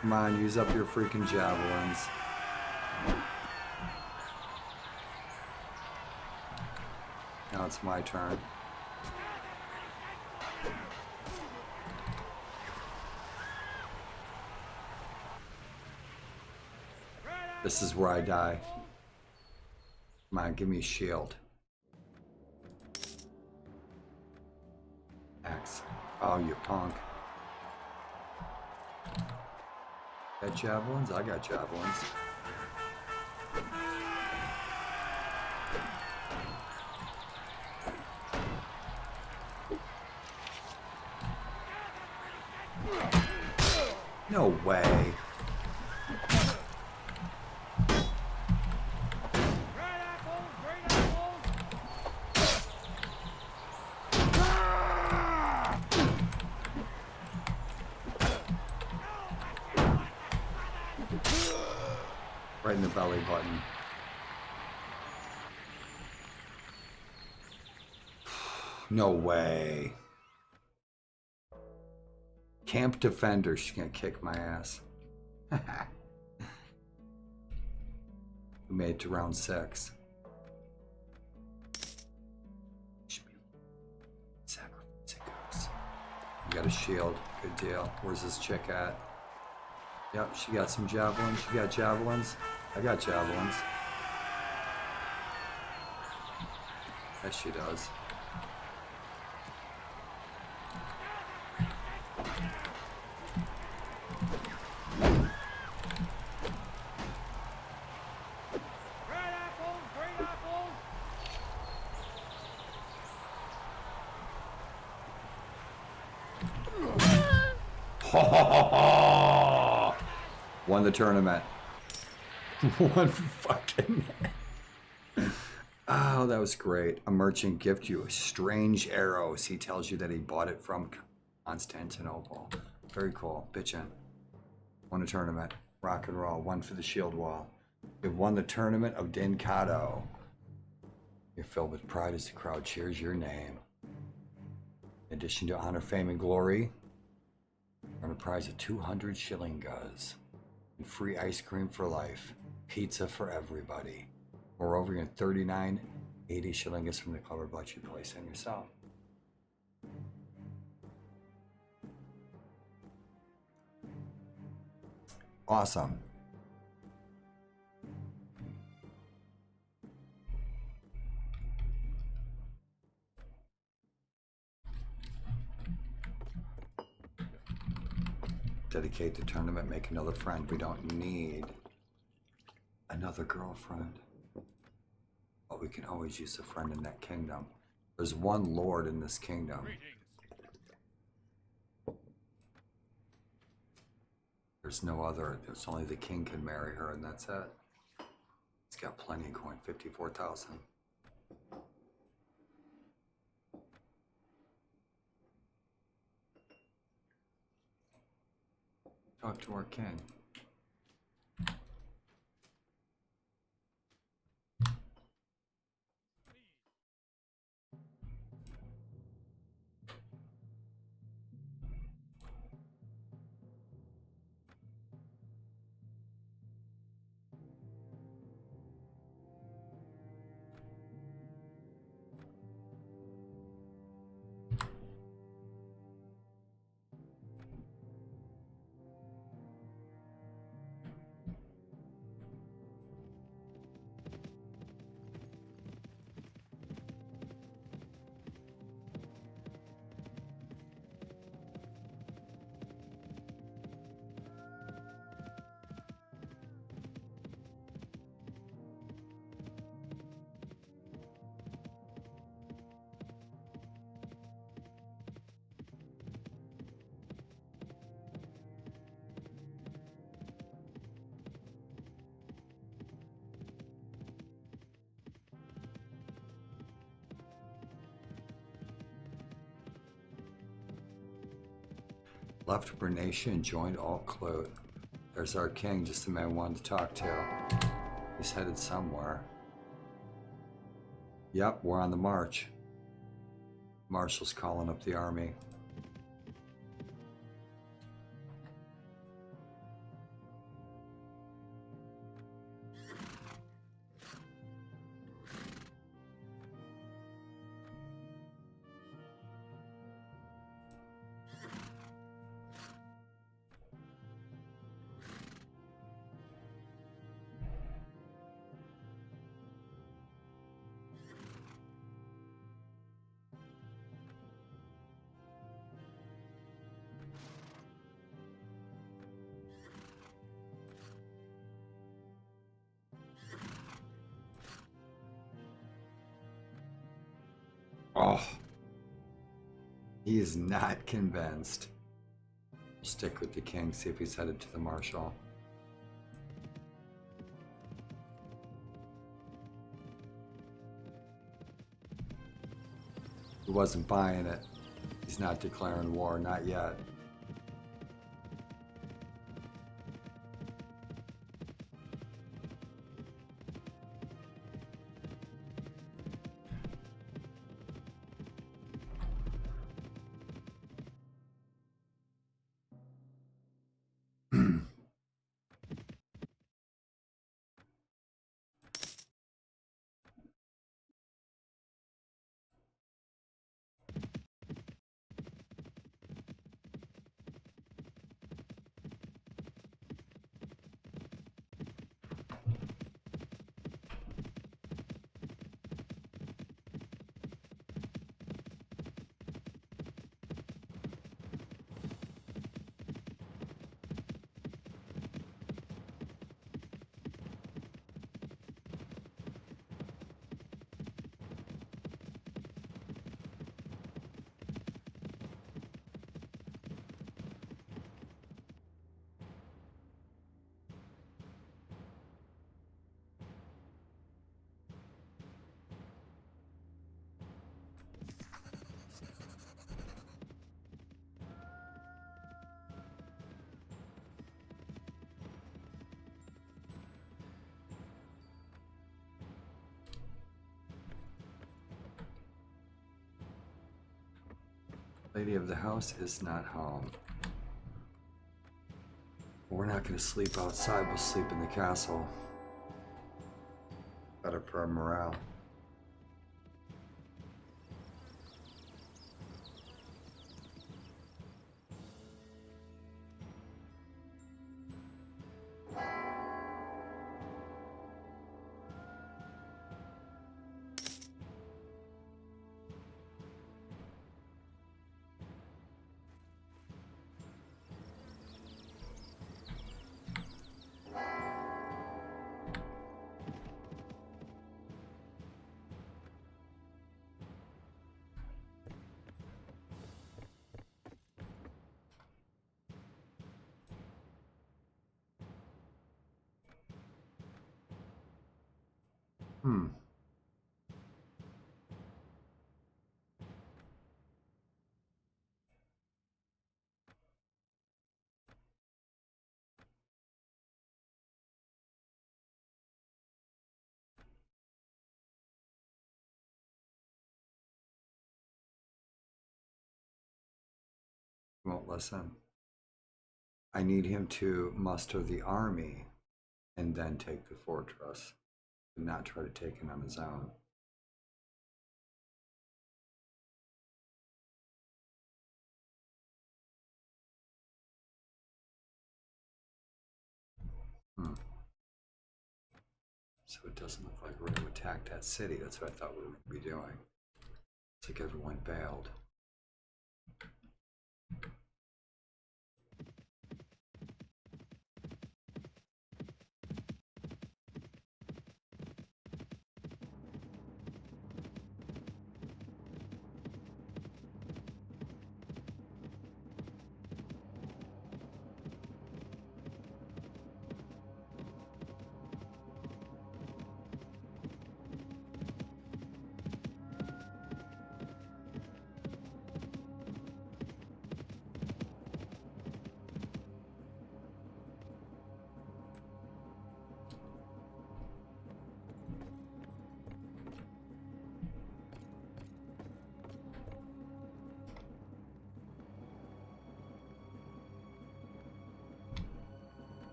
Come on, use up your freaking javelins. Now it's my turn. This is where I die. Come on, give me a shield. Axe. Oh, you punk. Got javelins? I got javelins. No way. Right in the belly button. No way. Camp defender, she's gonna kick my ass. We made it to round 6. Sacrifice it goes. You got a shield, good deal. Where's this chick at? Yep, she got some javelins. She got javelins. I got javelins. Yes, she does. Won the tournament. One fucking. Oh, that was great. A merchant gift you strange arrows. He tells you that he bought it from Constantinople. Very cool. Bitchin'. Won a tournament. Rock and roll. One for the shield wall. You've won the tournament of Dinkado. You're filled with pride as the crowd cheers your name. In addition to honor, fame, and glory, earn a prize of 200 shillingas and free ice cream for life. Pizza for everybody. Moreover, you get 39.80 shillingas from the cover budget you place on yourself. Awesome. Dedicate the tournament, make another friend. We don't need another girlfriend. But we can always use a friend in that kingdom. There's one lord in this kingdom. There's no other. There's only the king can marry her, and that's it. He's got plenty of coin, 54,000. Talk to our king. Left Bernation, joined Alt-Clote. There's our king, just the man I wanted to talk to. He's headed somewhere. Yep, we're on the march. Marshall's calling up the army. Oh, he is not convinced. Stick with the king, see if he's headed to the marshal. He wasn't buying it. He's not declaring war, not yet. Lady of the house is not home. We're not going to sleep outside, we'll sleep in the castle. Better for our morale. Hmm. Won't listen. I need him to muster the army and then take the fortress, and not try to take it on his own. Hmm. So it doesn't look like we're going to attack that city. That's what I thought we would be doing. It's like everyone bailed.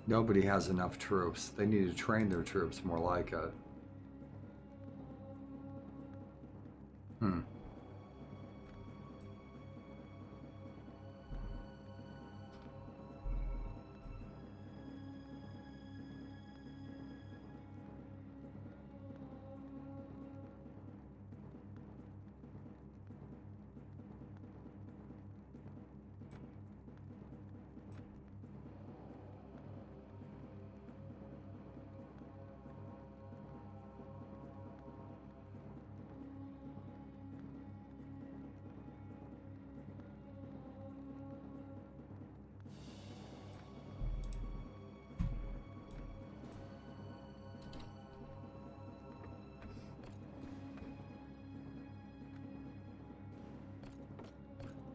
Nobody has enough troops. They need to train their troops more like it.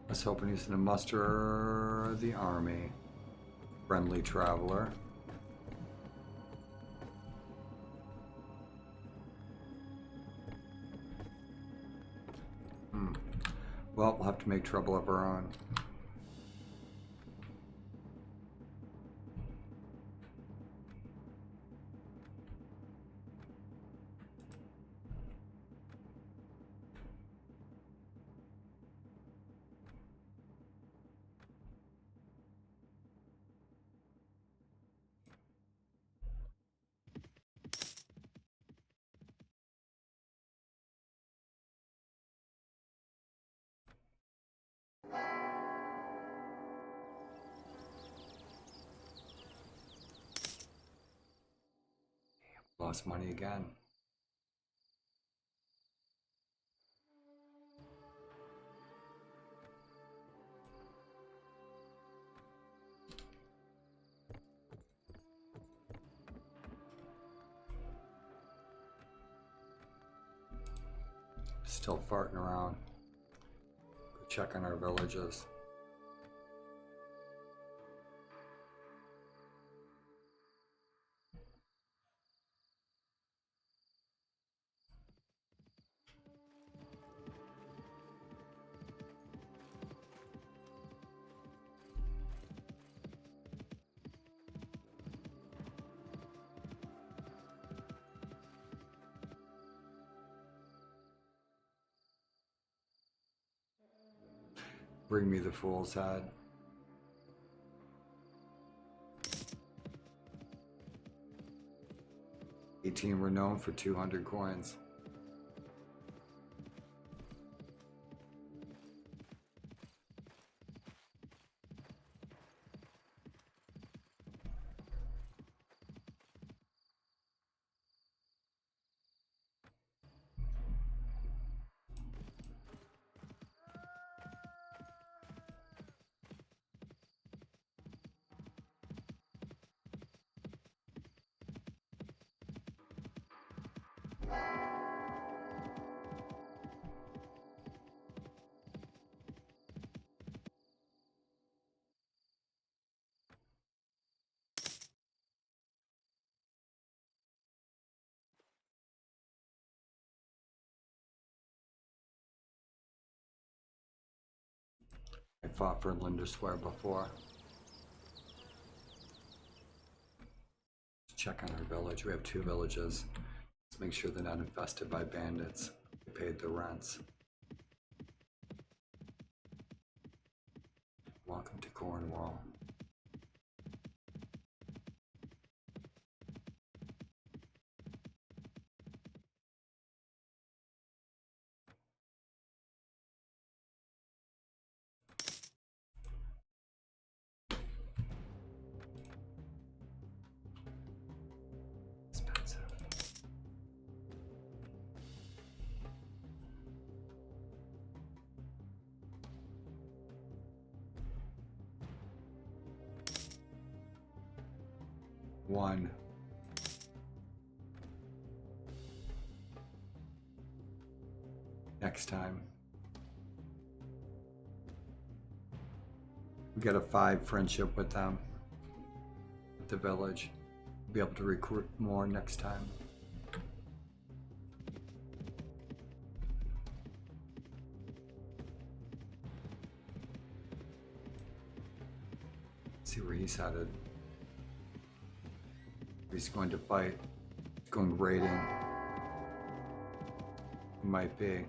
I was hoping he's going to muster the army. Friendly traveler. Well, we'll have to make trouble of our own. Lost money again. Still farting around. Go check on our villages. Bring me the fool's head. $18 were known for 200 coins. I fought for Lindisware before. Let's check on our village. We have 2 villages. Let's make sure they're not infested by bandits. We paid the rents. Welcome to Cornwall. Expensive. One. Next time. We got a 5 friendship with them. With the village. We'll be able to recruit more next time. See where he's headed. He's going to fight. Going raiding. Might be.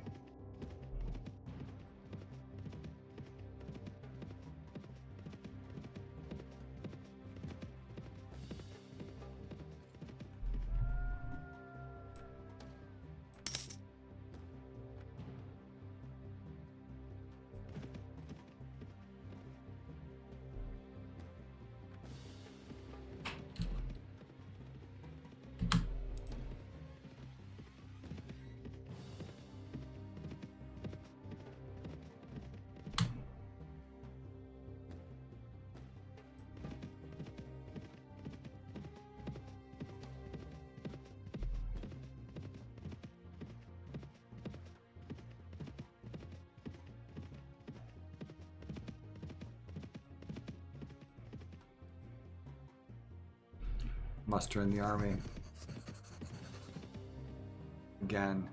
Muster in the army. Again.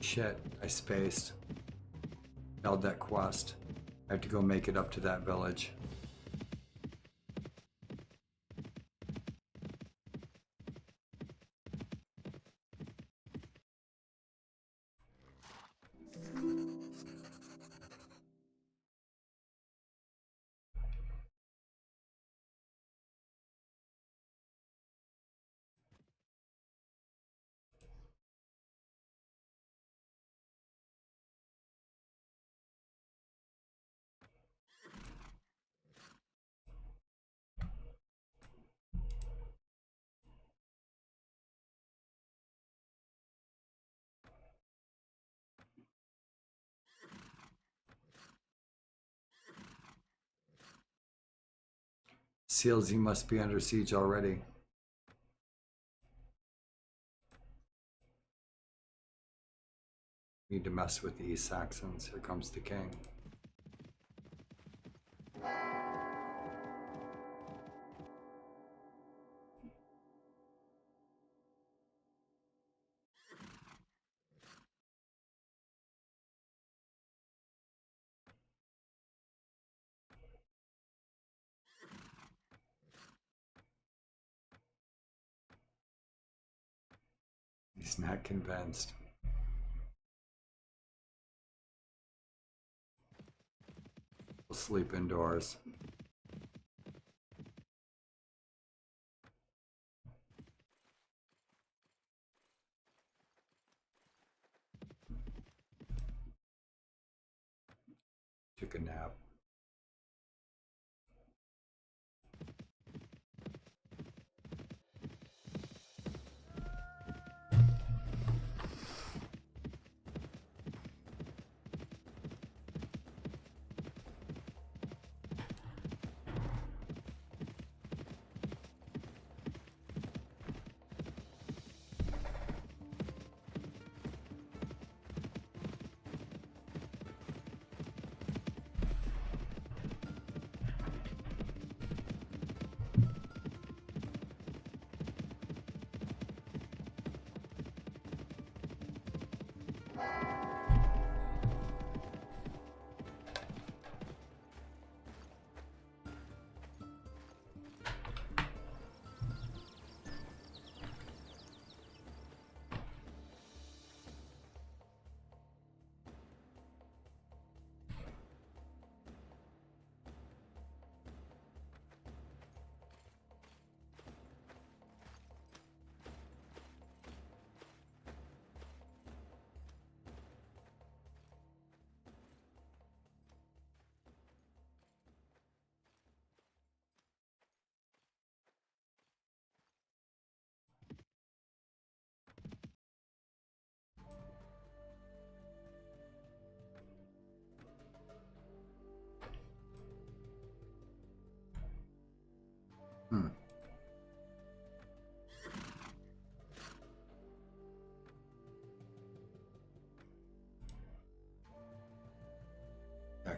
Shit, I spaced. Failed that quest. I have to go make it up to that village. Seals, you must be under siege already. Need to mess with the East Saxons. Here comes the king. He's not convinced. We'll sleep indoors. Took a nap.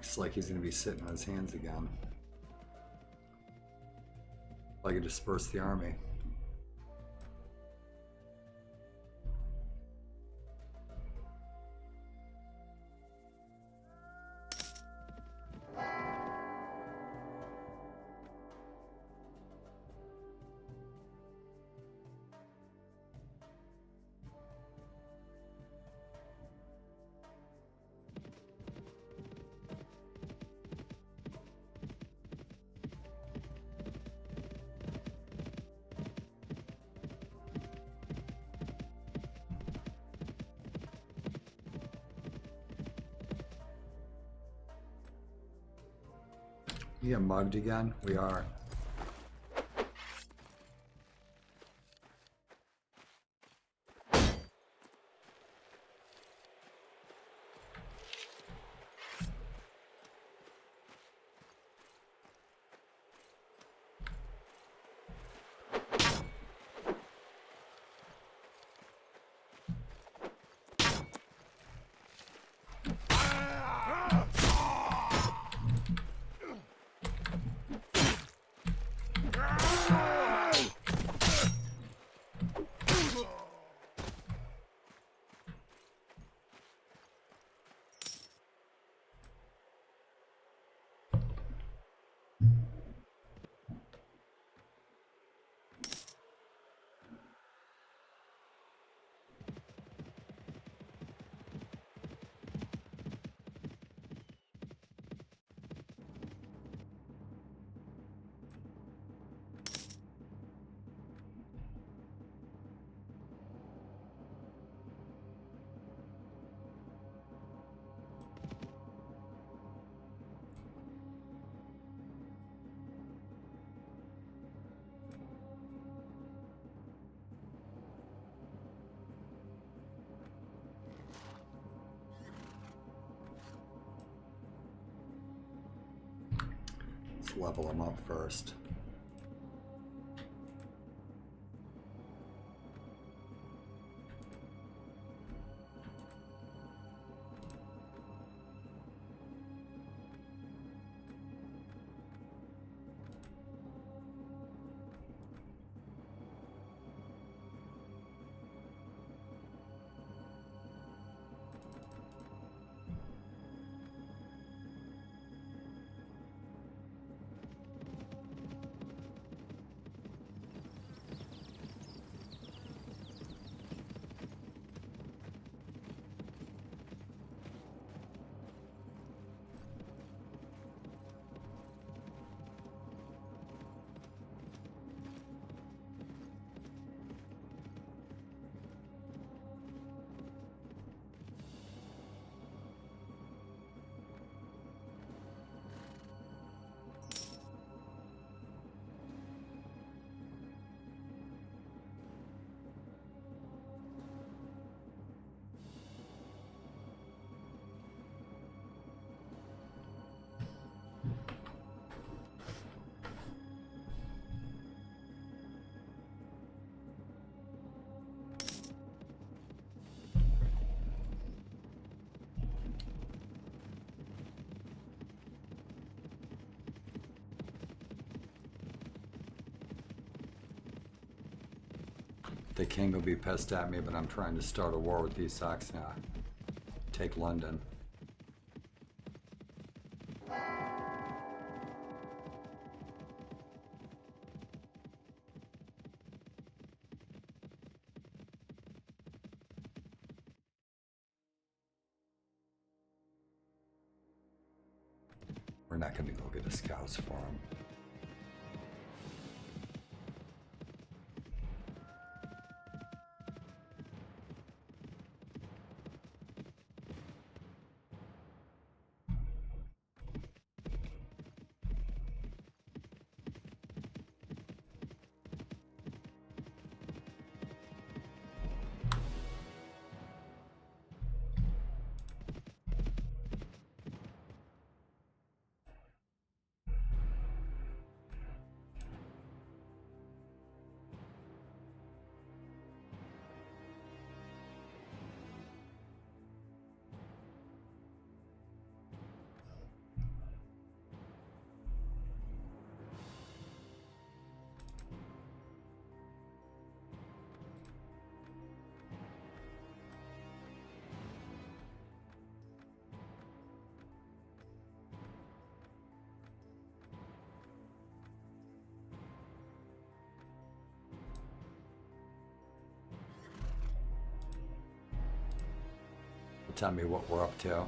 Acts like he's going to be sitting on his hands again. Like he dispersed the army. You get mugged again? We are. Let's level them up first. The king will be pissed at me, but I'm trying to start a war with these Saxons now. Take London. We're not going to go get the scouts for him. tell me what we're up to.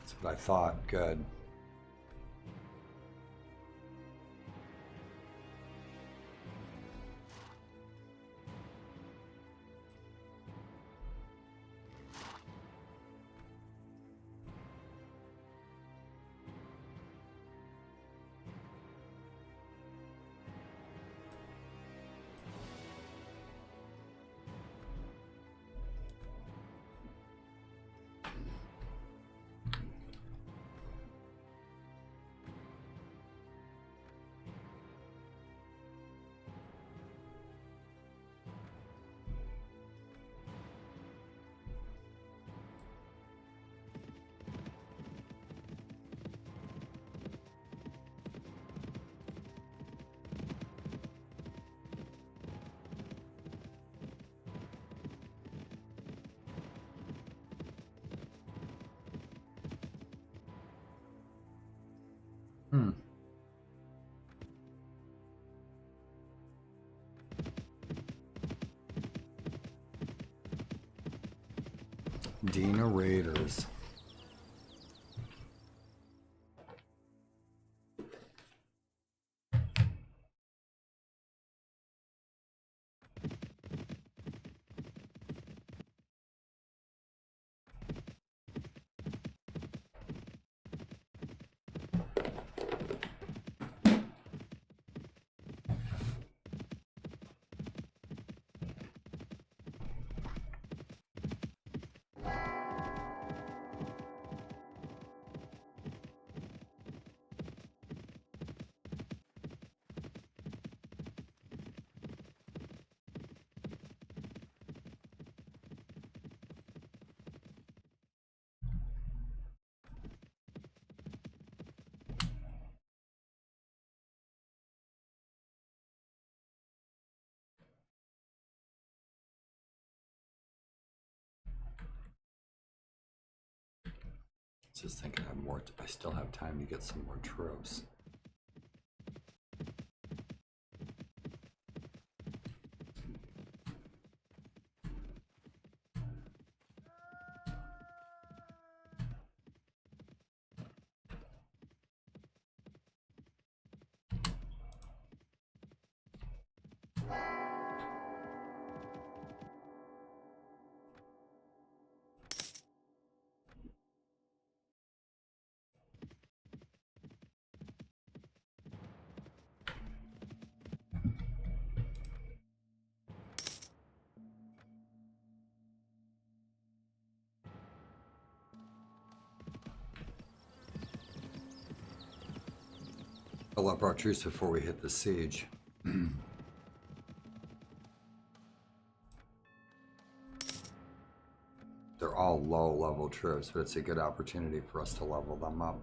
That's what I thought. Good. Dina Raiders. Just thinking I have more. I still have time to get some more troops. Fill up our troops before we hit the siege. They're all low-level troops, but it's a good opportunity for us to level them up.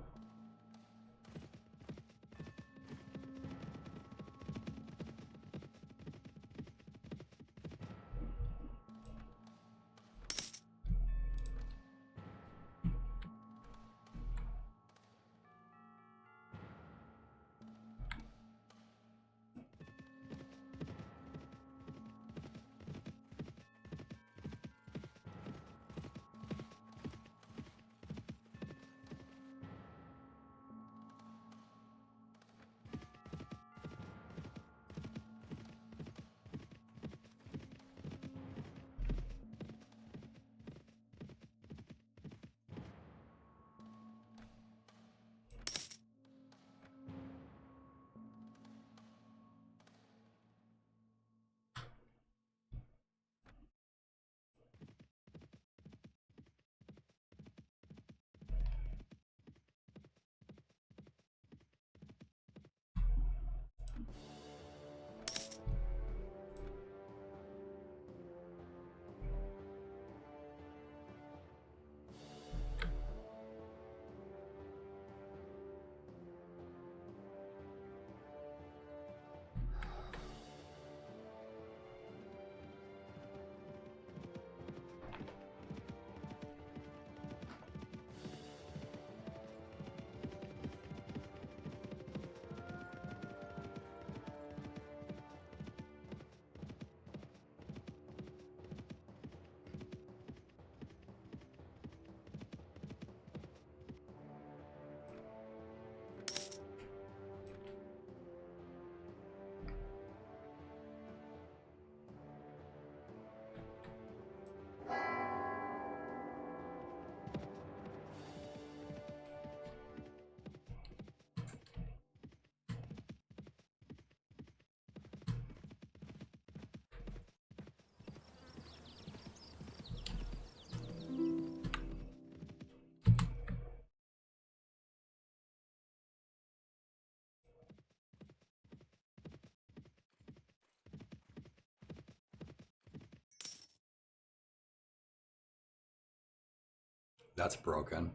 That's broken.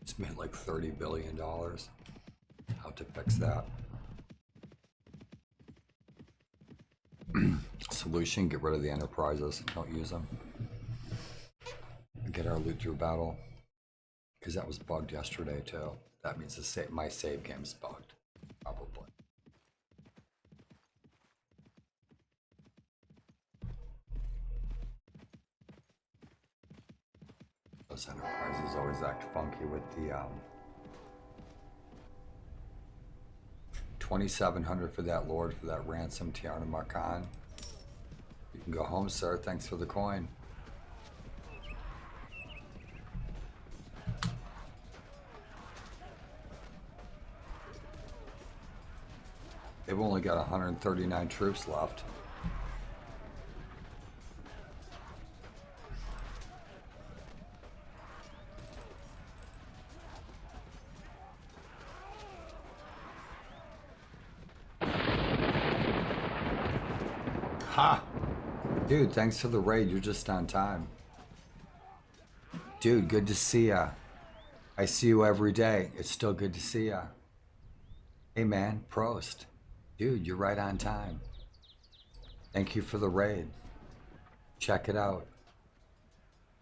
It's made like $30 billion. How to fix that? Solution, get rid of the enterprises. Don't use them. Get our loot through battle. Because that was bugged yesterday too. That means my save game's bugged. Probably. Those enterprises always act funky with the 2,700 for that lord for that ransom, Tiarna Markan. You can go home, sir. Thanks for the coin. They've only got 139 troops left. Ha! Dude, thanks for the raid. You're just on time. Dude, good to see ya. I see you every day. It's still good to see ya. Hey man, Prost. Dude, you're right on time. Thank you for the raid. Check it out.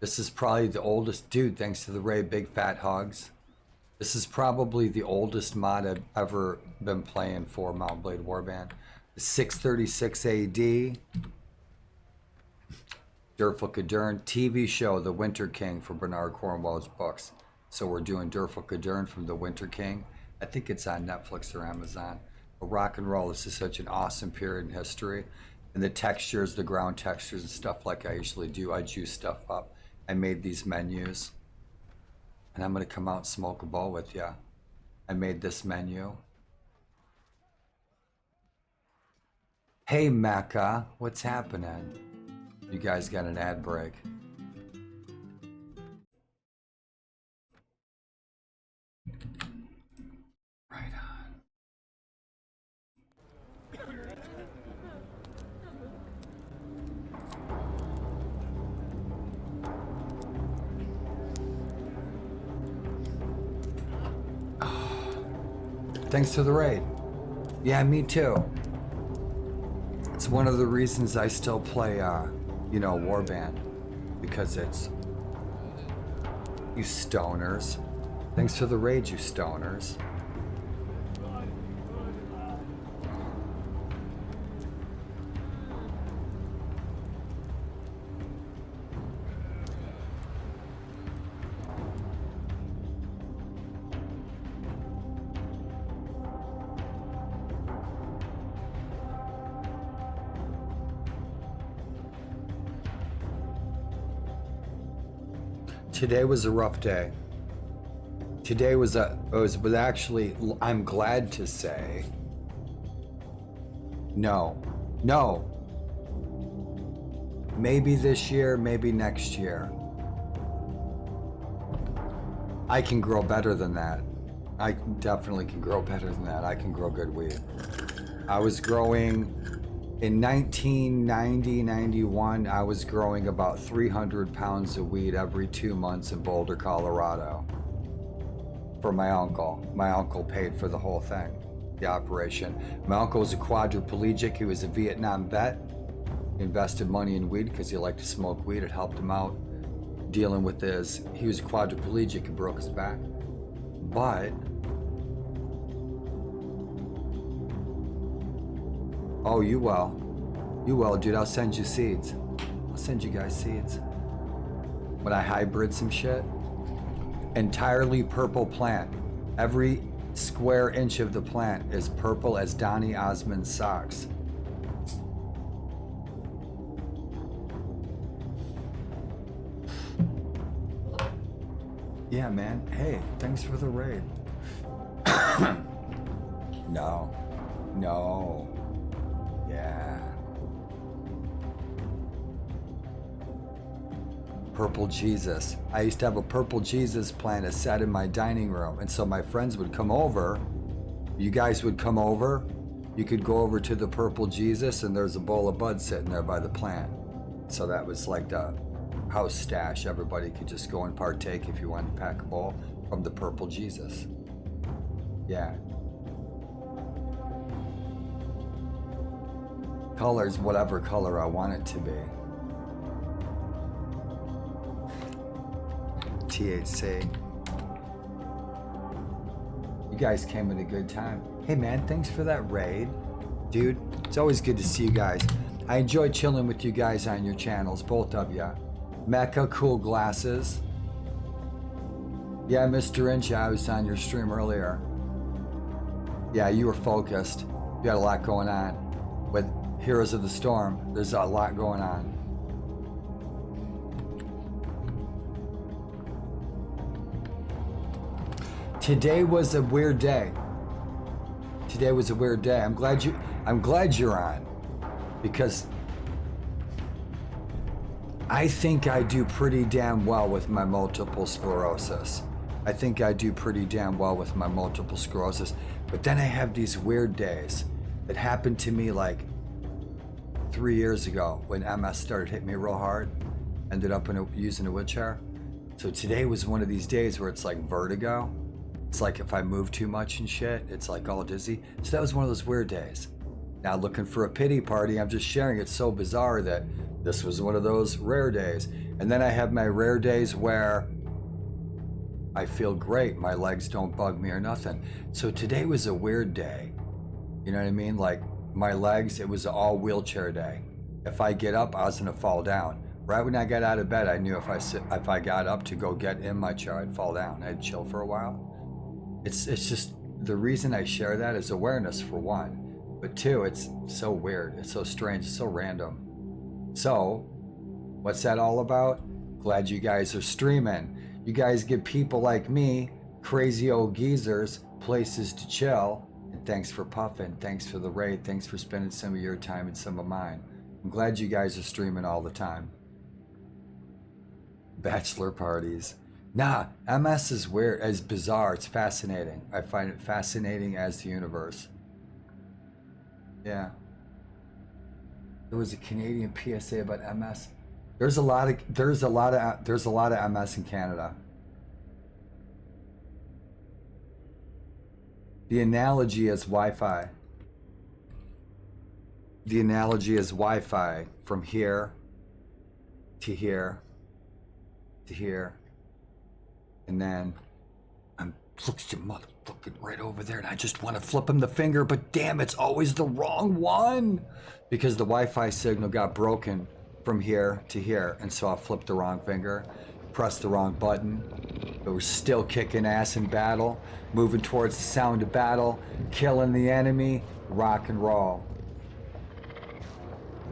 This is probably the oldest... Dude, thanks to the raid, big fat hogs. This is probably the oldest mod I've ever been playing for Mount Blade Warband. 636 AD. Durful Kadern TV show, The Winter King, for Bernard Cornwell's books. So we're doing Durful Kadern from The Winter King. I think it's on Netflix or Amazon. But rock and roll, this is such an awesome period in history. And the textures, the ground textures and stuff like I usually do, I juice stuff up. I made these menus. And I'm gonna come out and smoke a bowl with ya. I made this menu. Hey Mecca, what's happening? You guys got an ad break. Right on. Thanks for the raid. Yeah, me too. It's one of the reasons I still play, Warband. Because it's... You stoners. Thanks for the raid, you stoners. Today was a rough day. Today was actually, I'm glad to say, no. Maybe this year, maybe next year. I can grow better than that. I definitely can grow better than that. I can grow good weed. I was growing, in 1990-91, I was growing about 300 pounds of weed every 2 months in Boulder, Colorado. For my uncle. My uncle paid for the whole thing, the operation. My uncle was a quadriplegic. He was a Vietnam vet. He invested money in weed because he liked to smoke weed. It helped him out dealing with this. He was quadriplegic and broke his back. But... Oh, you will, dude. I'll send you seeds. I'll send you guys seeds. When I hybrid some shit. Entirely purple plant. Every square inch of the plant is purple as Donny Osmond's socks. Yeah, man. Hey, thanks for the raid. No. Yeah. Purple Jesus. I used to have a purple Jesus plant set in my dining room, and so my friends would come over. You guys would come over. You could go over to the purple Jesus, and there's a bowl of bud sitting there by the plant. So that was like the house stash. Everybody could just go and partake if you wanted to pack a bowl from the Purple Jesus. Yeah. Colors, whatever color I want it to be. THC. You guys came at a good time. Hey man, thanks for that raid. Dude, it's always good to see you guys. I enjoy chilling with you guys on your channels, both of ya. Mecca, cool glasses. Yeah, Mr. Inch, I was on your stream earlier. Yeah, you were focused. You had a lot going on. With Heroes of the Storm, there's a lot going on. Today was a weird day. Today was a weird day. I'm glad you're on, because I think I do pretty damn well with my multiple sclerosis. I think I do pretty damn well with my multiple sclerosis. But then I have these weird days that happened to me like 3 years ago when MS started hitting me real hard. Ended up using a wheelchair. So today was one of these days where it's like vertigo. It's like if I move too much and shit, it's like all dizzy. So that was one of those weird days. Now looking for a pity party, I'm just sharing. It's so bizarre that this was one of those rare days. And then I have my rare days where I feel great. My legs don't bug me or nothing. So today was a weird day. You know what I mean? Like my legs, it was all wheelchair day. If I get up, I was gonna fall down. Right when I got out of bed, I knew if I got up to go get in my chair, I'd fall down. I'd chill for a while. It's just, the reason I share that is awareness for one, but two, it's so weird, it's so strange, it's so random. So, what's that all about? Glad you guys are streaming. You guys give people like me, crazy old geezers, places to chill. And thanks for puffing, thanks for the raid, thanks for spending some of your time and some of mine. I'm glad you guys are streaming all the time. Bachelor parties. Nah, MS is weird, it's bizarre, it's fascinating. I find it fascinating as the universe. Yeah. There was a Canadian PSA about MS. There's a lot of MS in Canada. The analogy is Wi-Fi. The analogy is Wi-Fi from here to here to here. And then I'm looks your motherfucking right over there, and I just want to flip him the finger, but damn, it's always the wrong one because the Wi-Fi signal got broken from here to here, and so I flipped the wrong finger, pressed the wrong button. But we're still kicking ass in battle, moving towards the sound of battle, killing the enemy, rock and roll.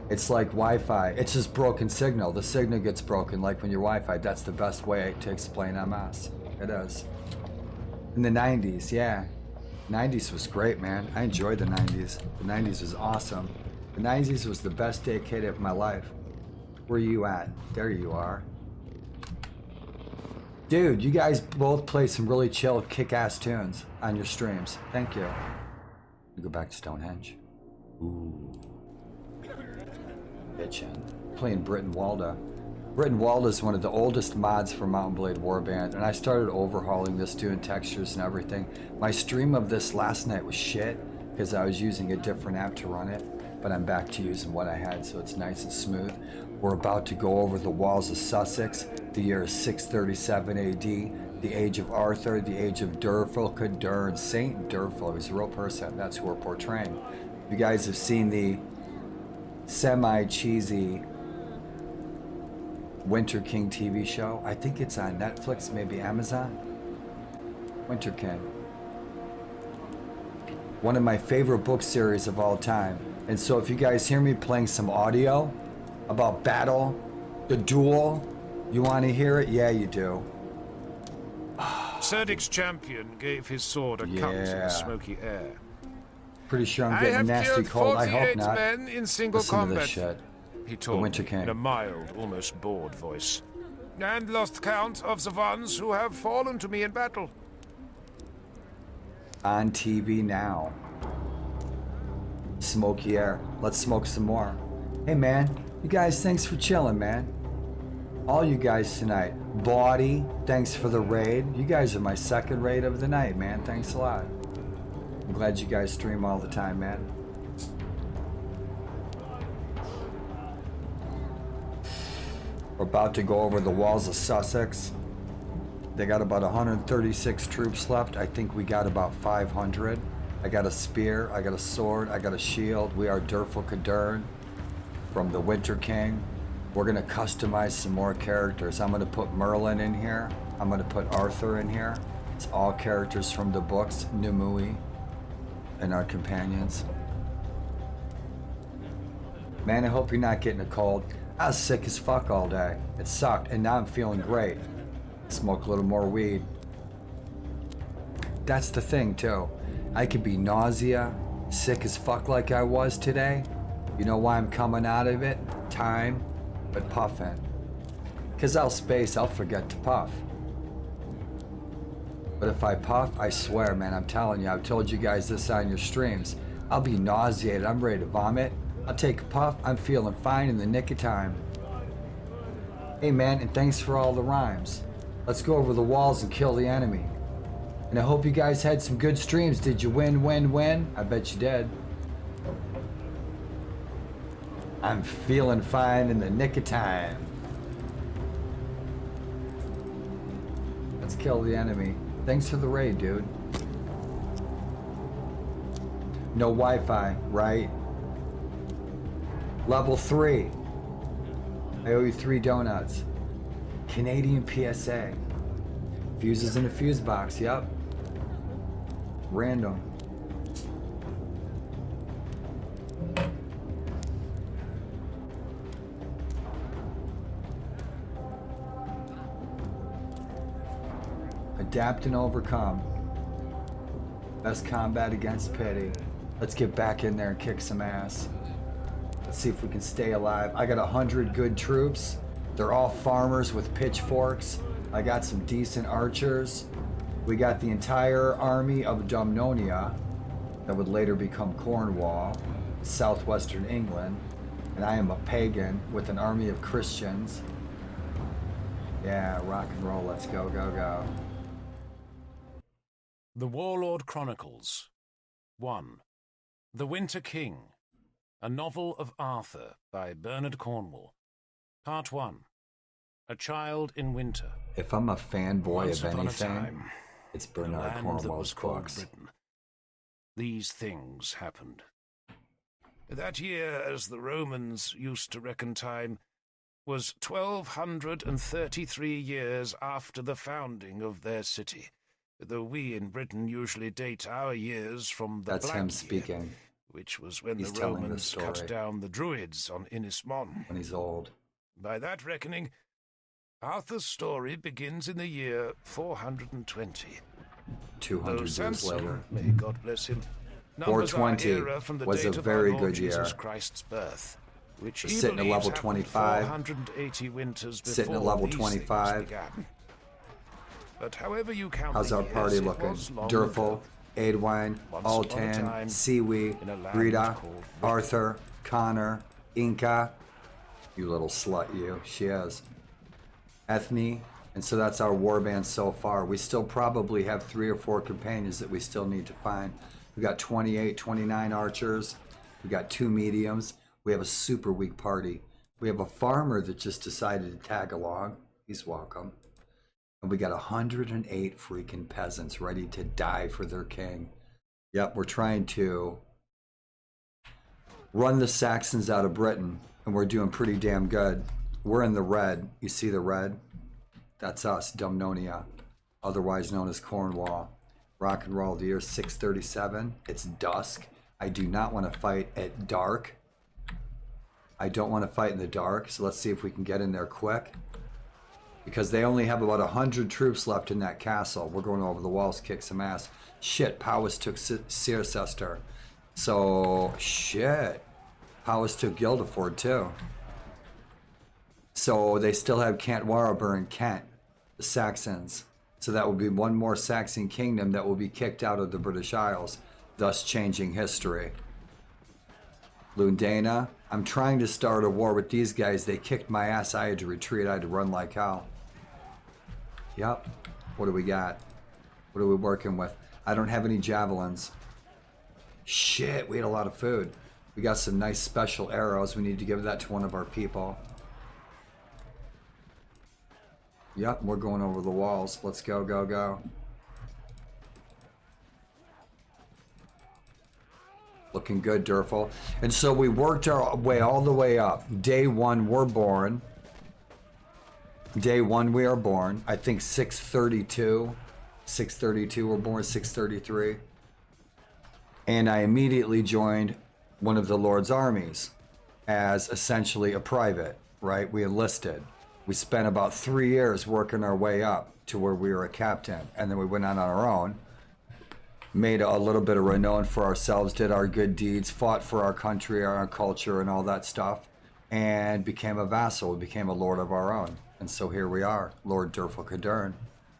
It's like Wi-Fi. It's just broken signal. The signal gets broken like when your Wi-Fi. That's the best way to explain MS. It is. In the 90s, yeah. 90s was great, man. I enjoyed the 90s. The 90s was awesome. The 90s was the best decade of my life. Where you at? There you are. Dude, you guys both play some really chill, kick-ass tunes on your streams. Thank you. We go back to Stonehenge. Ooh. Bitchin'. Playing BRYTENWALDA. BRYTENWALDA is one of the oldest mods for Mountain Blade Warband, and I started overhauling this, doing textures and everything. My stream of this last night was shit because I was using a different app to run it, but I'm back to using what I had, so it's nice and smooth. We're about to go over the walls of Sussex. The year is 637 AD, the age of Arthur, the age of Durfil, Dur, Saint Durfil. He's a real person. That's who we're portraying. You guys have seen the semi-cheesy Winter King TV show. I think it's on Netflix, maybe Amazon. Winter King. One of my favorite book series of all time. And so if you guys hear me playing some audio about battle, the duel, you want to hear it? Yeah, you do. Cerdic's champion gave his sword a cut in the smoky air. Pretty sure I'm getting a nasty cold. I hope not. Men in single Listen combat. to this shit. He told Winter me King. in a mild, almost bored voice. And lost count of the ones who have fallen to me in battle. On TV now. Smoky air. Let's smoke some more. Hey man, You guys, thanks for chilling, man. All you guys tonight. Bawdy, thanks for the raid. You guys are my second raid of the night, man. Thanks a lot. I'm glad you guys stream all the time, man. We're about to go over the walls of Sussex. They got about 136 troops left. I think we got about 500. I got a spear, I got a sword, I got a shield. We are Durful Cadern from the Winter King. We're gonna customize some more characters. I'm gonna put Merlin in here. I'm gonna put Arthur in here. It's all characters from the books, Nimue, and our companions. Man, I hope you're not getting a cold. I was sick as fuck all day. It sucked, and now I'm feeling great. Smoke a little more weed. That's the thing, too. I could be nausea, sick as fuck like I was today. You know why I'm coming out of it? Time, but puffing. Cause I'll forget to puff. But if I puff, I swear, man, I'm telling you, I've told you guys this on your streams. I'll be nauseated, I'm ready to vomit. I'll take a puff, I'm feeling fine in the nick of time. Hey man, and thanks for all the rhymes. Let's go over the walls and kill the enemy. And I hope you guys had some good streams. Did you win? I bet you did. I'm feeling fine in the nick of time. Let's kill the enemy. Thanks for the raid, dude. No Wi-Fi, right? Level 3. I owe you 3 donuts. Canadian PSA. Fuses in a fuse box, yep. Random. Adapt and overcome. Best combat against pity. Let's get back in there and kick some ass. Let's see if we can stay alive. I got 100 good troops. They're all farmers with pitchforks. I got some decent archers. We got the entire army of Dumnonia that would later become Cornwall, southwestern England. And I am a pagan with an army of Christians. Yeah, rock and roll, let's go, go, go. The Warlord Chronicles. 1. The Winter King. A novel of Arthur by Bernard Cornwell. Part 1. A Child in Winter. If I'm a fanboy Once of upon a anything, time, it's in a Bernard land that was Cornwell's called books. Britain, these things happened. That year, as the Romans used to reckon time, was 1233 years after the founding of their city, though we in Britain usually date our years from the That's Black him Year, speaking which was when He's the telling the Romans cut story. down the Druids on Innis Mon. when he's old. By that reckoning, Arthur's story begins in the year 420. 200 Though years Samson, later. may God bless him, numbers our 420 era from the was date a of very our Lord good Jesus year. Christ's birth, which We're he sitting at believes level happened 25. 480 winters before Sitting at level these 25. things began. But however you count How's the our years, party it looking? was long Durful, ago. Aidwine, Once upon a Altan, time, Siwi, in a land Brita, called Britain. Arthur, Connor, Inca. You little slut, you. She is. Ethne. And so that's our warband so far. We still probably have 3 or 4 companions that we still need to find. We got 28, 29 archers. We got 2 mediums. We have a super weak party. We have a farmer that just decided to tag along. He's welcome. And we got 108 freaking peasants ready to die for their king. Yep, we're trying to run the Saxons out of Britain, and we're doing pretty damn good. We're in the red. You see the red? That's us, Dumnonia, otherwise known as Cornwall. Rock and roll, the year 637. It's dusk. I do not want to fight at dark. I don't want to fight in the dark, so let's see if we can get in there quick. Because they only have about 100 troops left in that castle. We're going over the walls, kick some ass. Shit, Powys took Cirencester. So, shit. Powys took Guildford too. So they still have Cantwarber and Kent, the Saxons. So that will be one more Saxon kingdom that will be kicked out of the British Isles, thus changing history. Lundana. I'm trying to start a war with these guys. They kicked my ass. I had to retreat. I had to run like hell. Yep. What do we got? What are we working with? I don't have any javelins. Shit, we had a lot of food. We got some nice special arrows. We need to give that to one of our people. Yep, we're going over the walls. Let's go, go, go. Looking good, Durfel. And so we worked our way all the way up. Day one, we're born. Day one, we are born. I think 632. 632, we're born 633. And I immediately joined one of the Lord's armies as essentially a private, right? We enlisted. We spent about 3 years working our way up to where we were a captain. And then we went on our own. Made a little bit of renown for ourselves, did our good deeds, fought for our country, our culture, and all that stuff, and became a vassal, became a lord of our own. And so here we are, Lord Durfel Kadern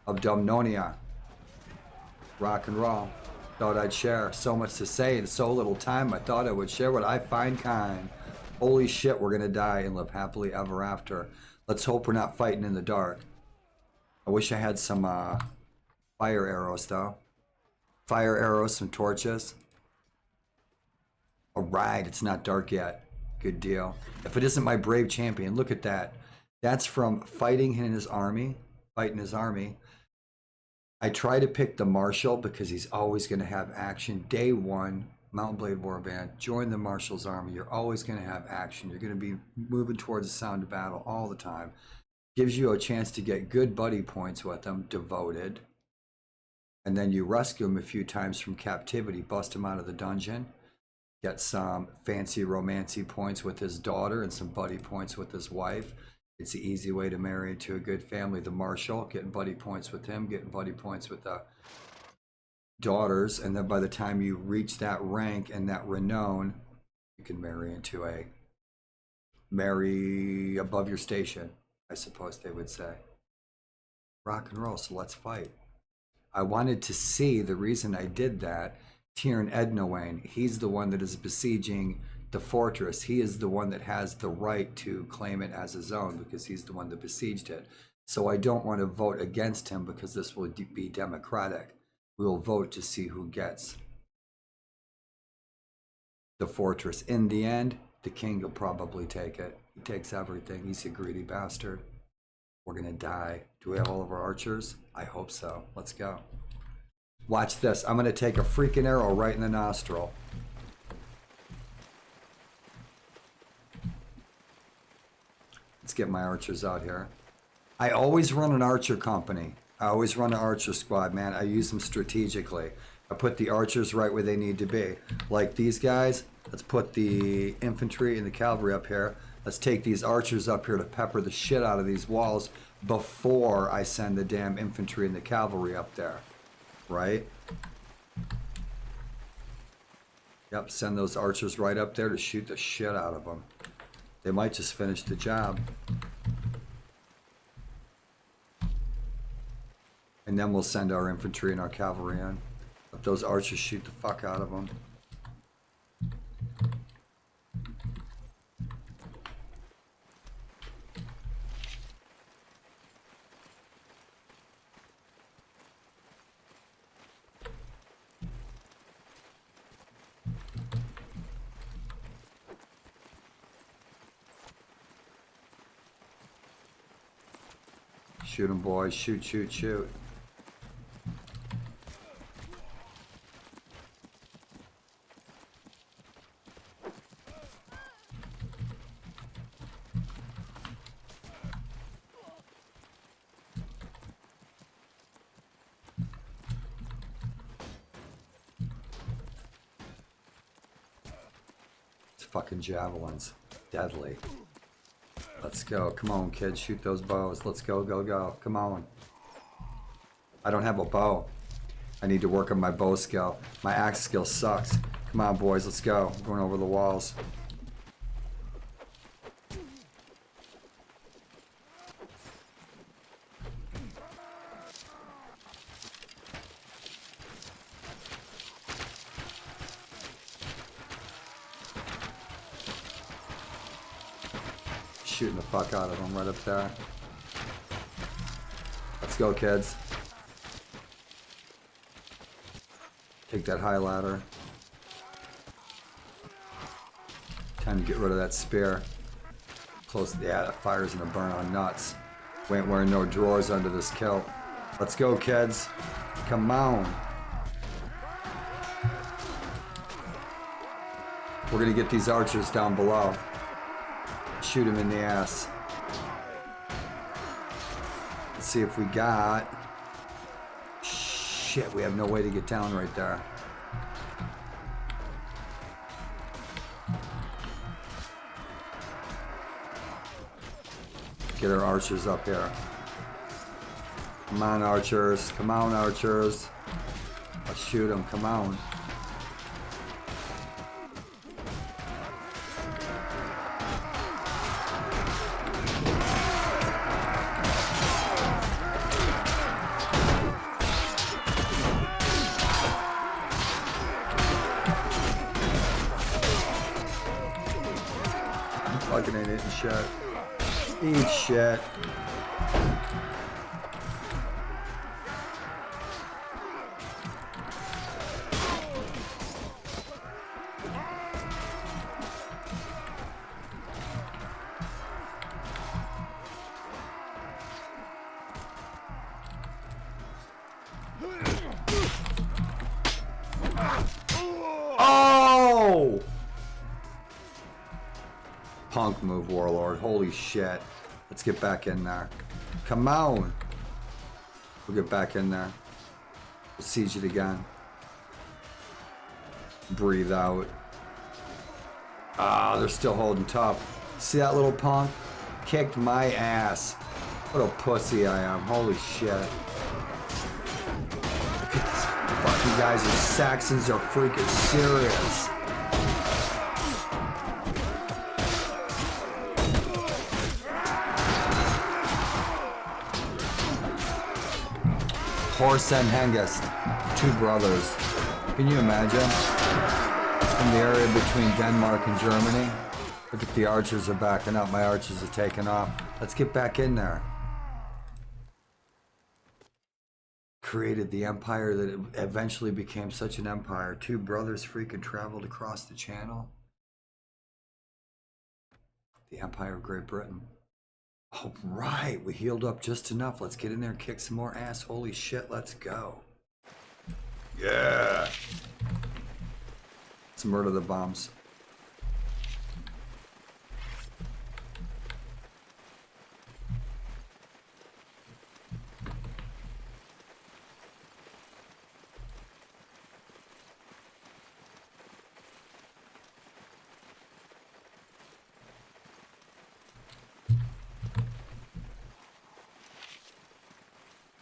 of Dumnonia. Rock and roll. Thought I'd share. So much to say in so little time. I thought I would share what I find kind. Holy shit, we're gonna die and live happily ever after. Let's hope we're not fighting in the dark. I wish I had some fire arrows though. Fire arrows, some torches. Alright, it's not dark yet. Good deal. If it isn't my brave champion, look at that. That's from fighting in his army. Fighting his army. I try to pick the Marshal because he's always going to have action. Day one, Mountain Blade Warband, join the Marshal's army. You're always going to have action. You're going to be moving towards the sound of battle all the time. Gives you a chance to get good buddy points with them, devoted. And then you rescue him a few times from captivity, bust him out of the dungeon, get some fancy romancy points with his daughter and some buddy points with his wife. It's the easy way to marry into a good family. The Marshal, getting buddy points with him, getting buddy points with the daughters. And then by the time you reach that rank and that renown, you can marry above your station, I suppose they would say. Rock and roll, so let's fight. I wanted to see the reason I did that. Tiernan Ednowain, he's the one that is besieging the fortress. He is the one that has the right to claim it as his own because he's the one that besieged it. So I don't want to vote against him because this will be democratic. We will vote to see who gets the fortress. In the end, the king will probably take it. He takes everything. He's a greedy bastard. We're gonna die. Do we have all of our archers? I hope so. Let's go. Watch this. I'm gonna take a freaking arrow right in the nostril. Let's get my archers out here. I always run an archer company. I always run an archer squad, man. I use them strategically. I put the archers right where they need to be. Like these guys, let's put the infantry and the cavalry up here. Let's take these archers up here to pepper the shit out of these walls before I send the damn infantry and the cavalry up there. Right? Yep, send those archers right up there to shoot the shit out of them. They might just finish the job. And then we'll send our infantry and our cavalry in. Let those archers shoot the fuck out of them. Shoot them, boys. Shoot, shoot, shoot. It's fucking javelins. Deadly. Let's go. Come on, kids. Shoot those bows. Let's go, go, go. Come on. I don't have a bow. I need to work on my bow skill. My axe skill sucks. Come on, boys. Let's go. I'm going over the walls. shooting the fuck out of them right up there. Let's go, kids. Take that high ladder. Time to get rid of that spear. Close. Yeah, that fire's gonna burn on nuts. We ain't wearing no drawers under this kilt. Let's go, kids. Come on. We're gonna get these archers down below. Shoot them in the ass. Let's see if we got... Shit, we have no way to get down right there. Get our archers up here. Come on, archers. Come on, archers. Let's shoot them. Come on. Fucking ain't eating shit. Eat shit. Oh! Punk move, Warlord. Holy shit. Let's get back in there. Come on. We'll get back in there. We'll siege it again. Breathe out. Ah, they're still holding tough. See that little punk? Kicked my ass. What a pussy I am. Holy shit. Look at these fucking guys. The Saxons are freaking serious. Horse and Hengist, two brothers. Can you imagine? In the area between Denmark and Germany. Look at the archers are backing up. My archers are taking off. Let's get back in there. Created the empire that eventually became such an empire. Two brothers freaking traveled across the channel. The Empire of Great Britain. All right, we healed up just enough. Let's get in there and kick some more ass. Holy shit, let's go. Yeah. Let's murder the bombs.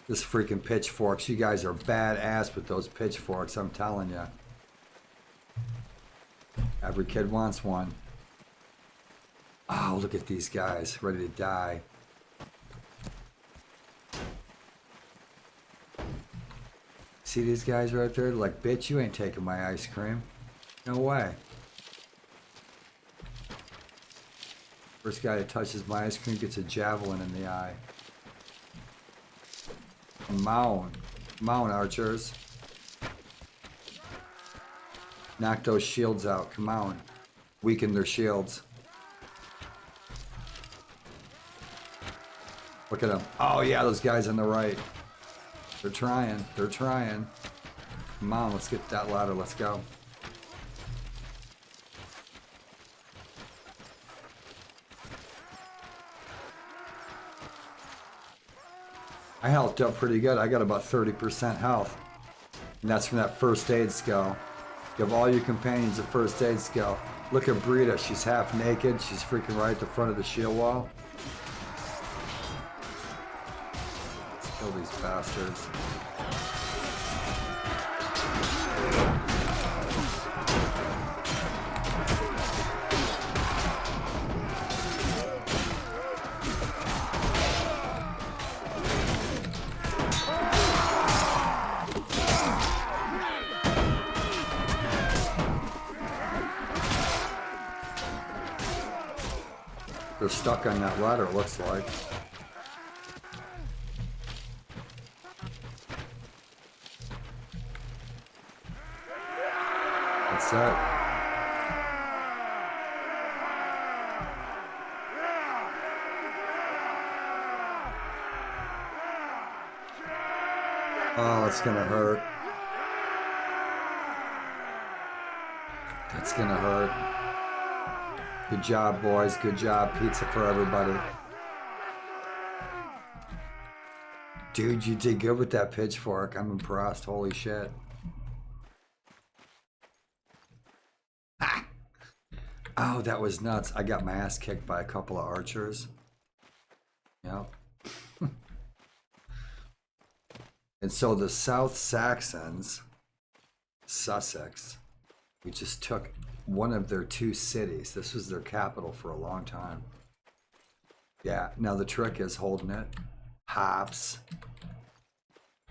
This freaking pitchforks. You guys are badass with those pitchforks, I'm telling you. Every kid wants one. Oh, look at these guys, ready to die. See these guys right there? They're like, bitch, you ain't taking my ice cream. No way. First guy that touches my ice cream gets a javelin in the eye. Come on, archers. Knock those shields out. Come on. Weaken their shields. Look at them. Oh, yeah, those guys on the right. They're trying. They're trying. Come on, let's get that ladder. Let's go. I healthed up pretty good. I got about 30% health. And that's from that first aid skill. Give all your companions a first aid skill. Look at Brita. She's half naked. She's freaking right at the front of the shield wall. Let's kill these bastards. They're We're stuck on that ladder, it looks like. That's it. Oh, it's gonna hurt. That's gonna hurt. Good job, boys. Good job. Pizza for everybody. Dude, you did good with that pitchfork. I'm impressed. Holy shit. Ah! Oh, that was nuts. I got my ass kicked by a couple of archers. Yep. And so the South Saxons, Sussex, we just took one of their two cities. This was their capital for a long time. Yeah, now the trick is holding it. Hops.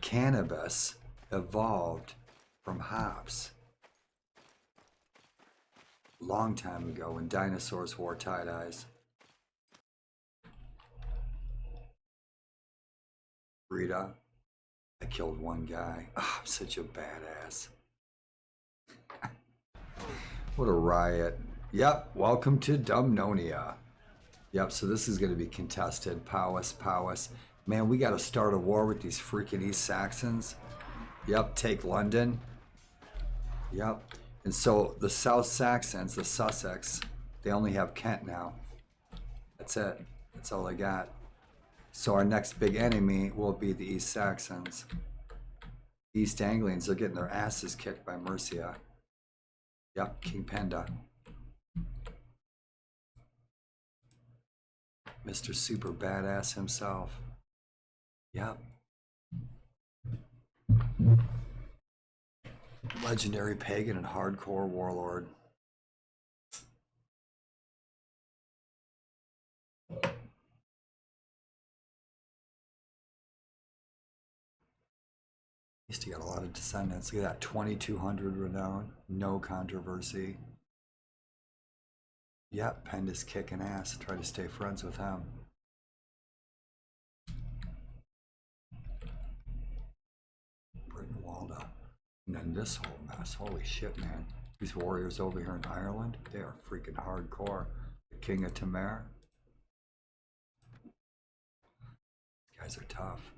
Cannabis evolved from hops. Long time ago when dinosaurs wore tie-dyes. Rita, I killed one guy. Oh, I'm such a badass. What a riot. Yep, welcome to Dumnonia. Yep, so this is going to be contested. Powys. Man, we got to start a war with these freaking East Saxons. Yep, take London. Yep. And so the South Saxons, the Sussex, they only have Kent now. That's it. That's all they got. So our next big enemy will be the East Saxons. East Anglians are getting their asses kicked by Mercia. Yep, King Penda. Mr. Super Badass himself. Yep. Legendary pagan and hardcore warlord. Used to get a lot of descendants. Look at that, 2,200 renown, no controversy. Yep, Penda's kicking ass. Try to stay friends with him. BRYTENWALDA. And then this whole mess. Holy shit, man. These warriors over here in Ireland, they are freaking hardcore. The King of Tamar. These guys are tough.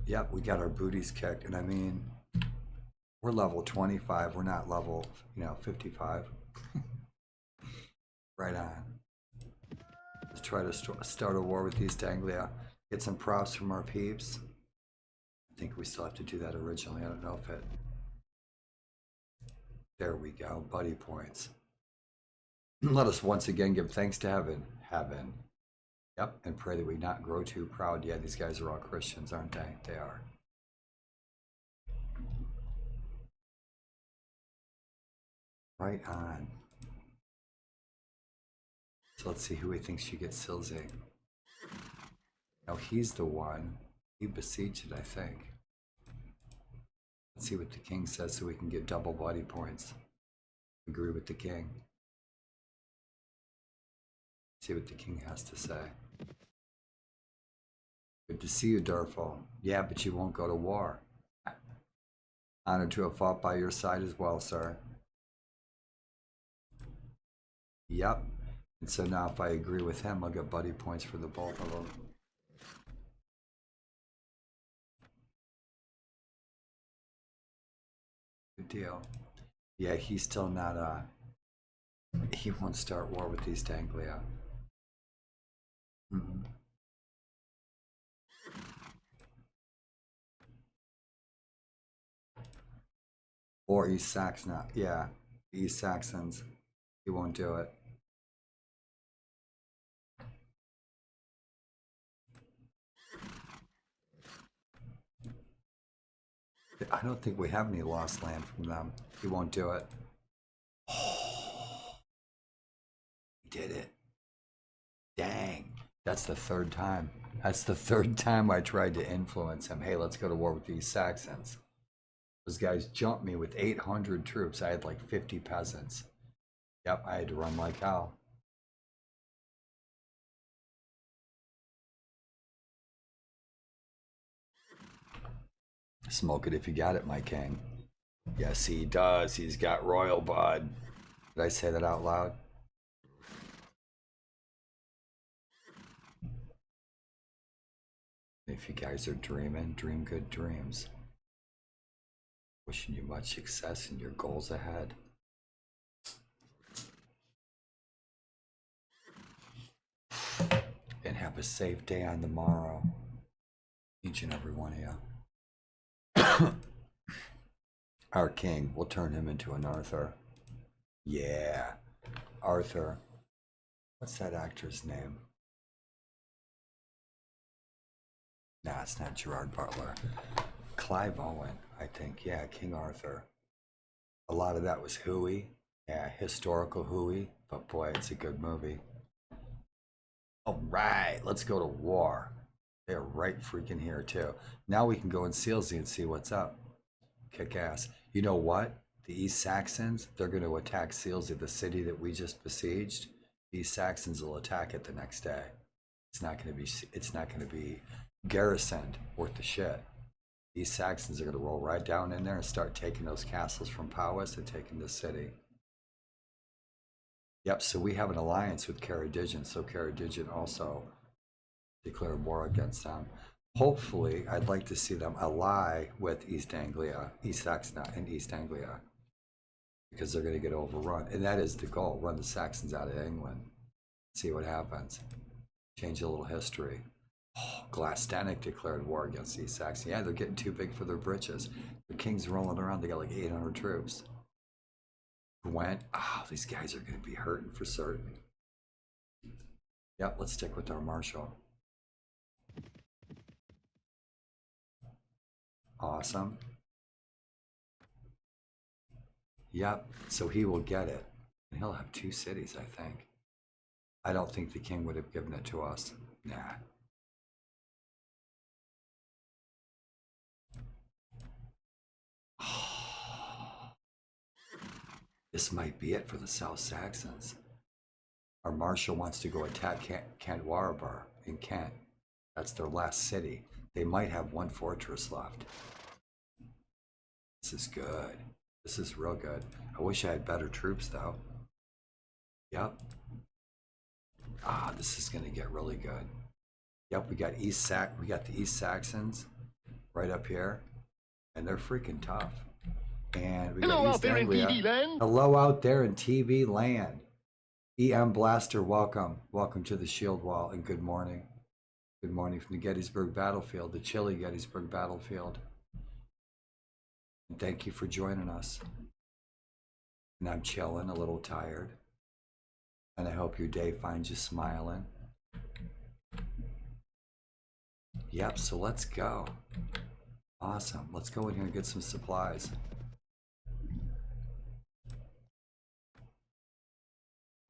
Yep, we got our booties kicked, and I mean, we're level 25. We're not level, 55. Right on. Let's try to start a war with East Anglia. Get some props from our peeps. I think we still have to do that originally. I don't know if it... There we go. Buddy points. Let us once again give thanks to heaven. Yep, and pray that we not grow too proud. Yeah, these guys are all Christians, aren't they? They are. Right on. So let's see who he thinks should get Silsey. Now he's the one. He besieged it, I think. Let's see what the king says so we can get double buddy points. Agree with the king. See what the king has to say. Good to see you, Durful. Yeah, but you won't go to war. Honored to have fought by your side as well, sir. Yep. And so now if I agree with him, I'll get buddy points for the both of them. Good deal. Yeah, he's still not, he won't start war with East Anglia. Mm-hmm. Or East Saxon, yeah, East Saxons. He won't do it. I don't think we have any lost land from them. He won't do it. Oh, he did it. Dang. That's the third time. That's the third time I tried to influence him. Hey, let's go to war with these Saxons. Those guys jumped me with 800 troops. I had like 50 peasants. Yep, I had to run like hell. Smoke it if you got it, my king. Yes, he does. He's got royal blood. Did I say that out loud? If you guys are dreaming, dream good dreams. Wishing you much success in your goals ahead. And have a safe day on the morrow. Each and every one of you. Our king, we'll turn him into an Arthur. Yeah. Arthur. What's that actor's name? Nah, it's not Gerard Butler. Clive Owen, I think. Yeah, King Arthur. A lot of that was hooey. Yeah, historical hooey. But boy, it's a good movie. All right, let's go to war. They're right freaking here, too. Now we can go in Sealsea and see what's up. Kick ass. You know what? The East Saxons, they're going to attack Sealsea, the city that we just besieged. The East Saxons will attack it the next day. It's not going to be garrisoned worth the shit. These Saxons are going to roll right down in there and start taking those castles from Powys and taking the city. Yep, so we have an alliance with Ceredigion, so Ceredigion also declared war against them. Hopefully, I'd like to see them ally with East Anglia, East Saxony and East Anglia, because they're going to get overrun. And that is the goal, run the Saxons out of England. See what happens. Change a little history. Oh, Glastanik declared war against East Saxony. Yeah, they're getting too big for their britches. The king's rolling around. They got like 800 troops. Gwent. These guys are going to be hurting for certain. Yep, let's stick with our marshal. Awesome. Yep, so he will get it. And he'll have 2 cities, I think. I don't think the king would have given it to us. Nah. This might be it for the South Saxons. Our marshal wants to go attack Kent Warburg in Kent. That's their last city. They might have 1 fortress left. This is good. This is real good. I wish I had better troops though. Yep. This is gonna get really good. Yep, we got the East Saxons right up here, and they're freaking tough. And we got East Anglia. Hello out there in TV land. EM Blaster, welcome. Welcome to the Shield Wall, and good morning. Good morning from the Gettysburg Battlefield, the chilly Gettysburg Battlefield. And thank you for joining us. And I'm chilling, a little tired. And I hope your day finds you smiling. Yep, so let's go. Awesome. Let's go in here and get some supplies.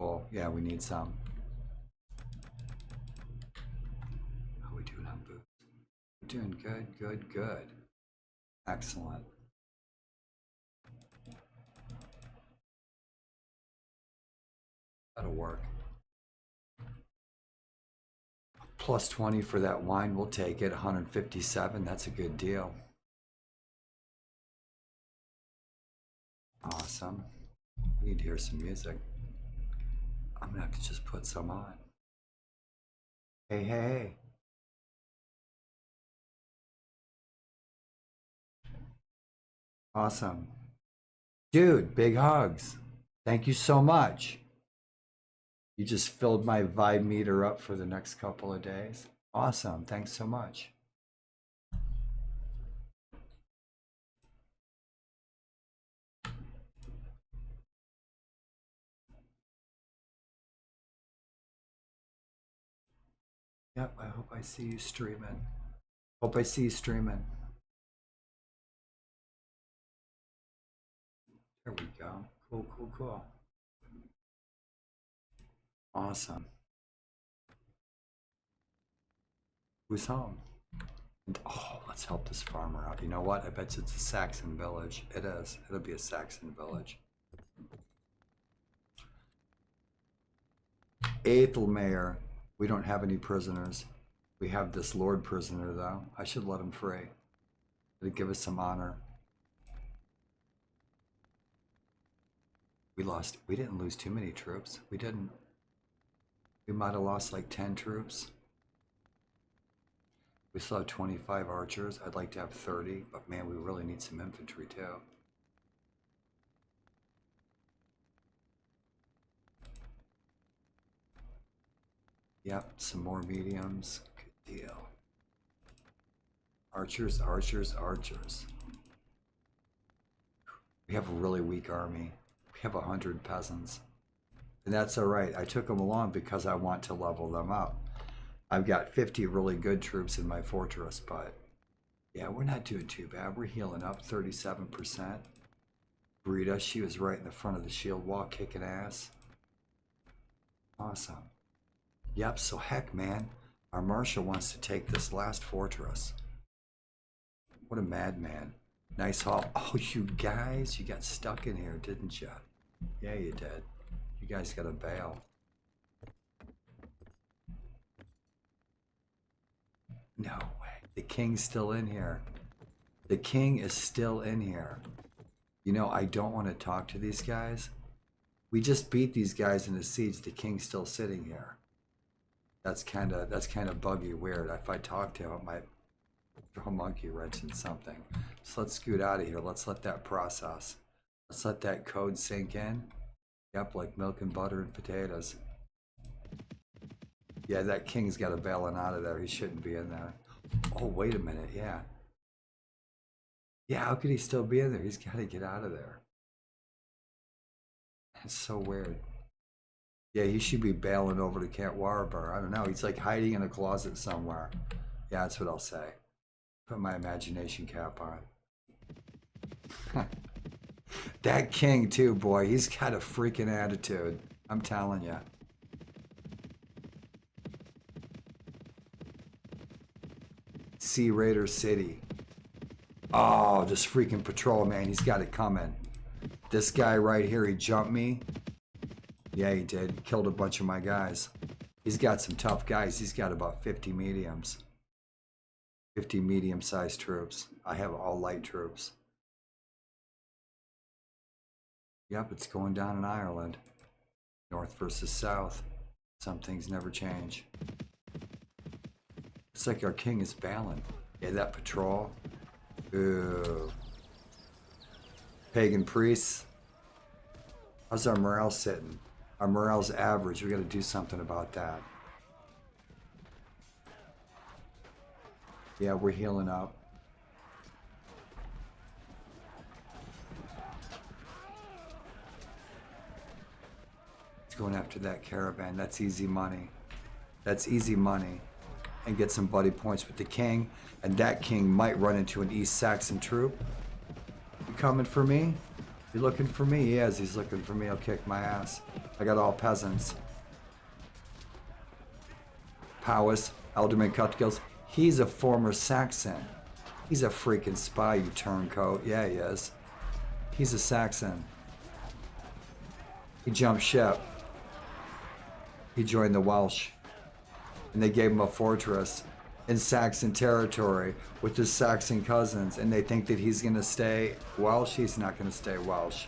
Cool. Yeah, we need some. How are we doing on boots? We're doing good, good, good. Excellent. That'll work. Plus 20 for that wine, we'll take it. 157, that's a good deal. Awesome. We need to hear some music. I'm gonna have to just put some on. Hey, hey, hey. Awesome. Dude, big hugs. Thank you so much. You just filled my vibe meter up for the next couple of days. Awesome. Thanks so much. Yep, I hope I see you streaming. Hope I see you streaming. There we go. Cool, cool, cool. Awesome. Who's home? And, oh, let's help this farmer out. You know what? I bet it's a Saxon village. It is. It'll be a Saxon village. Aethelmayer. We don't have any prisoners. We have this lord prisoner, though. I should let him free. It'll give us some honor. We didn't lose too many troops. We didn't. We might have lost like 10 troops. We still have 25 archers. I'd like to have 30, but man, we really need some infantry too. Yep, some more mediums. Good deal. Archers, archers, archers. We have a really weak army. We have 100 peasants. And that's all right. I took them along because I want to level them up. I've got 50 really good troops in my fortress, but yeah, we're not doing too bad. We're healing up 37%. Brita, she was right in the front of the shield wall kicking ass. Awesome. Yep, so heck, man. Our marshal wants to take this last fortress. What a madman. Nice haul. Oh, you guys, you got stuck in here, didn't you? Yeah, you did. You guys got to bail. No way. The king's still in here. The king is still in here. You know, I don't want to talk to these guys. We just beat these guys in the siege. The king's still sitting here. That's kind of buggy, weird. If I talk to him, I might throw a monkey wrench in something. So let's scoot out of here. Let's let that process. Let's let that code sink in. Yep, like milk and butter and potatoes. Yeah, that king's got to bail out of there. He shouldn't be in there. Oh, wait a minute. Yeah. Yeah, how could he still be in there? He's got to get out of there. That's so weird. Yeah, he should be bailing over to Camp Warburg. I don't know. He's like hiding in a closet somewhere. Yeah, that's what I'll say. Put my imagination cap on. That king too, boy. He's got a freaking attitude. I'm telling you. Sea Raider City. Oh, this freaking patrol, man. He's got it coming. This guy right here, he jumped me. Yeah, he did. He killed a bunch of my guys. He's got some tough guys. He's got about 50 mediums. 50 medium-sized troops. I have all light troops. Yep, it's going down in Ireland. North versus south. Some things never change. It's like our king is bailing. Yeah, that patrol. Ooh. Pagan priests. How's our morale sitting? Our morale's average. We got to do something about that. Yeah, we're healing up. It's going after that caravan. That's easy money. That's easy money. And get some buddy points with the king. And that king might run into an East Saxon troop. You coming for me? You looking for me? He is. He's looking for me. I'll kick my ass. I got all peasants. Powis, Alderman Cutgills. He's a former Saxon. He's a freaking spy, you turncoat. Yeah, he is. He's a Saxon. He jumped ship. He joined the Welsh. And they gave him a fortress in Saxon territory with his Saxon cousins. And they think that he's going to stay Welsh. He's not going to stay Welsh.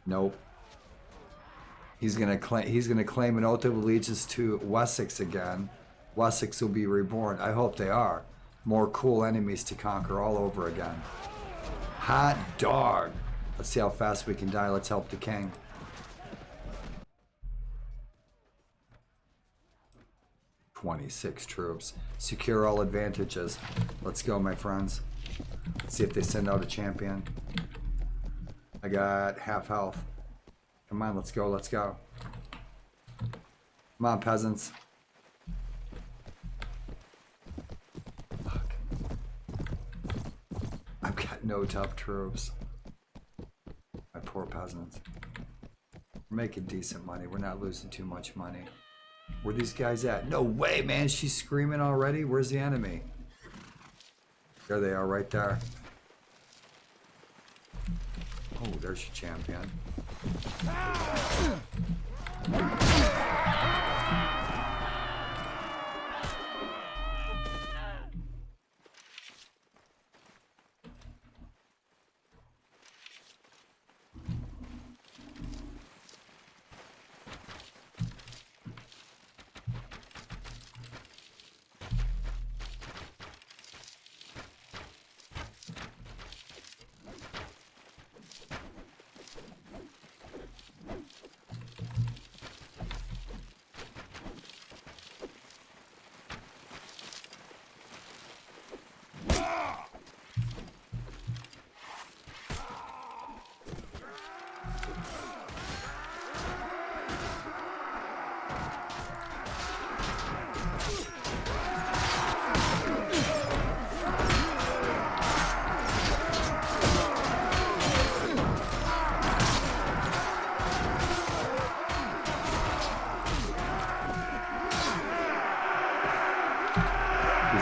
Nope. He's going to claim an oath of allegiance to Wessex again. Wessex will be reborn. I hope they are. More cool enemies to conquer all over again. Hot dog. Let's see how fast we can die. Let's help the king. "26 troops. Secure all advantages." Let's go, my friends. Let's see if they send out a champion. I got half health. Come on, let's go, let's go. Come on, peasants. Fuck. I've got no tough troops. My poor peasants. We're making decent money. We're not losing too much money. Where these guys at? No way, man. She's screaming already. Where's the enemy? There they are, right there. Oh, there's your champion.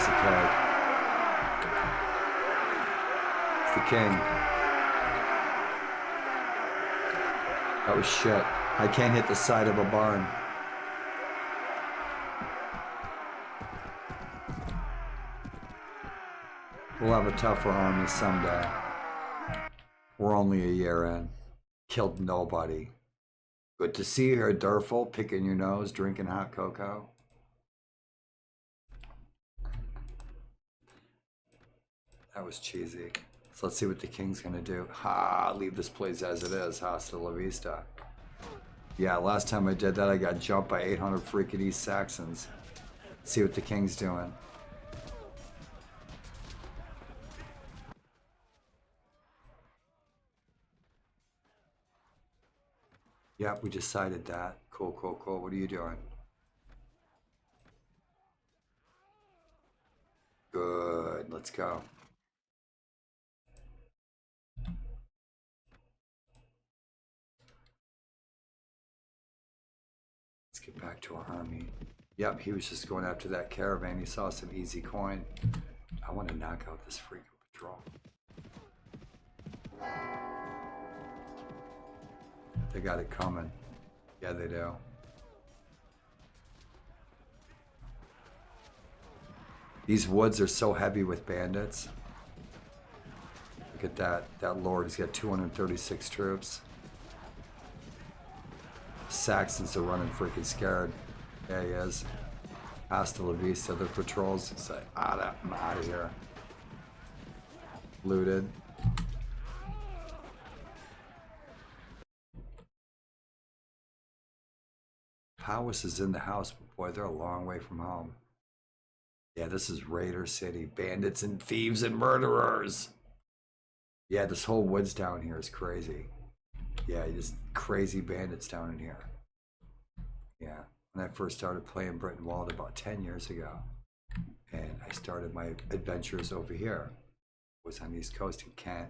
a cake. It's the king. That was shit. I can't hit the side of a barn. We'll have a tougher army someday. We're only a year in. Killed nobody. Good to see you here, Durfel, picking your nose, drinking hot cocoa. That was cheesy. So let's see what the king's gonna do. Ha! Leave this place as it is. Hasta la vista. Yeah, last time I did that, I got jumped by 800 freaking East Saxons. Let's see what the king's doing. Yep, we decided that. Cool, cool, cool. What are you doing? Good. Let's go. Let's get back to our army. Yep, he was just going after that caravan. He saw some easy coin. I want to knock out this freaking patrol. They got it coming. Yeah, they do. These woods are so heavy with bandits. Look at that. That lord, he's got 236 troops. Saxons are running freaking scared. Yeah, he is. Hasta la vista. The patrols say, I'm out of here. Looted. Powis is in the house, but boy, they're a long way from home. Yeah, this is Raider City. Bandits and thieves and murderers. Yeah, this whole woods down here is crazy. Yeah, just crazy bandits down in here. Yeah, when I first started playing BRYTENWALDA about 10 years ago, and I started my adventures over here. It was on the East Coast in Kent,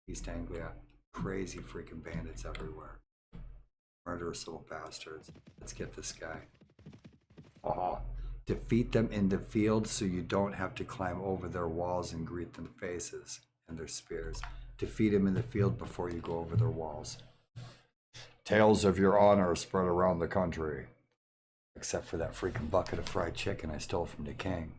East Anglia. Crazy freaking bandits everywhere. Murderous little bastards. Let's get this guy. Oh, defeat them in the field so you don't have to climb over their walls and greet them faces and their spears. Defeat them in the field before you go over their walls. Tales of your honor spread around the country. Except for that freaking bucket of fried chicken I stole from the king.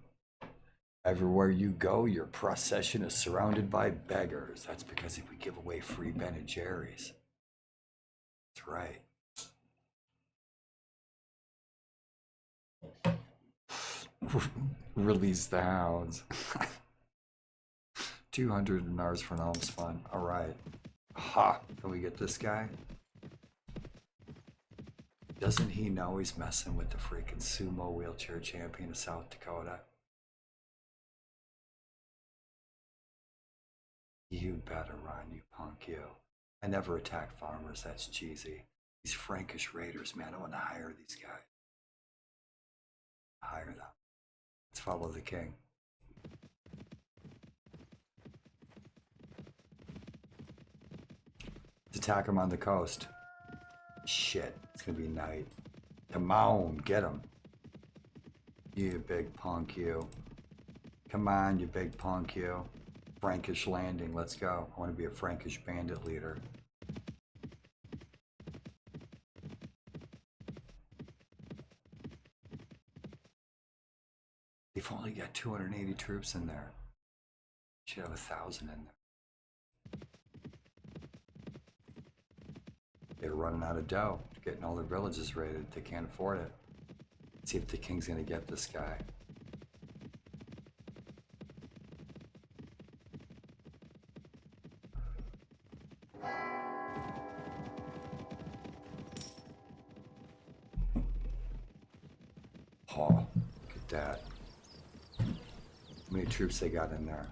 Everywhere you go, your procession is surrounded by beggars. That's because we give away free Ben & Jerry's. That's right. Release the hounds. 200 dinars for an alms fund. All right. Ha! Can we get this guy? Doesn't he know he's messing with the freaking sumo wheelchair champion of South Dakota? You better run, you punk, you. I never attack farmers. That's cheesy. These Frankish raiders, man. I want to hire these guys. Hire them. Let's follow the king. Let's attack him on the coast. Shit, it's gonna be night. Come on, get him. You big punk, you. Come on, you big punk, you. Frankish landing, let's go. I want to be a Frankish bandit leader. They've only got 280 troops in there. Should have 1,000 in there. They're running out of dough. Getting all their villages raided. They can't afford it. Let's see if the king's gonna get this guy. Oh, look at that. How many troops they got in there?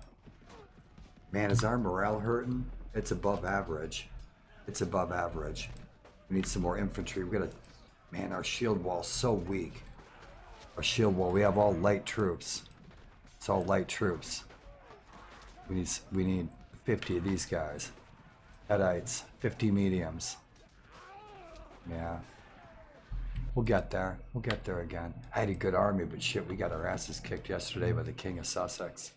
Man, is our morale hurting? It's above average. It's above average. We need some more infantry. We gotta, man, our shield wall's so weak. Our shield wall, we have all light troops. It's all light troops. We need 50 of these guys. Headites, 50 mediums. Yeah. We'll get there. We'll get there again. I had a good army, but shit, we got our asses kicked yesterday by the King of Sussex.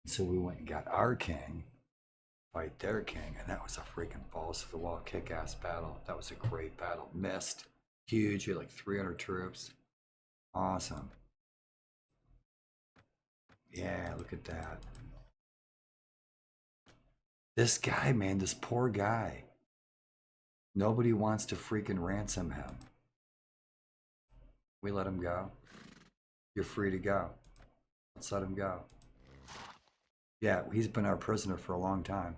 So we went and got our king, fight their king, and that was a freaking balls to the wall kick-ass battle. That was a great battle. Missed. Huge. We had like 300 troops. Awesome. Yeah, look at that. This guy, man, this poor guy. Nobody wants to freaking ransom him. We let him go. You're free to go. Let's let him go. Yeah, he's been our prisoner for a long time.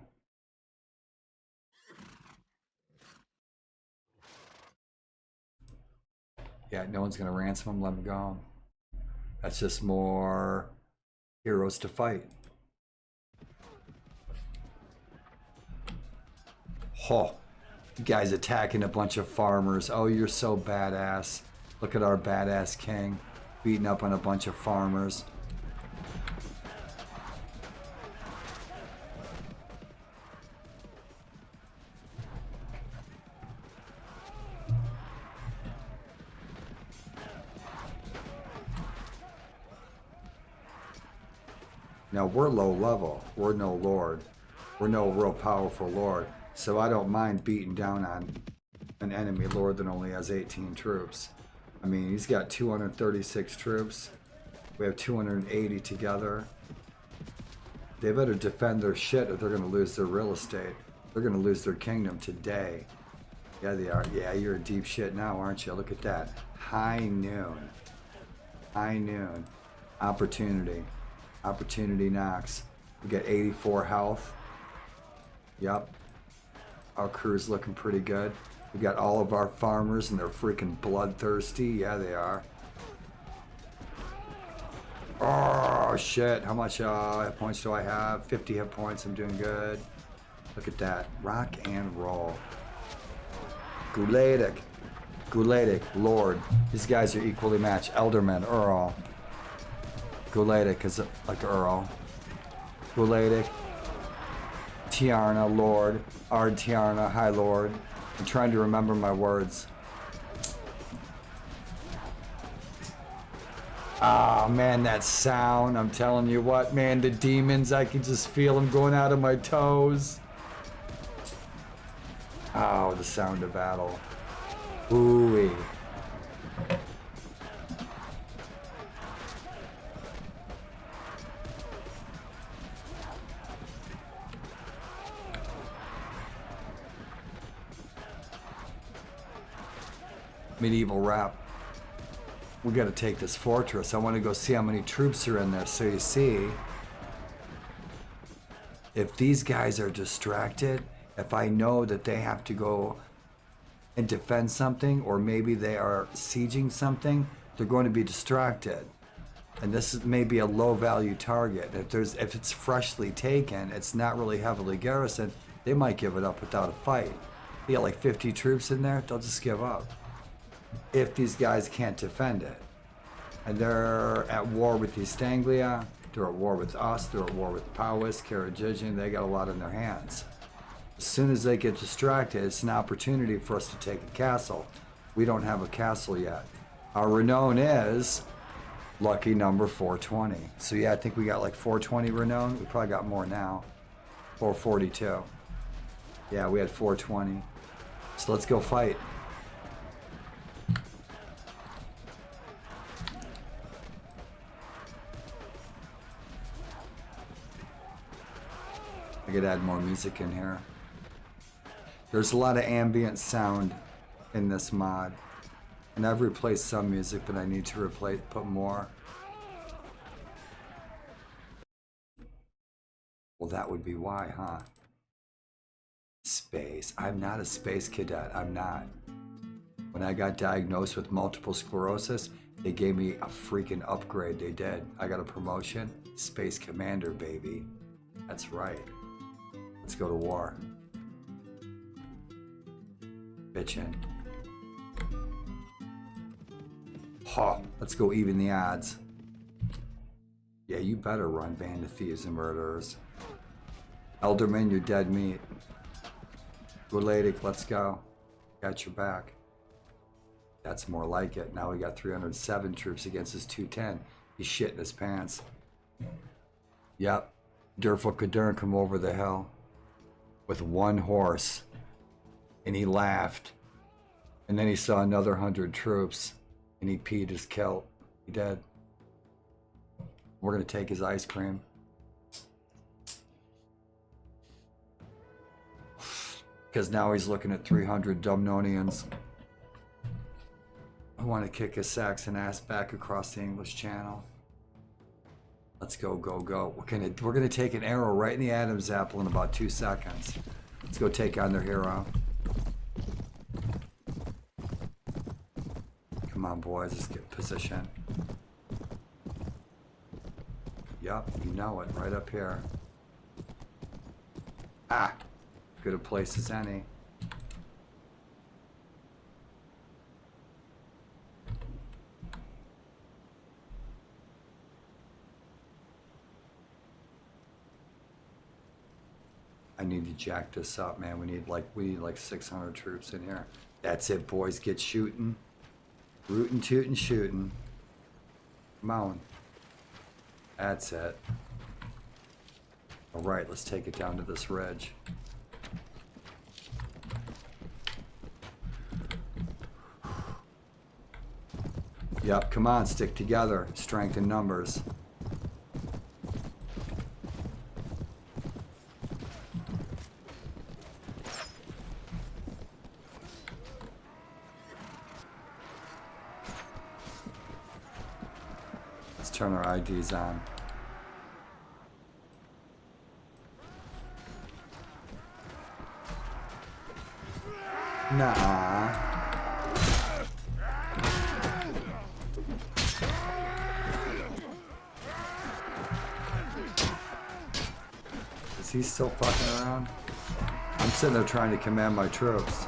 Yeah, no one's gonna ransom him, let him go. That's just more heroes to fight. Oh, you guys attacking a bunch of farmers. Oh, you're so badass. Look at our badass king beating up on a bunch of farmers. Now, we're low level. We're no lord. We're no real powerful lord. So I don't mind beating down on an enemy lord that only has 18 troops. I mean, he's got 236 troops. We have 280 together. They better defend their shit or they're going to lose their real estate. They're going to lose their kingdom today. Yeah, they are. Yeah, you're in deep shit now, aren't you? Look at that. High noon. High noon. Opportunity. Opportunity knocks. We got 84 health. Yep. Our crew's looking pretty good. We got all of our farmers and they're freaking bloodthirsty. Yeah, they are. Oh, shit. How much hit points do I have? 50 hit points. I'm doing good. Look at that. Rock and roll. Guladic. Guladic. Lord. These guys are equally matched. Elderman. Earl. Guladic is like Earl. Guladic. Tiarna. Lord. Ard Tiarna. High Lord. I'm trying to remember my words. Ah, man, that sound. I'm telling you what, man, the demons, I can just feel them going out of my toes. Oh, the sound of battle. Ooh-wee. Medieval rap. We got to take this fortress. I want to go see how many troops are in there. So you see, if these guys are distracted, if I know that they have to go and defend something, or maybe they are sieging something, they're going to be distracted. And this is maybe a low value target. If it's freshly taken, it's not really heavily garrisoned, they might give it up without a fight. You got like 50 troops in there, they'll just give up. If these guys can't defend it. And they're at war with East Anglia, they're at war with us, they're at war with Powys, Karajijian, they got a lot in their hands. As soon as they get distracted, it's an opportunity for us to take a castle. We don't have a castle yet. Our renown is lucky number 420. So yeah, I think we got like 420 renown. We probably got more now. 442. Yeah, we had 420. So let's go fight. I could add more music in here. There's a lot of ambient sound in this mod. And I've replaced some music, but I need to put more. Well, that would be why, huh? Space. I'm not a space cadet. I'm not. When I got diagnosed with multiple sclerosis, they gave me a freaking upgrade. They did. I got a promotion. Space Commander, baby. That's right. Let's go to war. Bitchin'. Ha! Let's go even the odds. Yeah, you better run, band of thieves and murderers. Elderman, you're dead meat. Guladic, let's go. Got your back. That's more like it. Now we got 307 troops against his 210. He's shitting his pants. Yep. Durful Kadern come over the hill with one horse. And he laughed. And then he saw another 100 troops. And he peed his kilt. He dead. We're going to take his ice cream. Because now he's looking at 300 Dumnonians. I want to kick his Saxon ass back across the English Channel. Let's go, go, go. We're gonna take an arrow right in the Adam's apple in about 2 seconds. Let's go take on their hero. Come on, boys. Let's get in position. Yup, you know it. Right up here. Ah! Good a place as any. I need to jack this up, man. We need like 600 troops in here. That's it, boys. Get shooting. Rootin', tootin', shooting. Come on. That's it. All right, let's take it down to this ridge. Yep, come on, stick together. Strength in numbers. Let's turn our IDs on. Nah. Is he still fucking around? I'm sitting there trying to command my troops.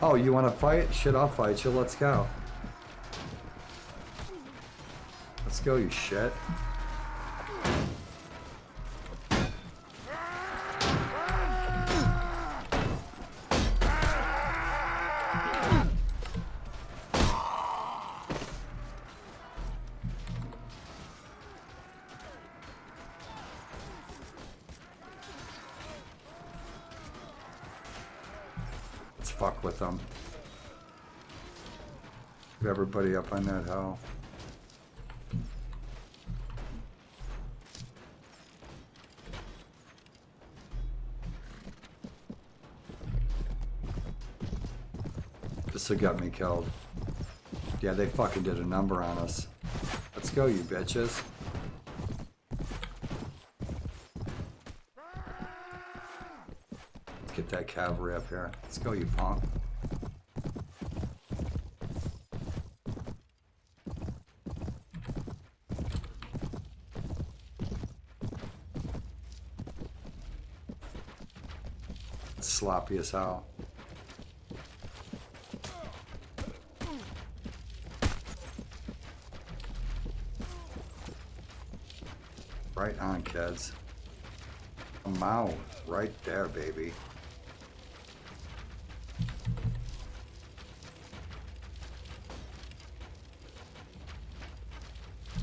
Oh, you want to fight? Shit, I'll fight you. Let's go. Let's go, you shit. Let's fuck with them. Get everybody up on that hill. This will get me killed. Yeah, they fucking did a number on us. Let's go, you bitches. Let's get that cavalry up here. Let's go, you punk. It's sloppy as hell. Right on, kids. Come out. Right there, baby.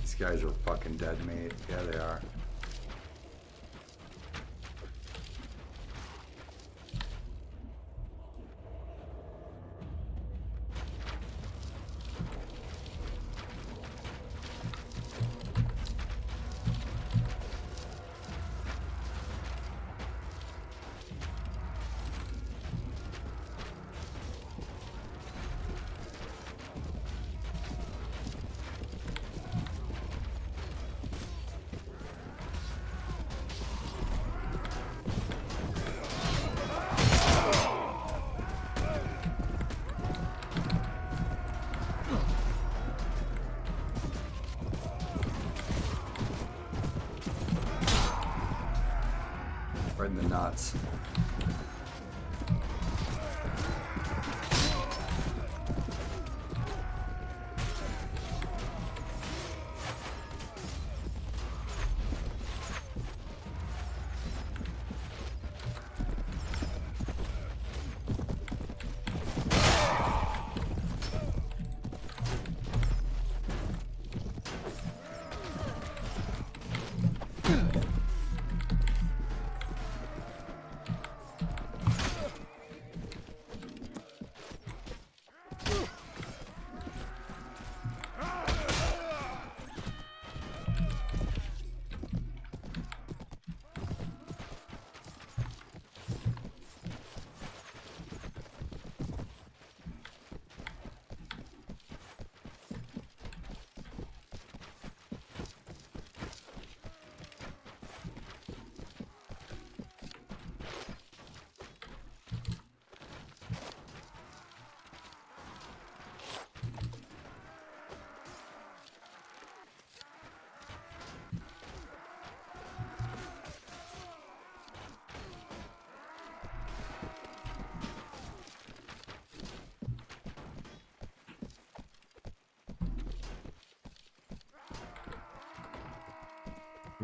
These guys are fucking dead meat. Yeah, they are. Right in the nuts.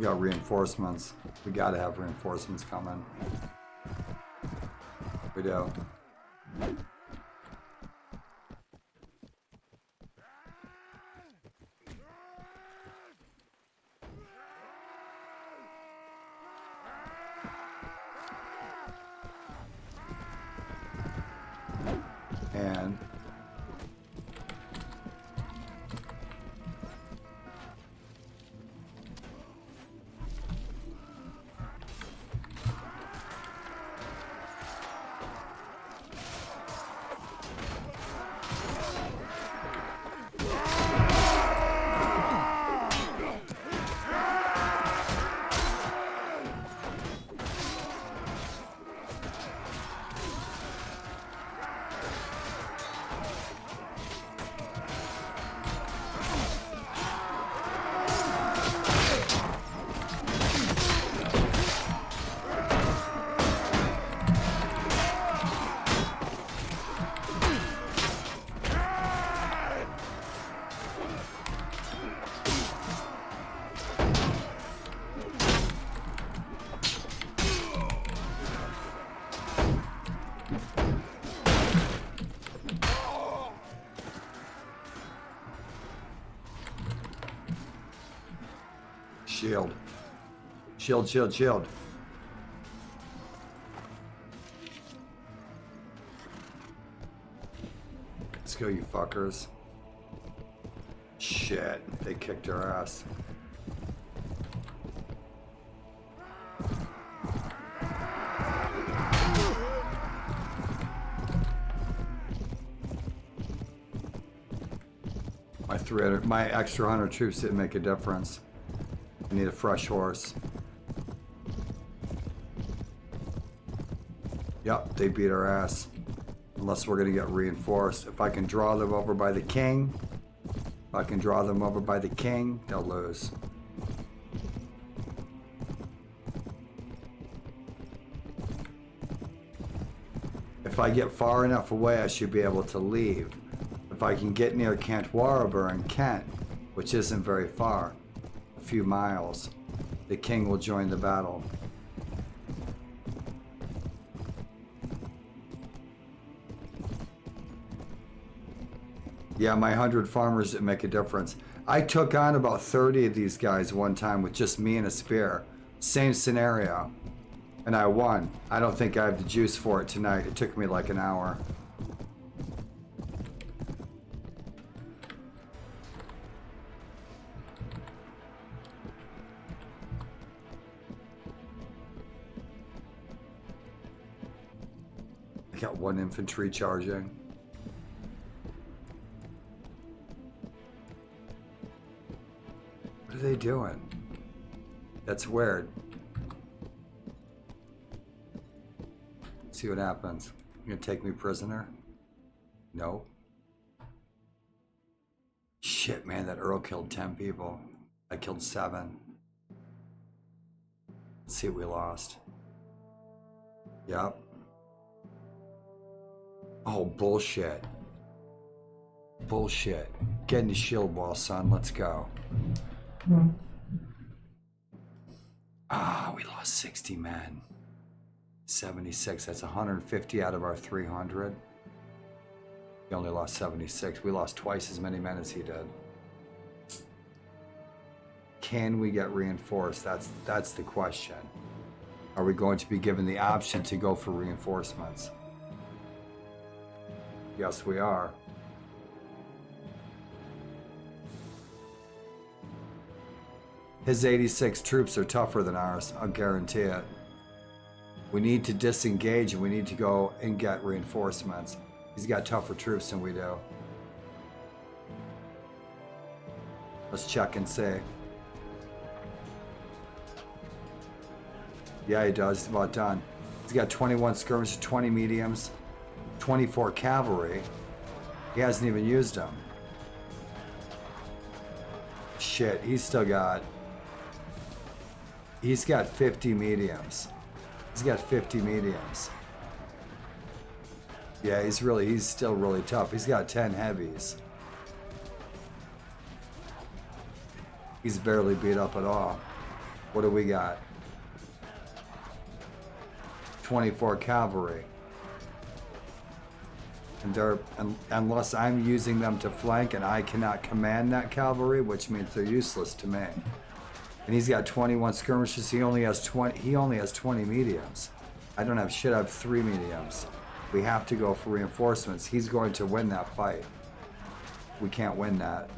We got reinforcements. We gotta have reinforcements coming. We do. And shield. Shield, shield, shield. Let's go, you fuckers. Shit, they kicked our ass. My extra 100 troops didn't make a difference. I need a fresh horse. Yep, they beat our ass. Unless we're gonna get reinforced. If I can draw them over by the king, they'll lose. If I get far enough away, I should be able to leave. If I can get near Cantwarber in Kent, which isn't very far, a few miles, the king will join the battle. Yeah, my 100 farmers didn't make a difference. I took on about 30 of these guys one time with just me and a spear. Same scenario. And I won. I don't think I have the juice for it tonight. It took me like an hour. I got one infantry charging. What are they doing? That's weird. See what happens. You gonna take me prisoner? No. Shit, man, that Earl killed 10 people. I killed 7. Let's see what we lost. Yep. Oh, bullshit. Bullshit. Get in the shield wall, son. Let's go. Ah, we lost 60 men. 76, that's 150 out of our 300. We only lost 76. We lost twice as many men as he did. Can we get reinforced? That's the question. Are we going to be given the option to go for reinforcements? Yes, we are. His 86 troops are tougher than ours, I'll guarantee it. We need to disengage and we need to go and get reinforcements. He's got tougher troops than we do. Let's check and see. Yeah, he does. He's about done. He's got 21 skirmishers, 20 mediums, 24 cavalry. He hasn't even used them. Shit, he's got 50 mediums. He's got 50 mediums. Yeah, he's still really tough. He's got 10 heavies. He's barely beat up at all. What do we got? 24 cavalry. And they're, unless I'm using them to flank and I cannot command that cavalry, which means they're useless to me. And he's got 21 skirmishes. He only has 20. He only has 20 mediums. I don't have shit. I have 3 mediums. We have to go for reinforcements. He's going to win that fight. We can't win that.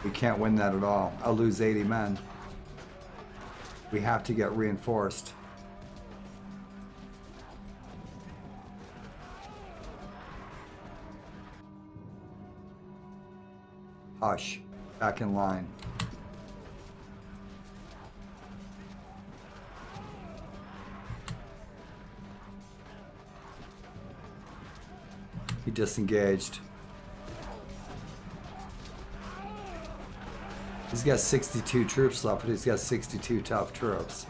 We can't win that at all. I'll lose 80 men. We have to get reinforced. Hush. Back in line. He disengaged. He's got 62 troops left, but he's got 62 tough troops.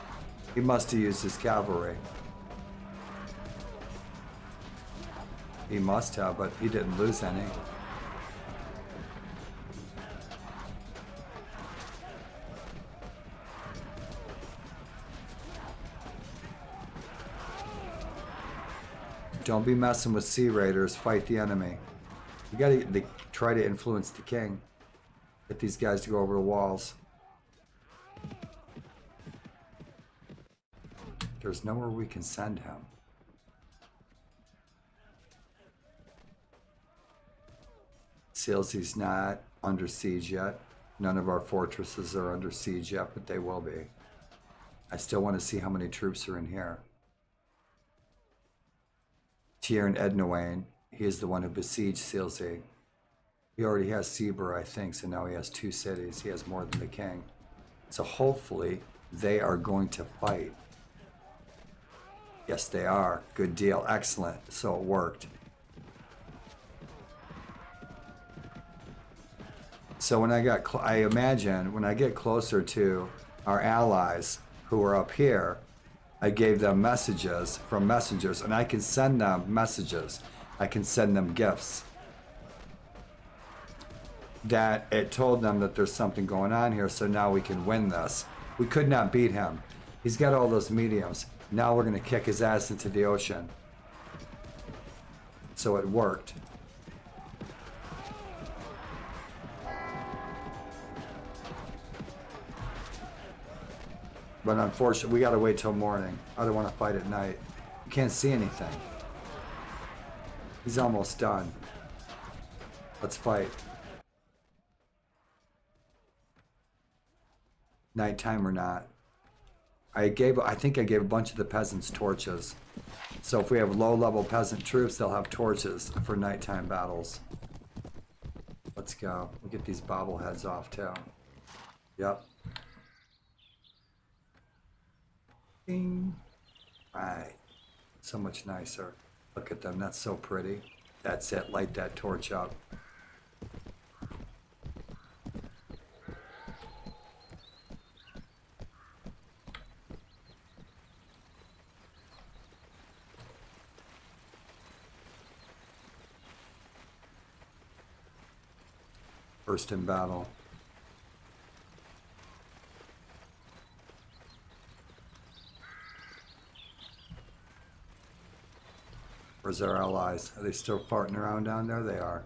He must have used his cavalry. He must have, but he didn't lose any. Don't be messing with sea raiders. Fight the enemy. You gotta try to influence the king. Get these guys to go over the walls. There's nowhere we can send him. Salesy's not under siege yet. None of our fortresses are under siege yet, but they will be. I still want to see how many troops are in here. Tiernan Ednowain, he is the one who besieged Salezy. He already has Seber, I think, so now he has 2 cities. He has more than the king. So hopefully they are going to fight. Yes, they are. Good deal. Excellent. So it worked. So when I imagine when I get closer to our allies who are up here, I gave them messages from messengers, and I can send them messages. I can send them gifts. That it told them that there's something going on here, so now we can win this. We could not beat him. He's got all those mediums. Now we're going to kick his ass into the ocean. So it worked. But unfortunately, we got to wait till morning. I don't want to fight at night. You can't see anything. He's almost done. Let's fight. Nighttime or not. I think I gave a bunch of the peasants torches. So if we have low-level peasant troops, they'll have torches for nighttime battles. Let's go. We'll get these bobbleheads off too. Yep. Ding. Right. So much nicer. Look at them. That's so pretty. That's it. Light that torch up. First in battle. Where's our allies? Are they still farting around down there? They are.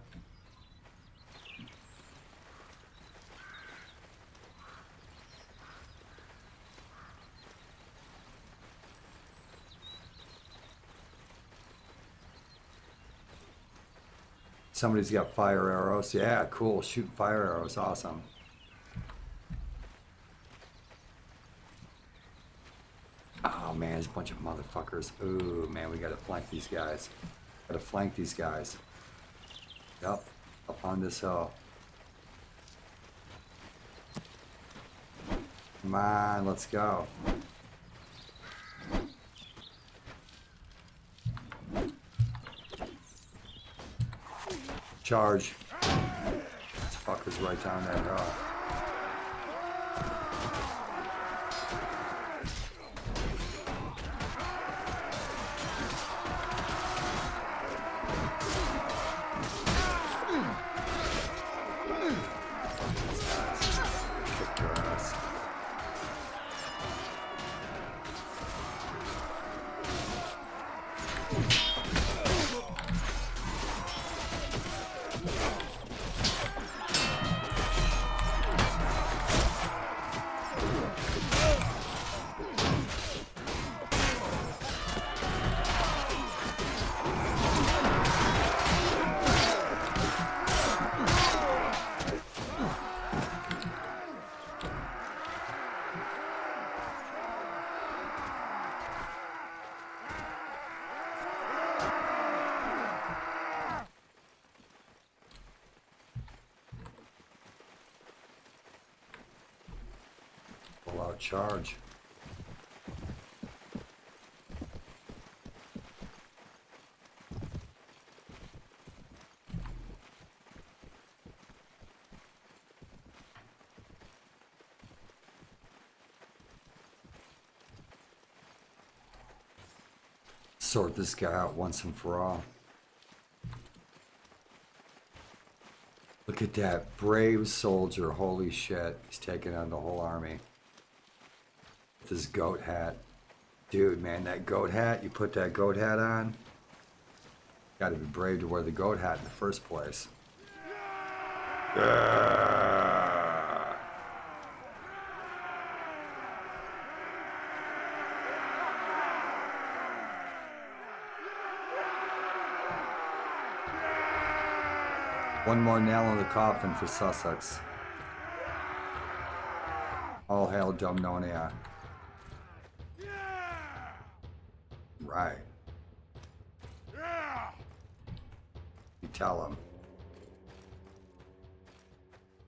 Somebody's got fire arrows. Yeah, cool. Shoot fire arrows. Awesome. Oh man, there's a bunch of motherfuckers. Ooh man, we gotta flank these guys. Gotta flank these guys. Yup, up on this hill. Come on, let's go. Charge. This fucker's right down there, bro. Yep, charge. Sort this guy out once and for all. Look at that brave soldier. Holy shit. He's taking on the whole army. With his goat hat. Dude, man, that goat hat, you put that goat hat on. Gotta be brave to wear the goat hat in the first place. One more nail in the coffin for Sussex. All hail Dumnonia. Right. You tell him.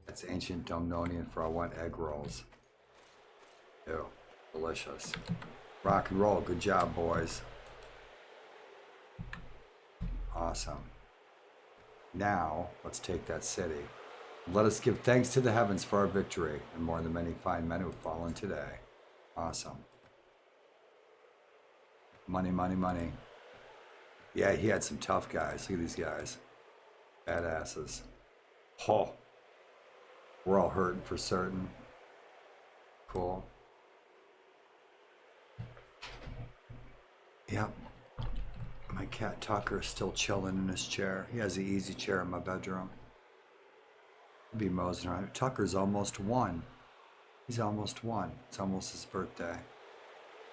That's ancient Dumnonian for I want egg rolls. Ew. Delicious. Rock and roll. Good job, boys. Awesome. Now, let's take that city. Let us give thanks to the heavens for our victory, and more than many fine men who have fallen today. Awesome. Money, money, money. Yeah, he had some tough guys. Look at these guys. Badasses. Oh. We're all hurting for certain. Cool. Yep. My cat Tucker is still chilling in his chair. He has the easy chair in my bedroom. I'll be moseying around. Tucker's almost 1. He's almost 1. It's almost his birthday.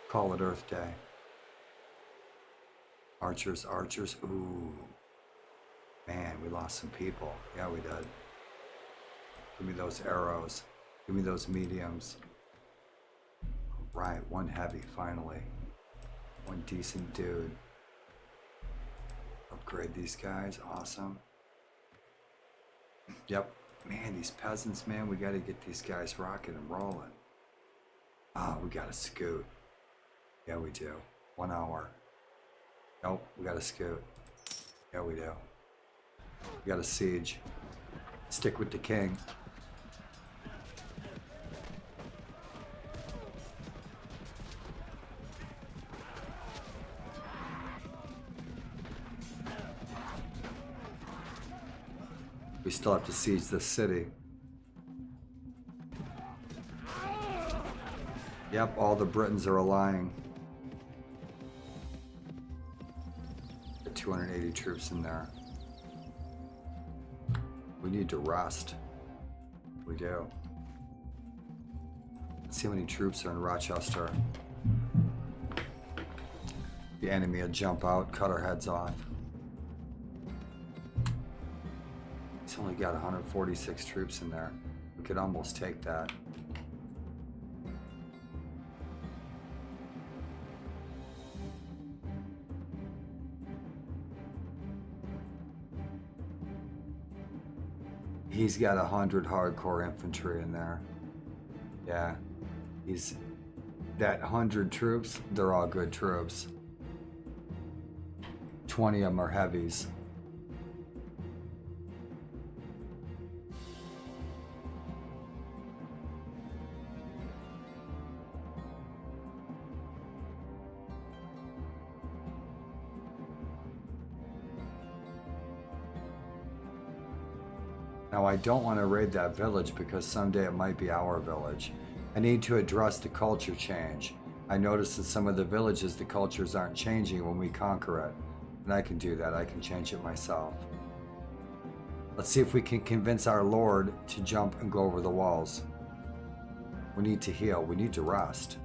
Call it Earth Day. Archers, archers. Ooh. Man, we lost some people. Yeah, we did. Give me those arrows. Give me those mediums. Right, 1 heavy, finally. 1 decent dude. Upgrade these guys. Awesome. Yep. Man, these peasants, man, we got to get these guys rocking and rolling. Ah, we got to scoot. Yeah, we do. 1 hour. Nope, we got to scoot. Yeah, we do. We got to siege. Stick with the king. We still have to siege this city. Yep, all the Britons are allying. Got 280 troops in there. We need to rest. We do. Let's see how many troops are in Rochester. The enemy will jump out, cut our heads off. He's only got 146 troops in there. We could almost take that. He's got 100 hardcore infantry in there. Yeah. He's that 100 troops, they're all good troops. 20 of them are heavies. Now I don't want to raid that village because someday it might be our village. I need to address the culture change. I noticed in some of the villages the cultures aren't changing when we conquer it. And I can do that, I can change it myself. Let's see if we can convince our lord to jump and go over the walls. We need to heal, we need to rest.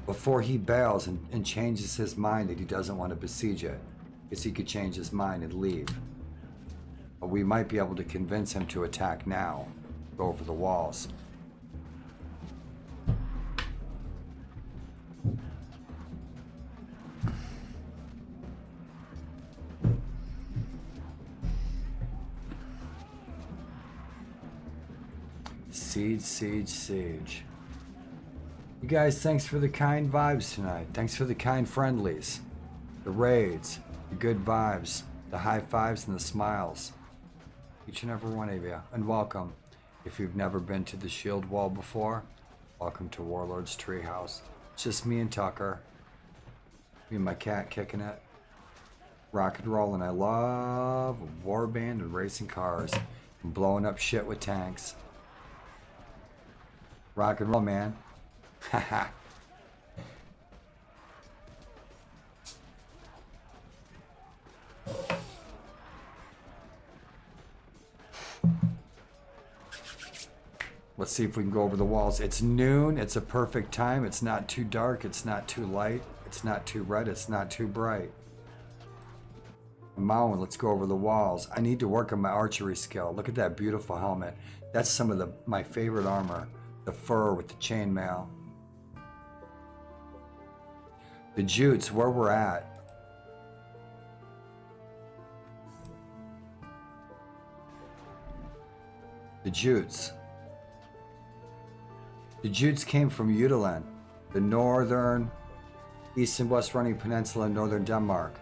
Before he bails and changes his mind that he doesn't want to besiege it, because he could change his mind and leave. But we might be able to convince him to attack now, go over the walls. Siege, siege, siege. You guys, thanks for the kind vibes tonight. Thanks for the kind friendlies, the raids, the good vibes, the high fives and the smiles. Each and every one of you. And welcome. If you've never been to the Shield Wall before, welcome to Warlord's Treehouse. It's just me and Tucker. Me and my cat kicking it. Rock and roll, and I love warband and racing cars and blowing up shit with tanks. Rock and roll, man. Haha. Let's see if we can go over the walls. It's noon. It's a perfect time. It's not too dark. It's not too light. It's not too red. It's not too bright. Come on, let's go over the walls. I need to work on my archery skill. Look at that beautiful helmet. That's some of my favorite armor. The fur with the chainmail. The jutes, where we're at. The jutes. The jutes came from Jutland, the northern, east and west running peninsula in northern Denmark.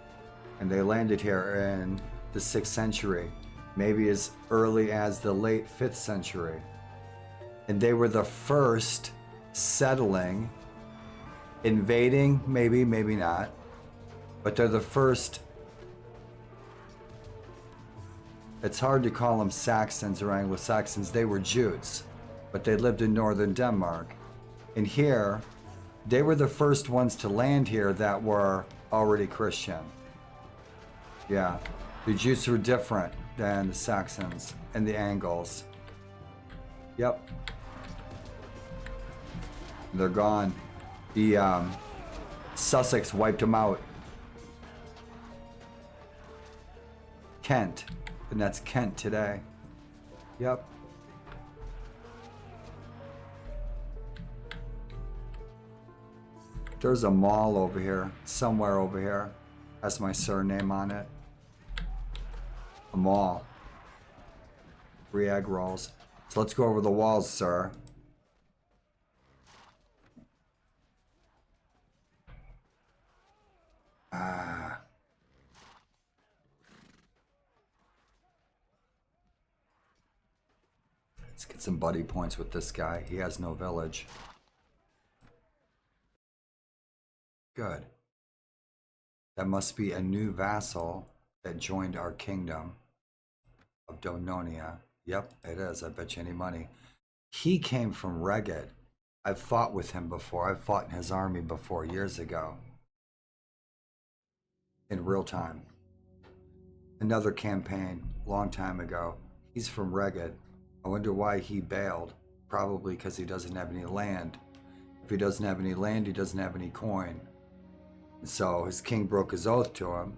And they landed here in the 6th century, maybe as early as the late 5th century. And they were the first settling, invading, maybe not, but they're the first. It's hard to call them Saxons or Anglo-Saxons. They were Jutes, but they lived in northern Denmark. And here, they were the first ones to land here that were already Christian. Yeah, the Jutes were different than the Saxons and the Angles. Yep. They're gone. The Sussex wiped them out. Kent, and that's Kent today. Yep. There's a mall over here, somewhere over here. Has my surname on it. A mall. 3 egg rolls. So let's go over the walls, sir. Let's get some buddy points with this guy. He has no village. Good. That must be a new vassal that joined our kingdom of Dononia. Yep, it is. I bet you any money. He came from Reged. I've fought with him before. I've fought in his army before years ago. In real time. Another campaign, long time ago. He's from Reged. I wonder why he bailed. Probably because he doesn't have any land. If he doesn't have any land, he doesn't have any coin. And so his king broke his oath to him.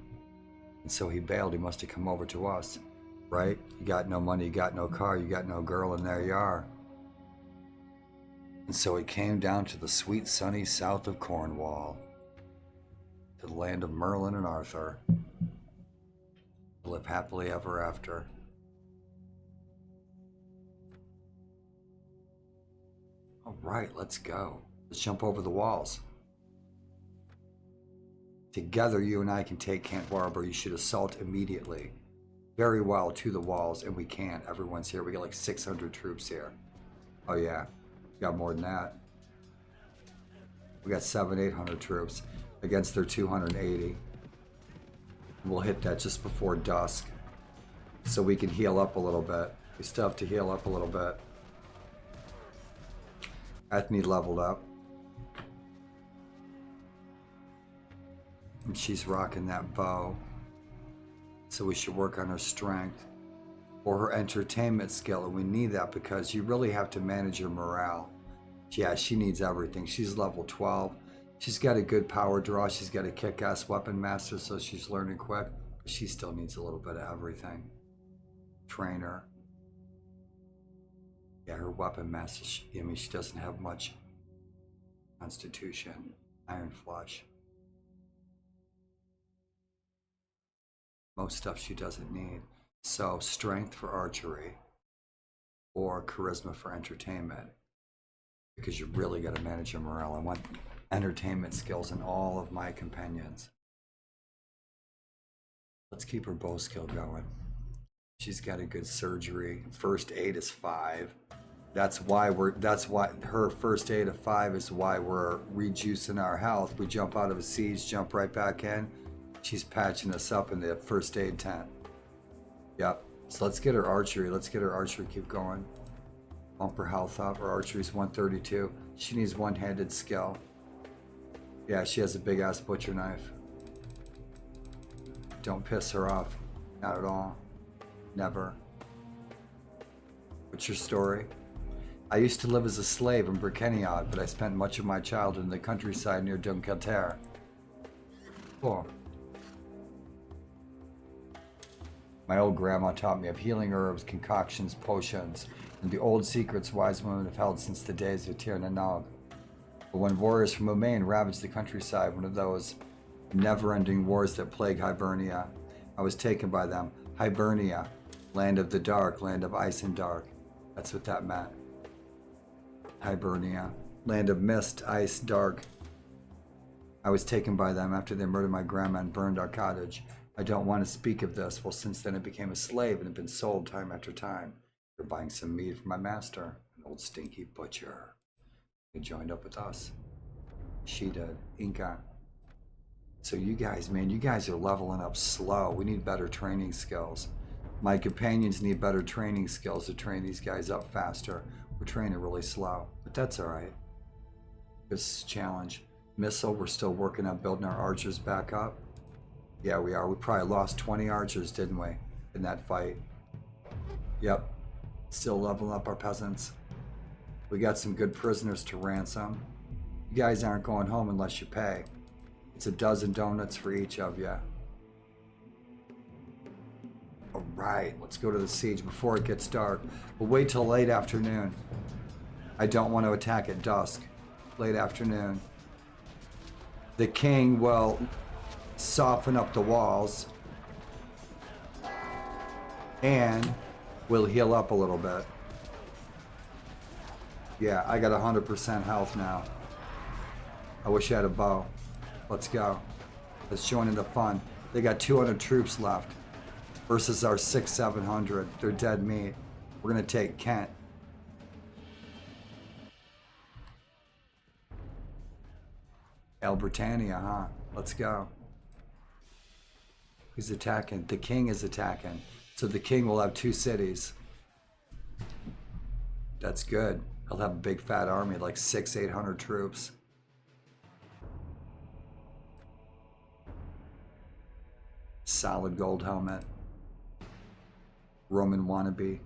And so he bailed. He must have come over to us. Right? You got no money, you got no car, you got no girl, and there you are. And so he came down to the sweet sunny south of Cornwall. To the land of Merlin and Arthur. To live happily ever after. All right, let's go. Let's jump over the walls. Together, you and I can take Camp Barber. You should assault immediately. Very well to the walls, and we can't. Everyone's here. We got like 600 troops here. Oh yeah, we got more than that. We got 700-800 troops against their 280. We'll hit that just before dusk, so we can heal up a little bit. We still have to heal up a little bit. Ethne leveled up. And she's rocking that bow. So we should work on her strength or her entertainment skill. And we need that because you really have to manage your morale. Yeah, she needs everything. She's level 12. She's got a good power draw. She's got a kick-ass weapon master, so she's learning quick. But she still needs a little bit of everything. Trainer. Yeah, her weapon master, she doesn't have much constitution. Iron flush. Most stuff she doesn't need. So strength for archery or charisma for entertainment. because you really got to manage your morale. I want entertainment skills in all of my companions. Let's keep her bow skill going. She's got a good surgery. First aid is 5. That's why her first aid of 5 is why we're rejuicing our health. We jump out of a siege, jump right back in. She's patching us up in the first aid tent. Yep. So let's get her archery. Let's get her archery keep going. Bump her health up. Her archery's 132. She needs one-handed skill. Yeah, she has a big ass butcher knife. Don't piss her off. Not at all. Never. What's your story? I used to live as a slave in BRYTENWALDA, but I spent much of my childhood in the countryside near Dunkelter. Cool. My old grandma taught me of healing herbs, concoctions, potions, and the old secrets wise women have held since the days of Tir na Nog. But when warriors from Umain ravaged the countryside, one of those never-ending wars that plague Hibernia, I was taken by them. Hibernia, land of the dark, land of ice and dark. That's what that meant. Hibernia, land of mist, ice, dark. I was taken by them after they murdered my grandma and burned our cottage. I don't want to speak of this. Well, since then I became a slave and have been sold time after time. They're buying some meat from my master, an old stinky butcher. He joined up with us. She did. Inca. So you guys, man, you guys are leveling up slow. We need better training skills. My companions need better training skills to train these guys up faster. We're training really slow, but that's all right. This is a challenge. Missile, we're still working on building our archers back up. Yeah, we are. We probably lost 20 archers, didn't we, in that fight? Yep. Still leveling up our peasants. We got some good prisoners to ransom. You guys aren't going home unless you pay. It's a dozen donuts for each of you. All right, let's go to the siege before it gets dark. We'll wait till late afternoon. I don't want to attack at dusk. Late afternoon. The king will soften up the walls and we'll heal up a little bit. Yeah, I got 100% health now. I wish I had a bow. Let's go. Let's join in the fun. They got 200 troops left versus our 600-700. They're dead meat. We're gonna take Kent. El Britannia, huh? Let's go. He's attacking. The king is attacking. So the king will have 2 cities. That's good. He'll have a big fat army, like 600-800 troops. Solid gold helmet. Roman wannabe.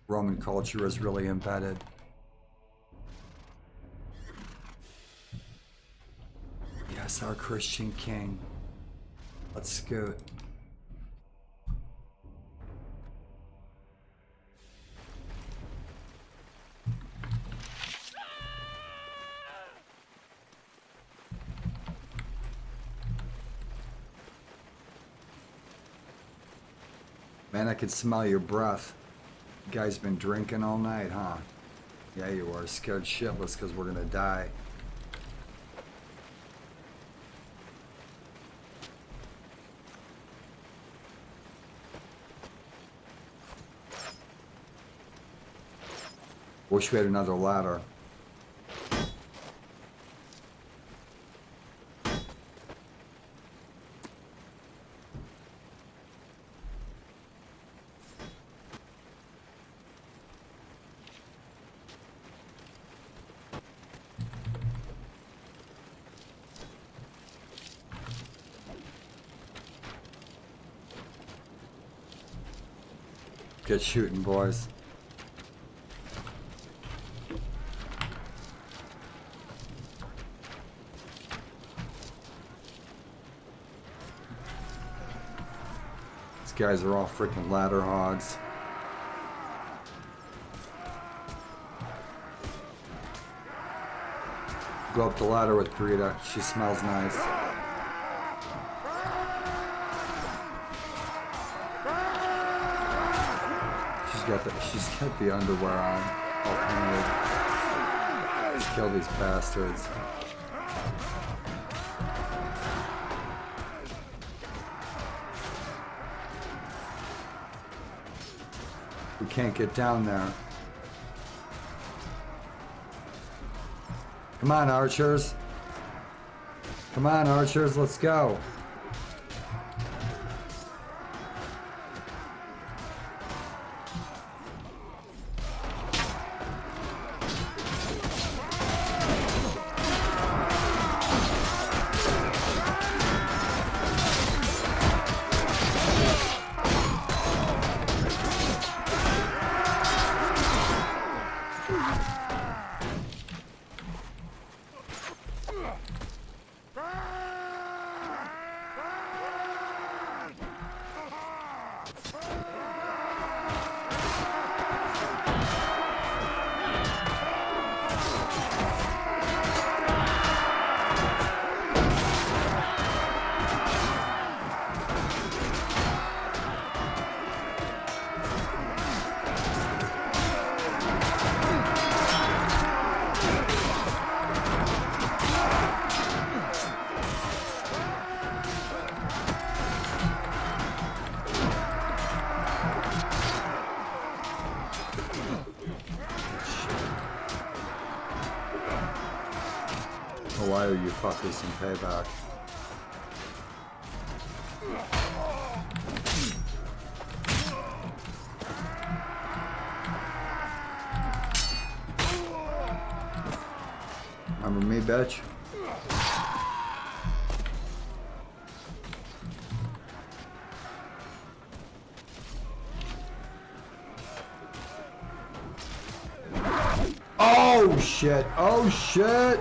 Roman culture is really embedded. Yes, our Christian king. Let's scoot. Man, I can smell your breath. You guys been drinking all night, huh? Yeah, you are. Scared shitless because we're gonna die. Wish we had another ladder. Get shooting, boys. These guys are all freaking ladder hogs. Go up the ladder with Brita. She smells nice. She's got the underwear on. All-handed. Let's kill these bastards. We can't get down there. Come on, archers. Come on, archers, let's go. Why are you fuckers some payback? Remember me, bitch? Oh shit! Oh shit!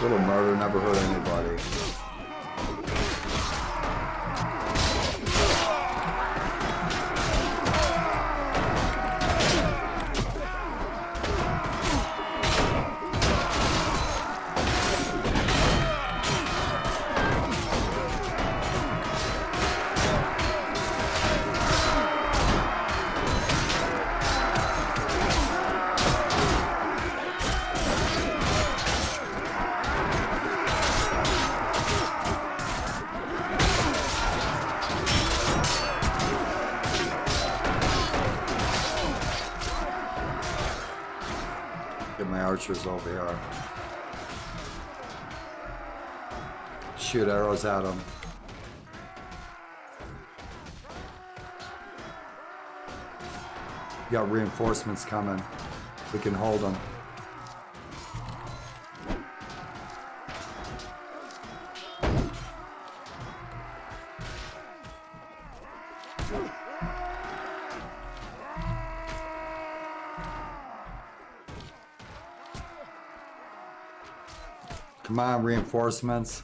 Little murder never hurt anybody. Get my archers over here. Shoot arrows at them. Got reinforcements coming. We can hold them. Come on, reinforcements.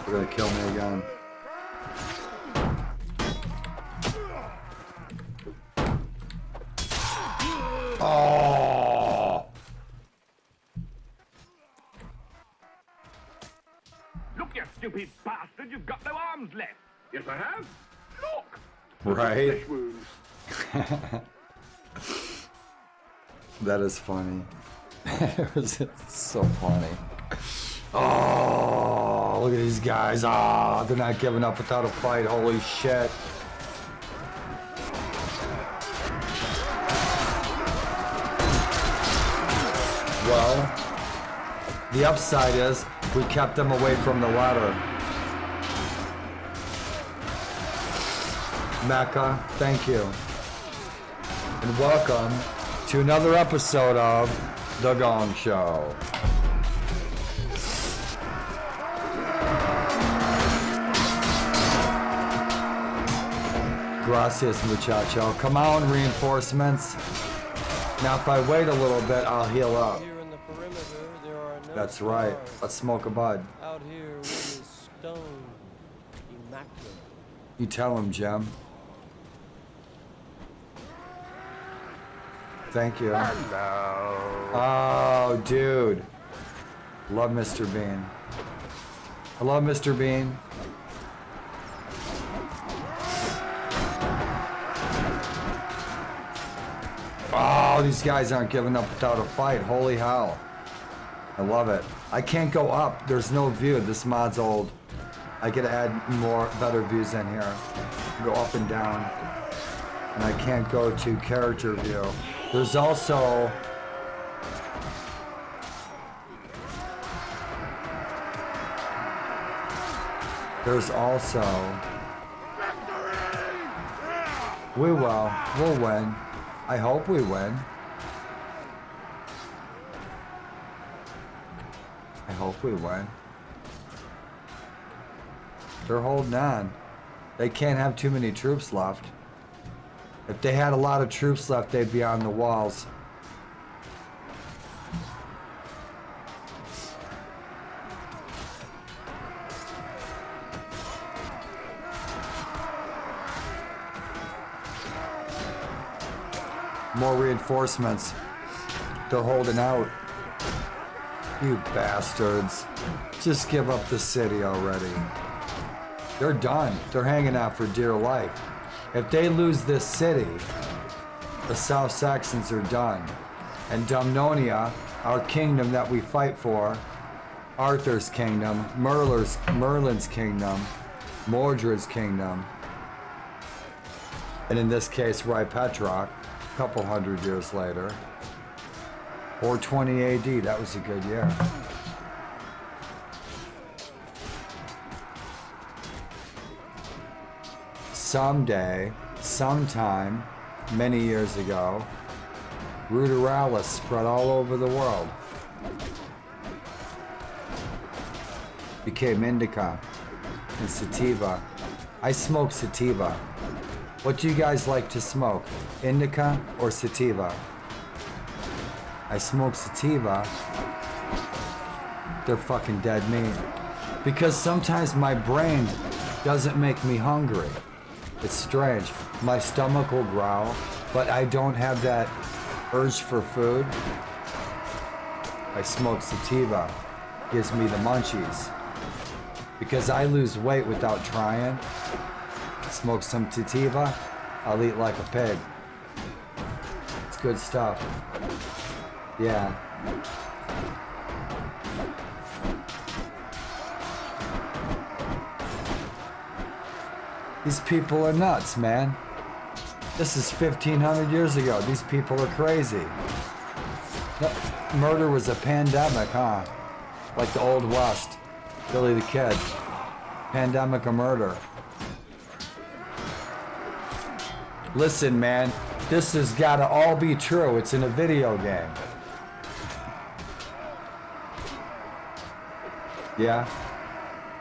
They're gonna kill me again. Oh! Look, you stupid bastard, you've got no arms left. Yes, I have. Look. Right? Flesh wounds. That is funny. It's so funny. Oh, look at these guys. Ah, they're not giving up without a fight. Holy shit. Well, the upside is we kept them away from the ladder. Mecca, thank you. And welcome to another episode of The Gong Show. Gracias, muchacho. Come on, reinforcements. Now, if I wait a little bit, I'll heal up. Here in the perimeter, there are no That's right. stars. Let's smoke a bud. Out here, wood is stone, immaculate. You tell him, Jim. Thank you. Hello. Oh, dude. Love Mr. Bean. I love Mr. Bean. Oh, these guys aren't giving up without a fight. Holy hell. I love it. I can't go up. There's no view. This mod's old. I could add better views in here. Go up and down. And I can't go to character view. There's also... We will. We'll win. I hope we win. I hope we win. They're holding on. They can't have too many troops left. If they had a lot of troops left, they'd be on the walls. More reinforcements. They're holding out. You bastards. Just give up the city already. They're done. They're hanging out for dear life. If they lose this city, the South Saxons are done. And Dumnonia, our kingdom that we fight for, Arthur's kingdom, Merlin's kingdom, Mordred's kingdom, and in this case, Ryepetrock, a couple hundred years later, or 20 AD, that was a good year. Someday, sometime, many years ago, Ruderalis spread all over the world. Became indica and sativa. I smoke sativa. What do you guys like to smoke? Indica or sativa? I smoke sativa. They're fucking dead meat. Because sometimes my brain doesn't make me hungry. It's strange. My stomach will growl, but I don't have that urge for food. I smoke sativa. Gives me the munchies. Because I lose weight without trying. Smoke some sativa, I'll eat like a pig. It's good stuff. Yeah. These people are nuts, man. This is 1500 years ago. These people are crazy. Murder was a pandemic, huh? Like the Old West. Billy the Kid. Pandemic of murder. Listen, man. This has gotta all be true. It's in a video game. Yeah.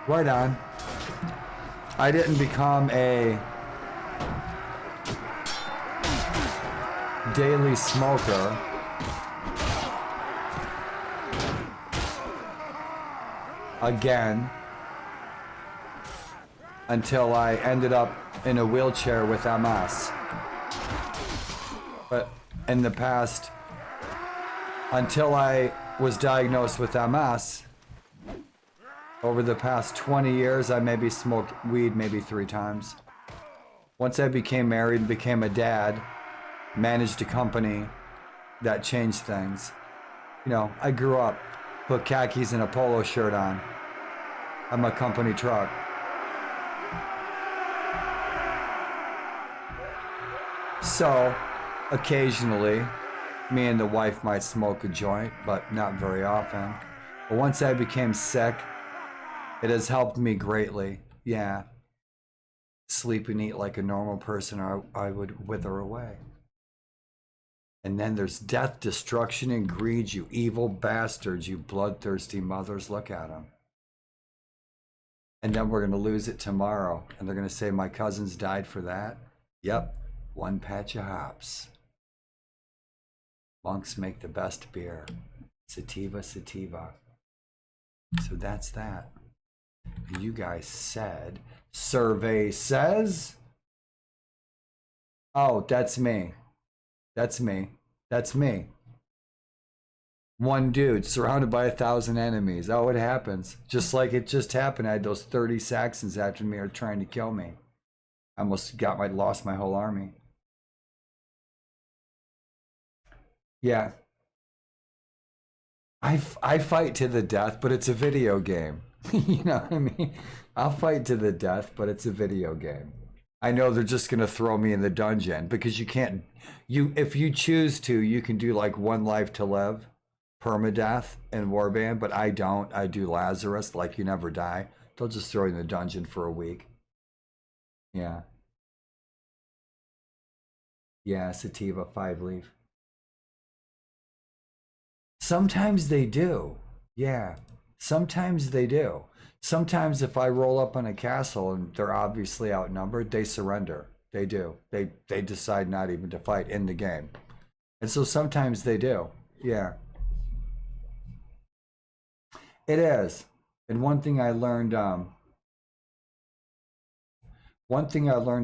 Right on. I didn't become a daily smoker again until I ended up in a wheelchair with MS. But in the past, until I was diagnosed with MS, over the past 20 years, I maybe smoked weed maybe 3 times. Once I became married, became a dad, managed a company, that changed things. You know, I grew up, put khakis and a polo shirt on. I'm a company truck. So, occasionally, me and the wife might smoke a joint, but not very often. But once I became sick, it has helped me greatly. Yeah. Sleep and eat like a normal person, or I would wither away. And then there's death, destruction, and greed, you evil bastards, you bloodthirsty mothers. Look at them. And then we're going to lose it tomorrow. And they're going to say my cousins died for that. Yep, one patch of hops. Monks make the best beer. Sativa, sativa. So that's that. You guys said, survey says. Oh, that's me. That's me. That's me. One dude surrounded by 1,000 enemies. Oh, it happens. Just like it just happened. I had those 30 Saxons after me are trying to kill me. I almost lost my whole army. Yeah. I fight to the death, but it's a video game. You know what I mean? I'll fight to the death, but it's a video game. I know they're just gonna throw me in the dungeon because you can't. If you choose to, you can do like one life to live, permadeath in Warband, but I don't. I do Lazarus, like you never die. They'll just throw you in the dungeon for a week. Yeah. Yeah, sativa 5-leaf. Sometimes they do. Yeah. Sometimes they do. Sometimes if I roll up on a castle and they're obviously outnumbered, they surrender. They do. They decide not even to fight in the game. And so sometimes they do. Yeah. It is. And one thing I learned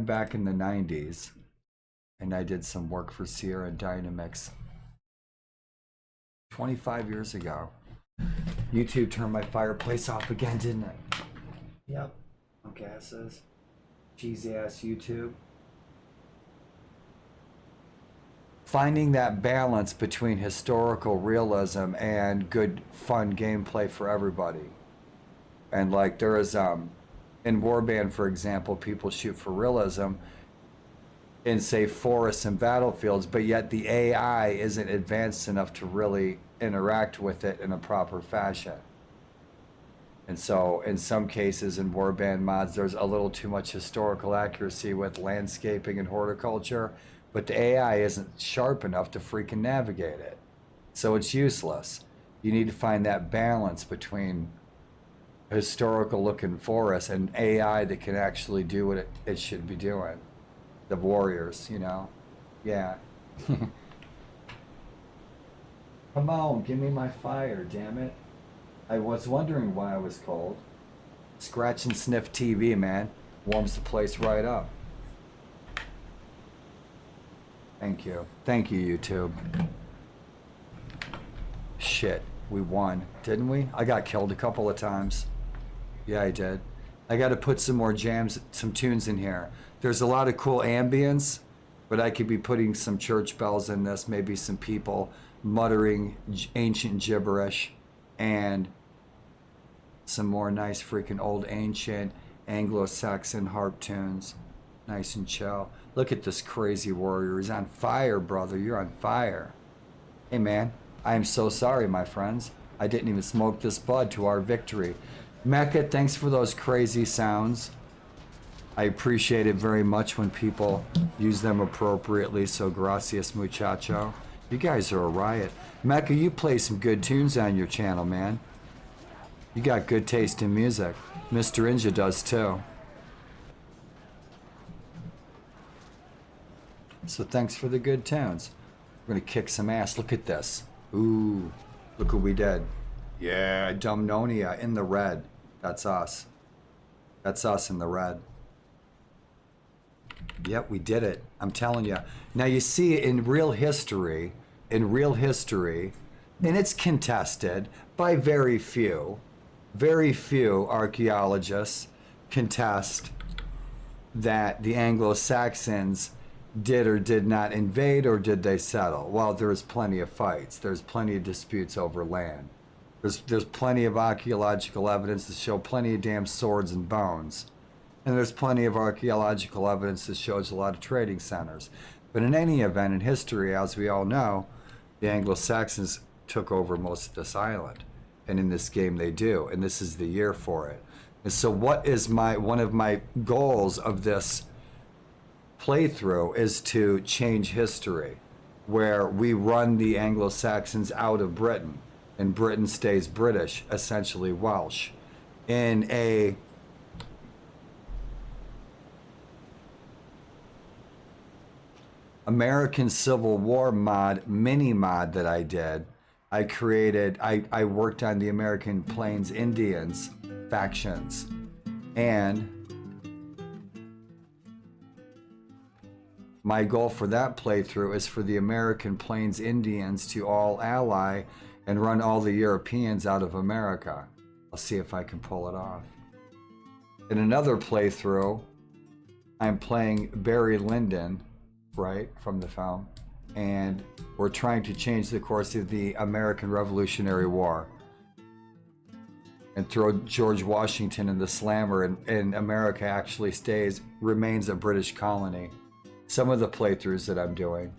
back in the 90s, and I did some work for Sierra Dynamics 25 years ago. YouTube turned my fireplace off again, didn't it? Yep. On gases. Cheesy ass YouTube. Finding that balance between historical realism and good fun gameplay for everybody. And like there is in Warband, for example, people shoot for realism in say forests and battlefields, but yet the AI isn't advanced enough to really interact with it in a proper fashion. And so in some cases in Warband mods, there's a little too much historical accuracy with landscaping and horticulture, but the AI isn't sharp enough to freaking navigate it. So it's useless. You need to find that balance between historical looking forests and AI that can actually do what it should be doing. The warriors, you know? Yeah. Come on, give me my fire, damn it. I was wondering why I was cold. Scratch and sniff TV, man. Warms the place right up. Thank you. Thank you, YouTube. Shit, we won, didn't we? I got killed a couple of times. Yeah, I did. I got to put some more jams, some tunes in here. There's a lot of cool ambience, but I could be putting some church bells in this, maybe some people muttering ancient gibberish, and some more nice freaking old ancient Anglo-Saxon harp tunes. Nice and chill. Look at this crazy warrior. He's on fire, brother. You're on fire. Hey, man. I am so sorry, my friends. I didn't even smoke this bud to our victory. Mecca, thanks for those crazy sounds. I appreciate it very much when people use them appropriately, so gracias, muchacho. You guys are a riot. Mecca, you play some good tunes on your channel, man. You got good taste in music. Mr. Inja does too. So thanks for the good tunes. We're gonna kick some ass. Look at this. Ooh, look what we did. Yeah, Dumnonia in the red. That's us. That's us in the red. Yep, we did it. I'm telling you. Now you see in real history, and it's contested by very few archaeologists contest that the Anglo-Saxons did or did not invade, or did they settle? Well, there's plenty of fights. There's plenty of disputes over land. There's plenty of archaeological evidence to show plenty of damn swords and bones. And there's plenty of archaeological evidence that shows a lot of trading centers. But in any event, in history, as we all know, the Anglo-Saxons took over most of this island. And in this game they do, and this is the year for it. And so what is one of my goals of this playthrough is to change history, where we run the Anglo-Saxons out of Britain, and Britain stays British, essentially Welsh, in a American Civil War mod, mini mod that I did. I worked on the American Plains Indians factions. And my goal for that playthrough is for the American Plains Indians to all ally and run all the Europeans out of America. I'll see if I can pull it off. In another playthrough, I'm playing Barry Lyndon, right, from the film, and we're trying to change the course of the American Revolutionary War and throw George Washington in the slammer, and America actually remains a British colony. Some of the playthroughs that I'm doing.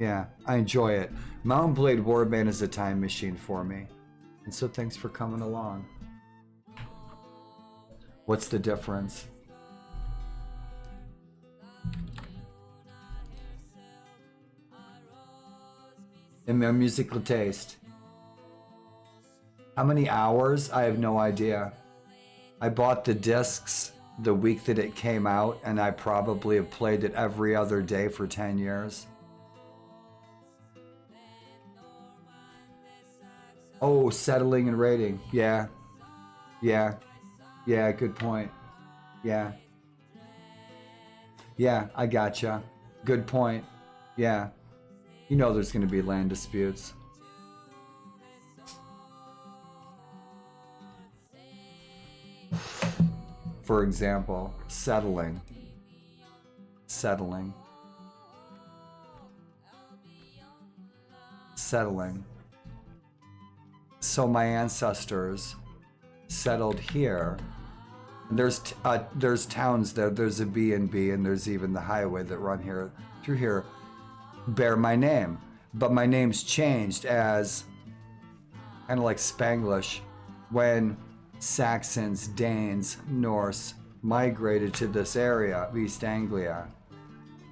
Yeah, I enjoy it. Mount and Blade Warband is a time machine for me. And so thanks for coming along. What's the difference? In my musical taste. How many hours? I have no idea. I bought the discs the week that it came out, and I probably have played it every other day for 10 years. Oh, settling and rating. Yeah. Yeah. Yeah, good point. Yeah. Yeah, I gotcha. Good point. Yeah. You know there's going to be land disputes. For example, settling. Settling. Settling. So my ancestors settled here. And there's towns there. There's a B&B, and there's even the highway that run here through here bear my name. But my name's changed as kind of like Spanglish when Saxons, Danes, Norse migrated to this area of East Anglia.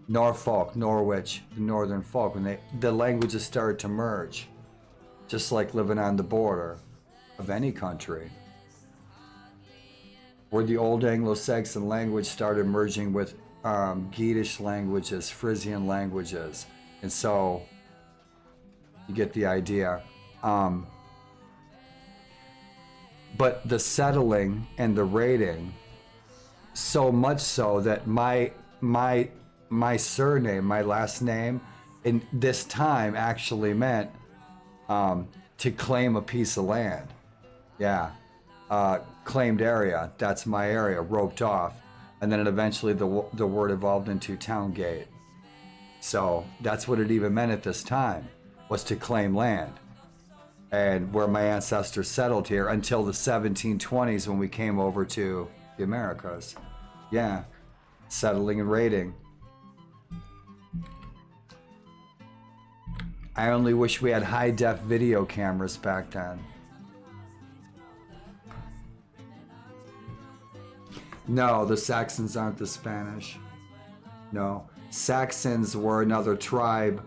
Norfolk, Norwich, the northern folk, when the languages started to merge, just like living on the border of any country. Where the old Anglo-Saxon language started merging with Geatish languages, Frisian languages. And so you get the idea. But the settling and the rating, so much so that my surname, my last name, in this time actually meant to claim a piece of land. Yeah. Claimed area, that's my area, roped off. And then eventually the word evolved into town gate. So that's what it even meant at this time, was to claim land. And where my ancestors settled here until the 1720s when we came over to the Americas. Yeah, settling and raiding. I only wish we had high-def video cameras back then. No, the Saxons aren't the Spanish. No. Saxons were another tribe,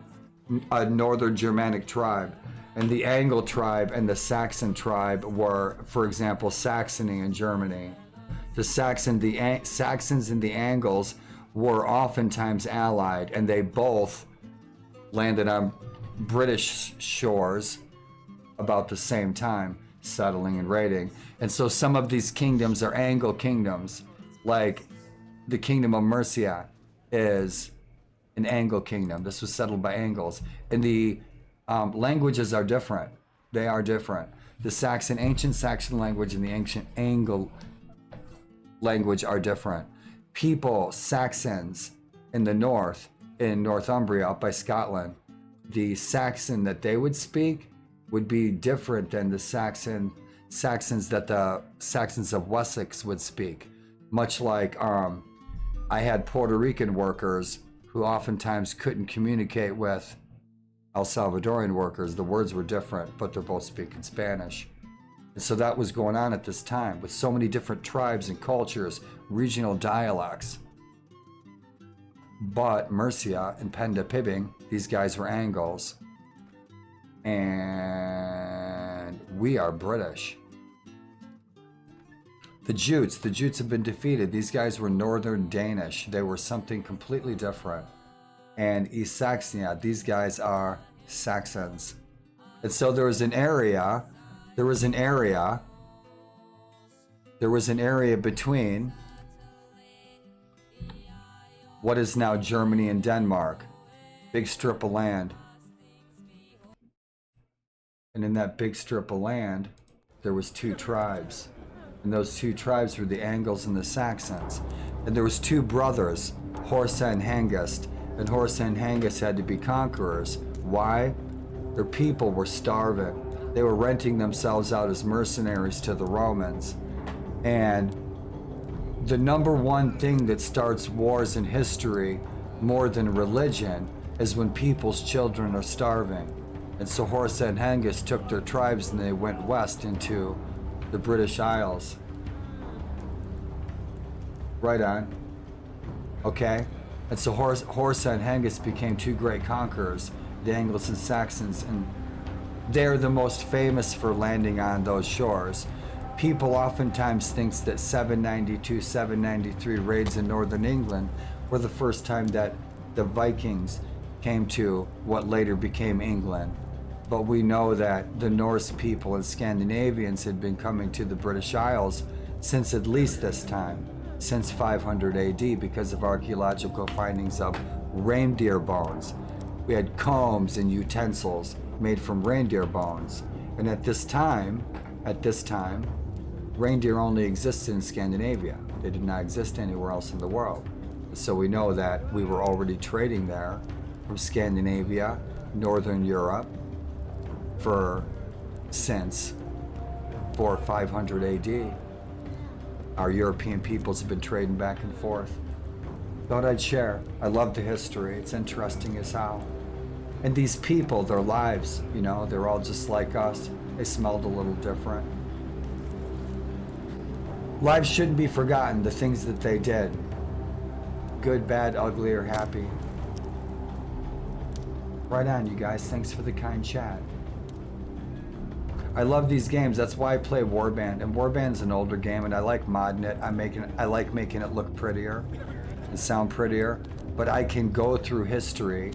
a northern Germanic tribe. And the Anglo tribe and the Saxon tribe were, for example, Saxony in Germany. The Saxons and the Angles were oftentimes allied, and they both landed on British shores about the same time, settling and raiding. And so some of these kingdoms are Anglo kingdoms, like the kingdom of Mercia is an Anglo kingdom. This was settled by Angles. And the languages are different. They are different. The ancient Saxon language and the ancient Anglo language are different. People, Saxons in the north, in Northumbria, up by Scotland, the Saxon that they would speak would be different than the Saxons that the Saxons of Wessex would speak. Much like I had Puerto Rican workers who oftentimes couldn't communicate with El Salvadorian workers. The words were different, but they're both speaking Spanish. And so that was going on at this time with so many different tribes and cultures, regional dialects. But Mercia and Pendapibing, these guys were Angles. And we are British. The Jutes have been defeated. These guys were Northern Danish. They were something completely different. and East Saxony. These guys are Saxons. And so there was an area between what is now Germany and Denmark. Big strip of land. And in that big strip of land, there was two tribes. And those two tribes were the Angles and the Saxons. And there was two brothers, Horsa and Hengist. And Horsa and Hengist had to be conquerors. Why? Their people were starving. They were renting themselves out as mercenaries to the Romans. And the number one thing that starts wars in history more than religion is when people's children are starving. And so Horsa and Hengist took their tribes and they went west into the British Isles. Right on. Okay? And so Horsa and Hengist became two great conquerors, the Angles and Saxons, and they're the most famous for landing on those shores. People oftentimes think that 792, 793 raids in northern England were the first time that the Vikings came to what later became England. But we know that the Norse people and Scandinavians had been coming to the British Isles since at least this time, since 500 AD, because of archaeological findings of reindeer bones. We had combs and utensils made from reindeer bones. And at this time, reindeer only existed in Scandinavia. They did not exist anywhere else in the world. So we know that we were already trading there from Scandinavia, Northern Europe, since 400 or 500 AD. Our European peoples have been trading back and forth. Thought I'd share. I love the history. It's interesting as how. And these people, their lives, they're all just like us. They smelled a little different. Lives shouldn't be forgotten, the things that they did. Good, bad, ugly, or happy. Right on, you guys. Thanks for the kind chat. I love these games. That's why I play Warband. And Warband's an older game, and I like modding it. I like making it look prettier and sound prettier. But I can go through history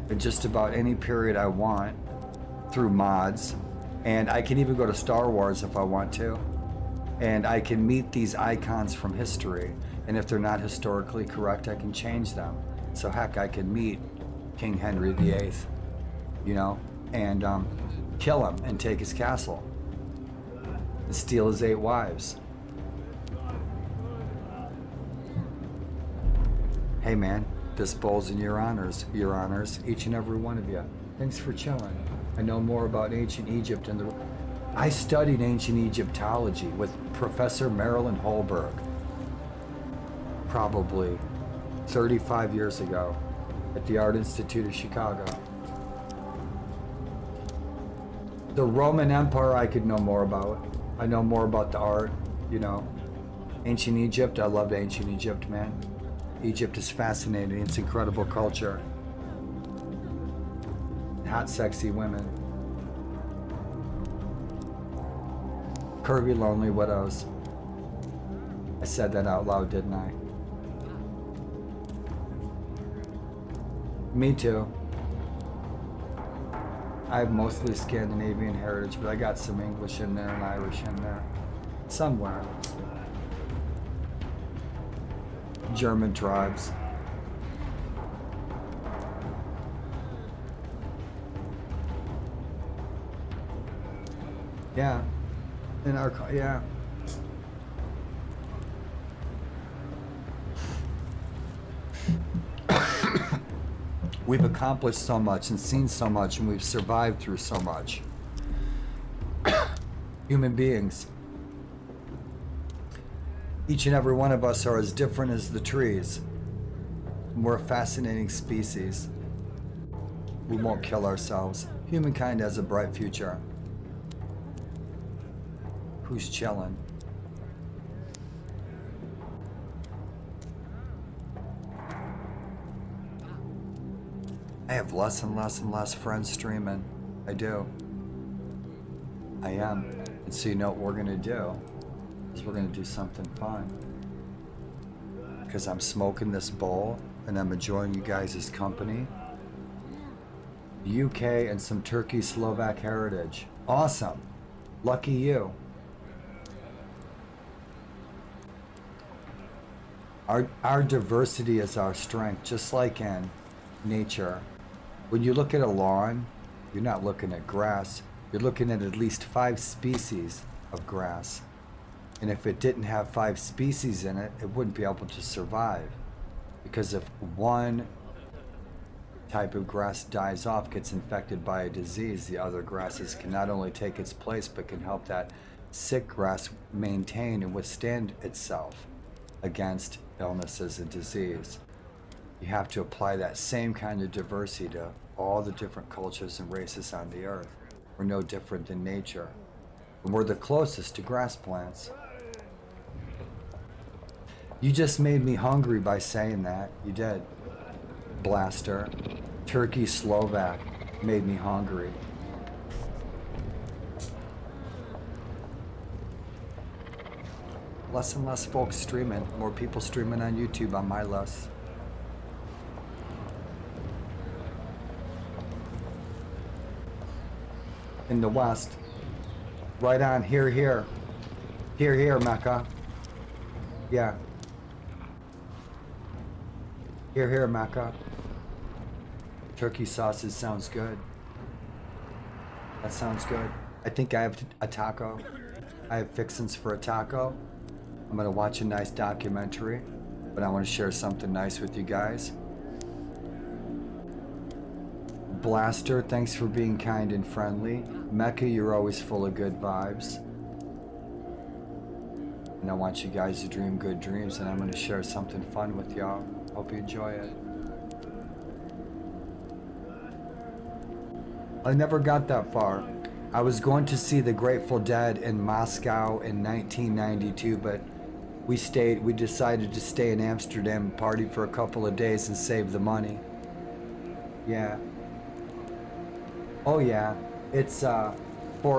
in just about any period I want through mods. And I can even go to Star Wars if I want to. And I can meet these icons from history. And if they're not historically correct, I can change them. So heck, I can meet King Henry VIII, and kill him and take his castle and steal his 8 wives. Hey man, this bowl's in your honors, each and every one of you. Thanks for chilling. I know more about ancient Egypt and I studied ancient Egyptology with Professor Marilyn Holberg probably 35 years ago at the Art Institute of Chicago. The Roman Empire I could know more about. I know more about the art, Ancient Egypt, I loved ancient Egypt, man. Egypt is fascinating, it's incredible culture. Hot, sexy women. Curvy, lonely widows. I said that out loud, didn't I? Me too. I have mostly Scandinavian heritage, but I got some English in there and Irish in there. Somewhere. German tribes. Yeah. Yeah. We've accomplished so much and seen so much, and we've survived through so much. Human beings. Each and every one of us are as different as the trees. We're a fascinating species. We won't kill ourselves. Humankind has a bright future. Who's chilling? I have less and less and less friends streaming. I do. I am. And so you know what we're gonna do? Is we're gonna do something fun. Because I'm smoking this bowl and I'm enjoying you guys' company. UK and some Turkey Slovak heritage. Awesome. Lucky you. Our diversity is our strength, just like in nature. When you look at a lawn, you're not looking at grass. You're looking at least 5 species of grass. And if it didn't have 5 species in it, it wouldn't be able to survive. Because if one type of grass dies off, gets infected by a disease, the other grasses can not only take its place, but can help that sick grass maintain and withstand itself against illnesses and disease. You have to apply that same kind of diversity to all the different cultures and races on the earth. We're no different than nature. And we're the closest to grass plants. You just made me hungry by saying that. You did. Blaster. Turkey Slovak made me hungry. Less and less folks streaming. More people streaming on YouTube on my list. In the West. Right on. Here, here. Here, here, Mecca. Yeah. Here, here, Mecca. Turkey sausage sounds good. That sounds good. I think I have a taco. I have fixins for a taco. I'm gonna watch a nice documentary, but I want to share something nice with you guys. Blaster, thanks for being kind and friendly. Mecca, you're always full of good vibes. And I want you guys to dream good dreams, and I'm gonna share something fun with y'all. Hope you enjoy it. I never got that far. I was going to see the Grateful Dead in Moscow in 1992, but we decided to stay in Amsterdam, party for a couple of days and save the money. Yeah. Oh yeah, it's 4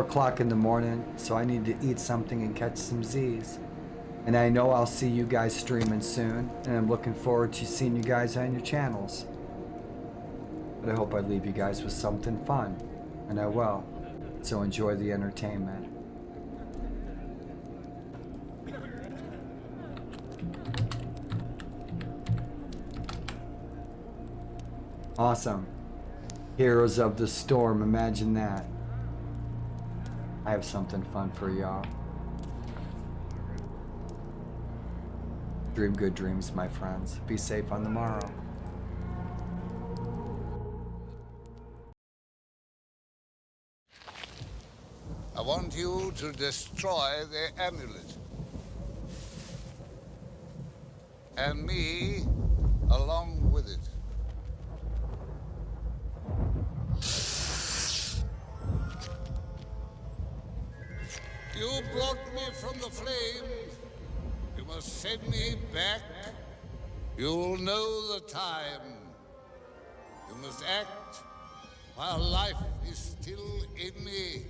o'clock in the morning, so I need to eat something and catch some Z's. And I know I'll see you guys streaming soon, and I'm looking forward to seeing you guys on your channels. But I hope I leave you guys with something fun, and I will. So enjoy the entertainment. Awesome. Heroes of the Storm, imagine that. I have something fun for y'all. Dream good dreams, my friends. Be safe on the morrow. I want you to destroy the amulet. And me along with it. You brought me from the flames. You must send me back. You'll know the time. You must act while life is still in me.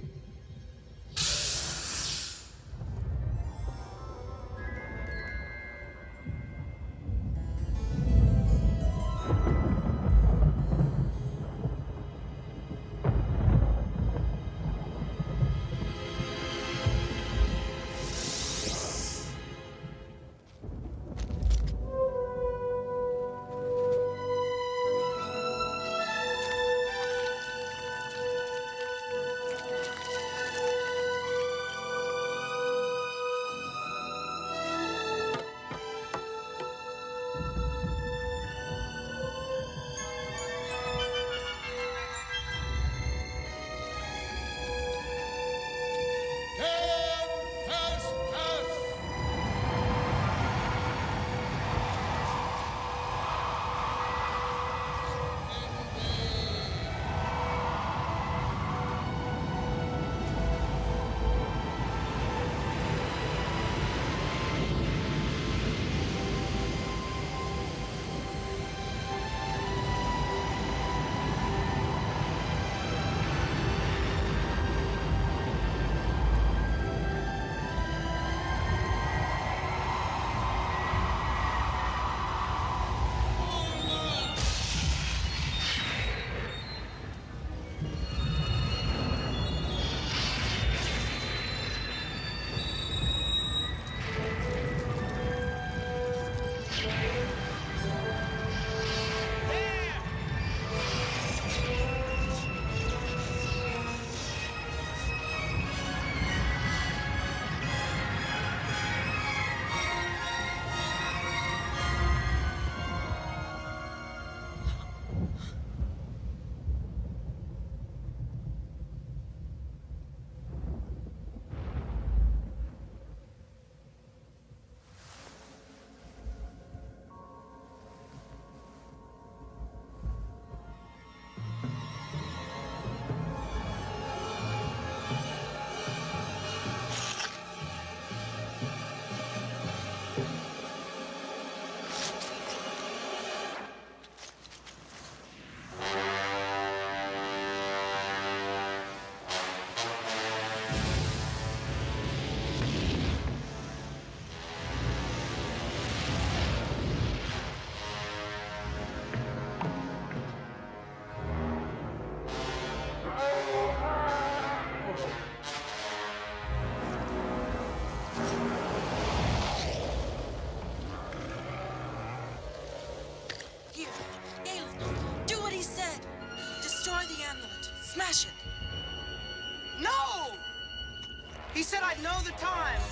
He said I'd know the time.